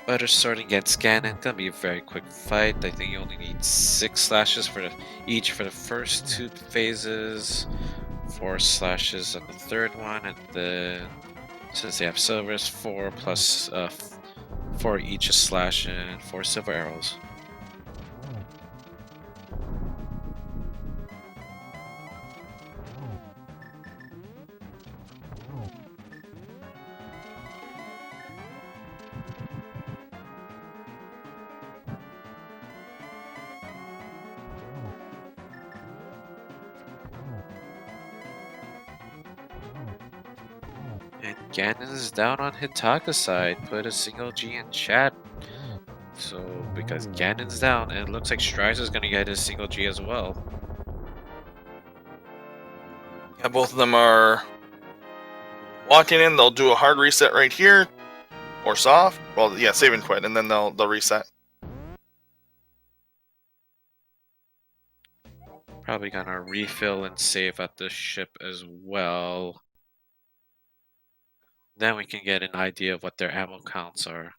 Butter Sword against Ganon, gonna be a very quick fight. I think you only need 6 slashes for each for the first 2 phases, 4 slashes on the third one, and then since they have silvers, 4 plus 4 each a slash and 4 silver arrows. And Ganon is down on Hitaka's side. Put a single G in chat. So, because Ganon's down, and it looks like Strizer's gonna get his single G as well. Yeah, both of them are walking in. They'll do a hard reset right here, or soft. Well, yeah, save and quit, and then they'll reset. Probably gonna refill and save at the ship as well. Then we can get an idea of what their ammo counts are.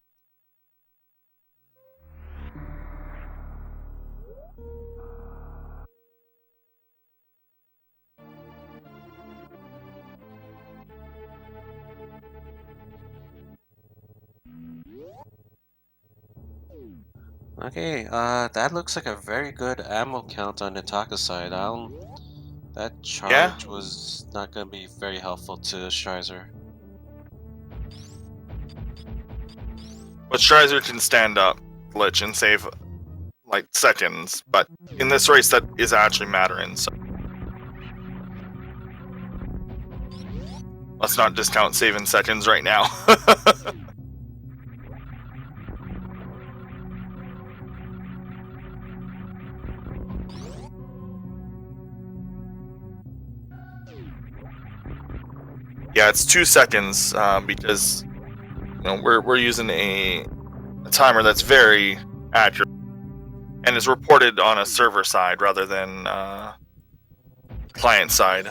Okay, that looks like a very good ammo count on Hitaka's side. That charge was not gonna be very helpful to Strizer. But Strizer can stand up, glitch, and save like seconds. But in this race, that is actually mattering. So let's not discount saving seconds right now. Yeah, it's 2 seconds because we're using a timer that's very accurate and is reported on a server side rather than client side.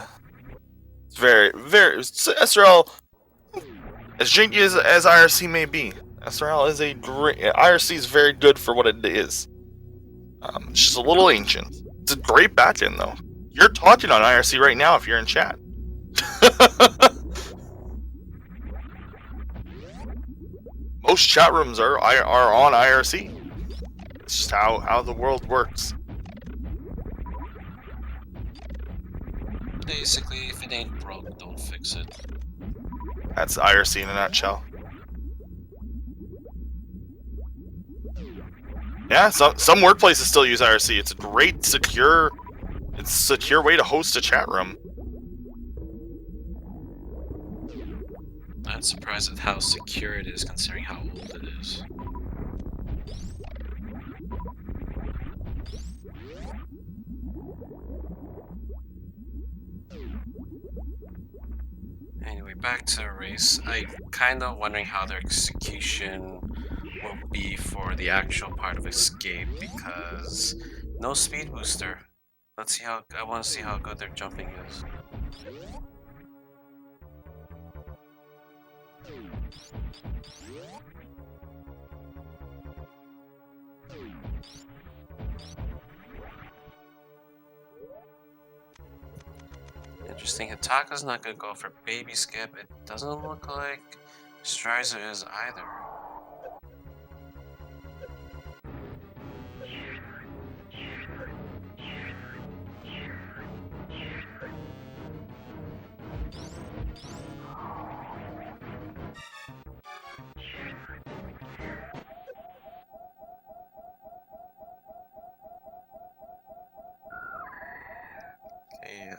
It's very SRL, as janky as IRC may be. SRL is a great. IRC is very good for what it is. It's just a little ancient. It's a great backend though. You're talking on IRC right now if you're in chat. Most chat rooms are on IRC. It's just how the world works. Basically, if it ain't broke, don't fix it. That's IRC in a nutshell. Yeah, some workplaces still use IRC. It's a great secure way to host a chat room. I'm surprised at how secure it is considering how old it is. Anyway, back to the race. I'm kind of wondering how their execution will be for the actual part of escape because no speed booster. Let's see how I want to see how good their jumping is. Interesting. Hitaka's not gonna go for baby skip. It doesn't look like Strizer is either.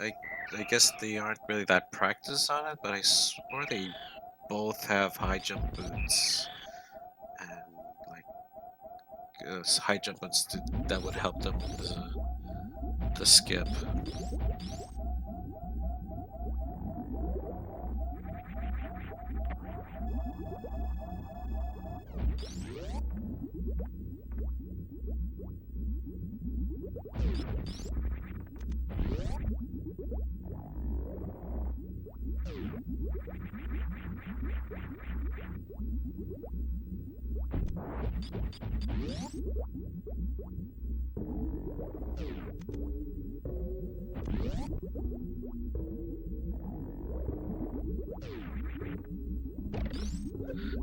Okay, I guess they aren't really that practiced on it, but I swore they both have high jump boots and like high jump boots that would help them with the skip.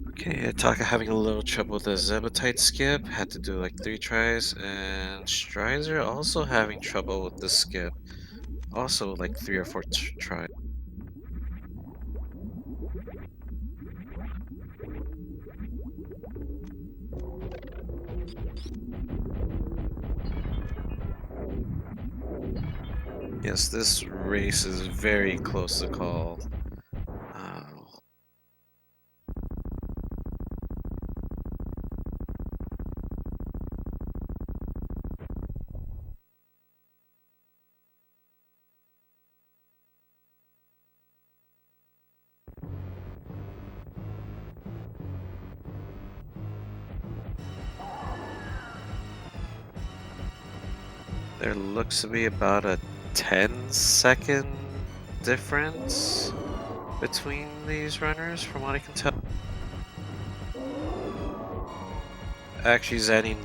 Okay, Hitaka having a little trouble with the Zebetite skip. Had to do like 3 tries. And Strizer also having trouble with the skip. Also like 3 or 4 tries. Yes, this race is very close to call. There looks to be about a 10-second difference between these runners, from what I can tell. Actually, Zanny,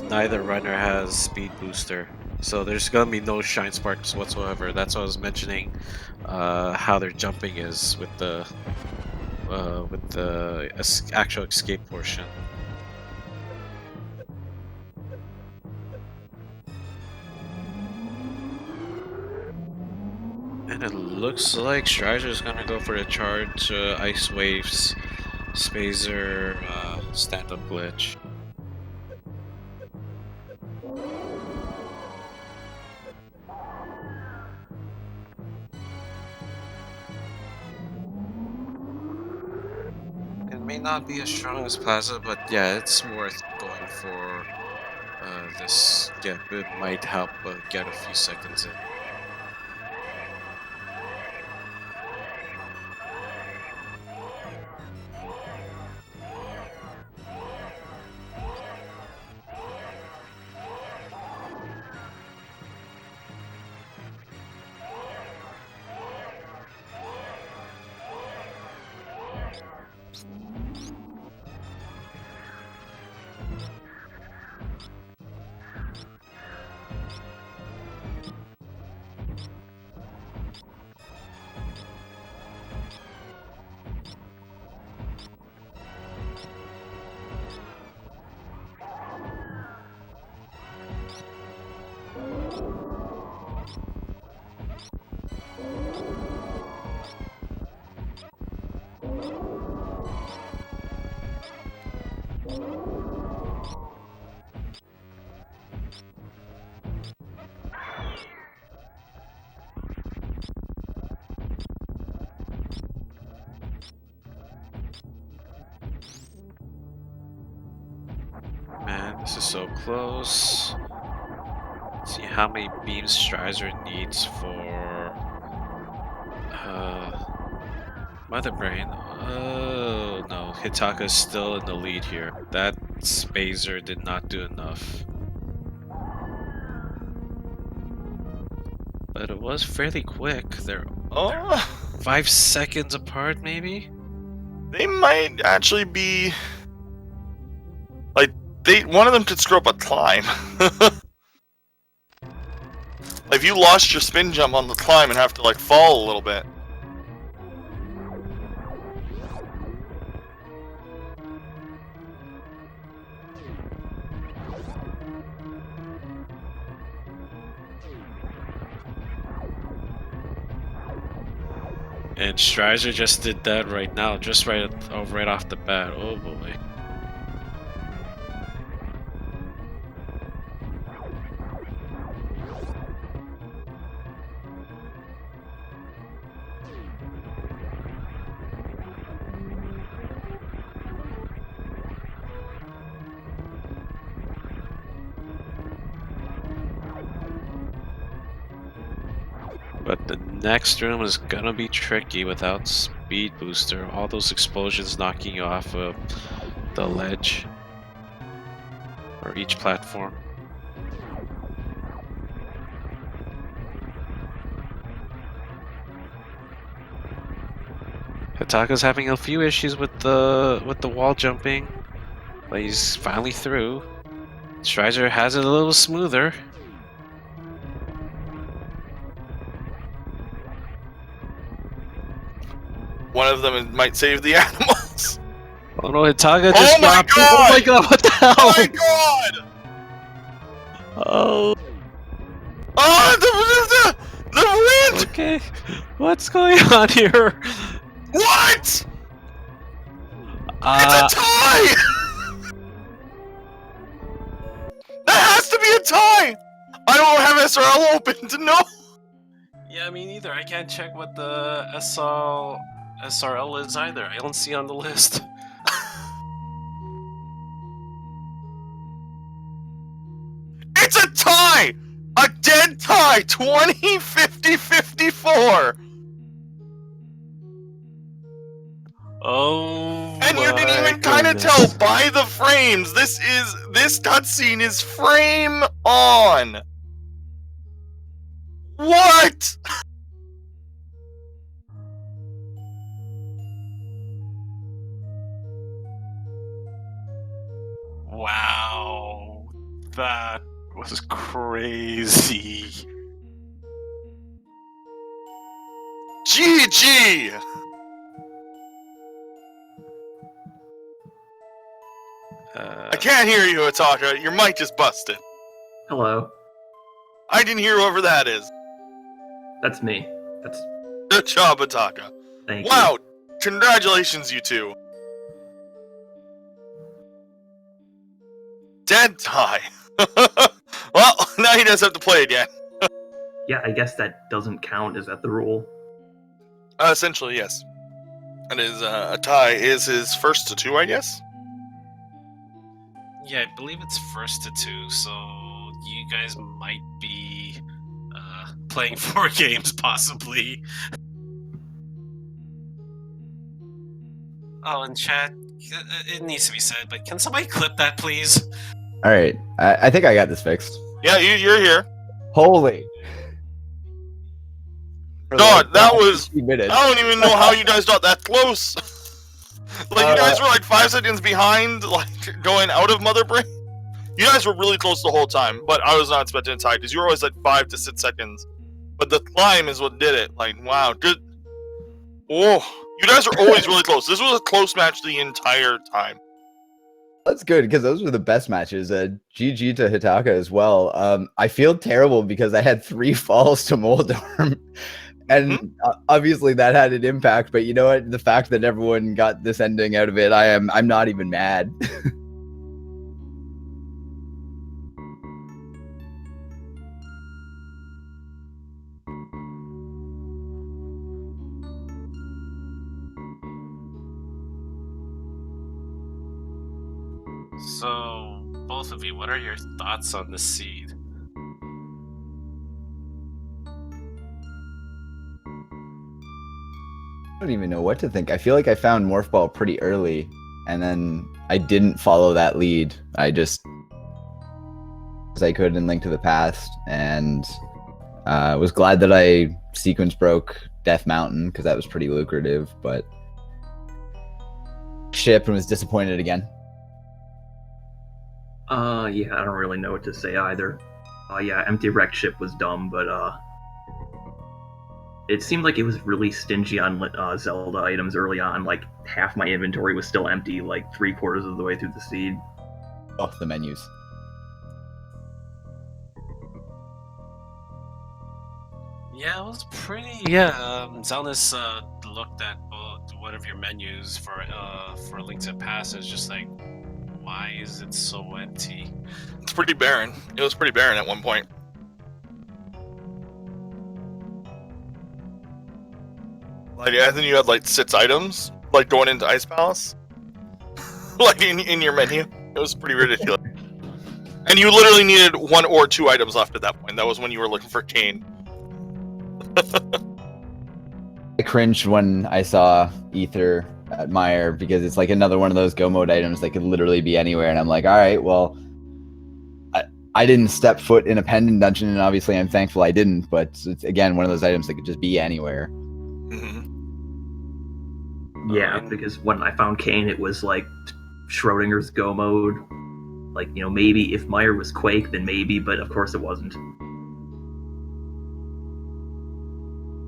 neither runner has speed booster, so there's gonna be no shine sparks whatsoever. That's what I was mentioning, how their jumping is with the actual escape portion. And it looks like Strizer's gonna go for the charge Ice Waves, Spazer, stand-up glitch. It may not be as strong as Plaza, but yeah, it's worth going for this skip. It might help get a few seconds in. Man, this is so close. Let's see how many beams Strizer needs for Mother Brain. Oh no, Hitaka's still in the lead here. That Spazer did not do enough. But it was fairly quick. They're 5 seconds apart, maybe? They might actually be like one of them could screw up a climb. If you lost your spin jump on the climb and have to like fall a little bit. And Strizer just did that right now, just right off the bat. Oh boy. But the next room is gonna be tricky without speed booster. All those explosions knocking you off of the ledge or each platform. Hitaka's having a few issues with the wall jumping. But he's finally through. Strizer has it a little smoother. One of them might save the animals. Oh no, Hitaka just Oh my dropped. god! Oh my god, what the hell? Oh my god! Oh, Oh, the wind! okay. What's going on here? What? It's a tie! That has to be a tie! I don't have SRL open to know. Yeah, me neither. I can't check what the SRL is either. I don't see on the list. It's a tie! A dead tie! 20, 50, 54! Oh, And you can my even kind of goodness. tell by the frames. This cutscene is frame on. What? Wow, that was crazy. GG! I can't hear you, Hitaka. Your mic just busted. Hello, I didn't hear whoever that is. that's me. That's Good job, Hitaka. thank Wow, congratulations, you two. Dead tie. Well, now he does have to play again. you. Yeah, I guess that doesn't count. Is that the rule? Essentially, yes. It is a tie is his first to 2, I guess. Yeah, I believe it's first to 2, so you guys might be playing 4 games, possibly. Oh, and chat, it needs to be said, but can somebody clip that, please? All right, I think I got this fixed. Yeah, you're here. Holy. God, that was. 15 minutes. I don't even know how you guys got that close. Like, you guys were like 5 seconds behind, like, going out of Mother Brain. You guys were really close the whole time, but I was not expecting a tie, because you were always like 5 to 6 seconds. But the climb is what did it. Like, wow, good. Oh, you guys are always really close. This was a close match the entire time. That's good because those were the best matches. GG to Hitaka as well. I feel terrible because I had 3 falls to Moldorm, and obviously that had an impact. But you know what? The fact that everyone got this ending out of it, I'm not even mad. So, both of you, what are your thoughts on the seed? I don't even know what to think. I feel like I found Morph Ball pretty early, and then I didn't follow that lead. I just, as I could in Link to the Past, and was glad that I sequence broke Death Mountain because that was pretty lucrative. But ship and was disappointed again. Yeah, I don't really know what to say either. Yeah, empty wrecked ship was dumb, but it seemed like it was really stingy on Zelda items early on. Like, half my inventory was still empty, like 3/4 of the way through the seed. Oh, the menus. Yeah, it was pretty. Yeah, Zelnis looked at one of your menus for Link to the Past. It's just like, why is it so empty? It's pretty barren. It was pretty barren at one point. Like, I think you had like 6 items, like going into Ice Palace, like in your menu. It was pretty ridiculous. And you literally needed 1 or 2 items left at that point. That was when you were looking for Kane. I cringed when I saw Ether at Meyer because it's like another one of those go mode items that could literally be anywhere, and I'm like, all right, well, I didn't step foot in a pendant dungeon, and obviously I'm thankful I didn't, but it's again one of those items that could just be anywhere. Mm-hmm. Yeah, because when I found Kane, it was like Schrodinger's Go mode. Like, you know, maybe if Meyer was Quake, then maybe, but of course it wasn't.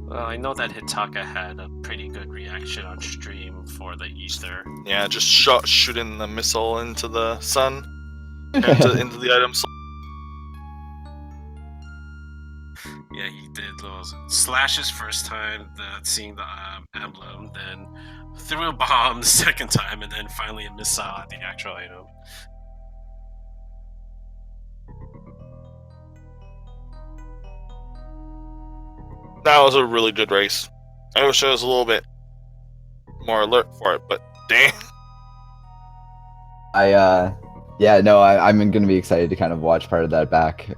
Well, I know that Hitaka had a pretty good reaction on stream for the Ether. Yeah, just shooting the missile into the sun, into the items. Yeah, he did those slashes first time, seeing the emblem, then threw a bomb the second time, and then finally a missile at the actual item. That was a really good race. I wish I was a little bit more alert for it, but damn. I'm gonna be excited to kind of watch part of that back.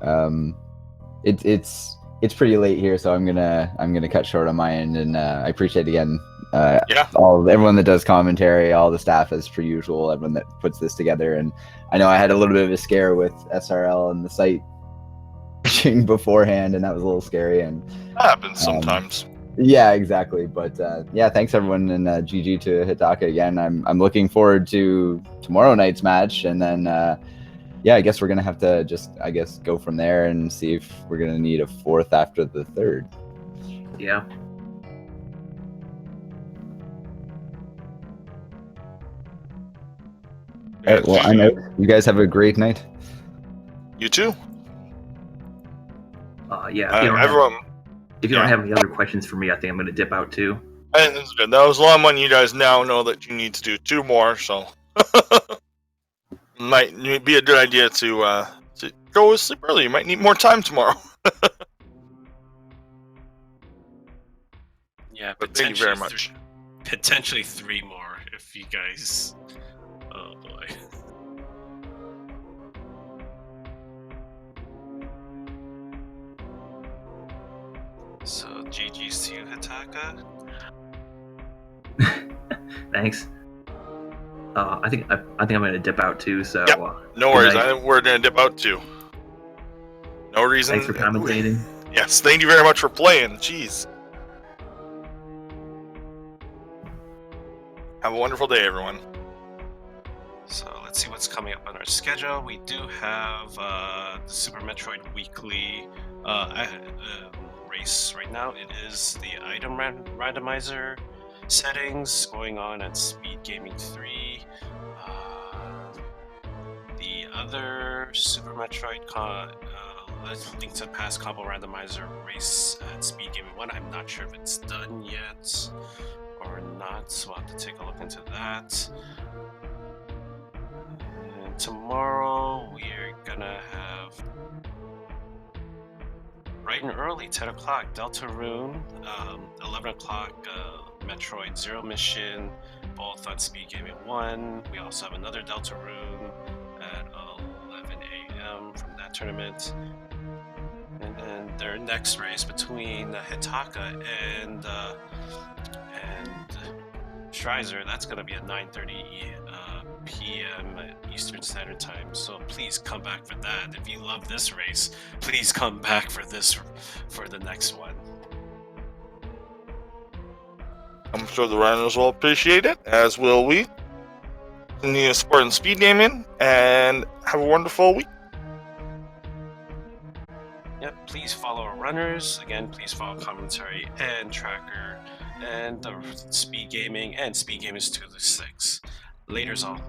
It's pretty late here, so I'm gonna cut short on my end, and I appreciate again everyone that does commentary, all the staff as per usual, everyone that puts this together. And I know I had a little bit of a scare with SRL and the site beforehand, and that was a little scary. And That happens sometimes. Yeah, exactly. But yeah, thanks everyone, and GG to Hitaka again. I'm looking forward to tomorrow night's match, and then yeah, I guess we're gonna have to just go from there and see if we're gonna need a fourth after the third. Yeah. All right, well, I know you guys have a great night. You too. Yeah. If you don't have any other questions for me, I think I'm going to dip out too. And it's good. That was a long one. You guys now know that you need to do 2 more, so might be a good idea to go to sleep early. You might need more time tomorrow. Yeah, but thank you very much. Potentially 3 more if you guys. Oh boy. So GG's to you, Hitaka. Thanks. I think I'm gonna dip out too. So yep. No worries. We're gonna dip out too. No reason. Thanks for commentating. Yes, thank you very much for playing. Jeez. Have a wonderful day, everyone. So let's see what's coming up on our schedule. We do have the Super Metroid Weekly race right now. It is the item randomizer settings going on at Speed Gaming 3. The other Super Metroid Link to the Past combo randomizer race at Speed Gaming 1. I'm not sure if it's done yet or not, so I'll have to take a look into that. And tomorrow we're gonna have bright and early, 10 o'clock, Deltarune, 11 o'clock, Metroid Zero Mission, both on Speed Gaming 1. We also have another Deltarune at 11 a.m. from that tournament. And then their next race between Hitaka and Strizer, that's going to be at 9:30 p.m. Eastern Standard Time. So please come back for that. If you love this race, please come back for the next one. I'm sure the runners will appreciate it, as will we. Continue supporting Speed Gaming, and have a wonderful week. Yep, please follow our runners. Again, please follow Commentary and Tracker and the Speed Gaming and Speed Gamers 2 to 6. Laters all.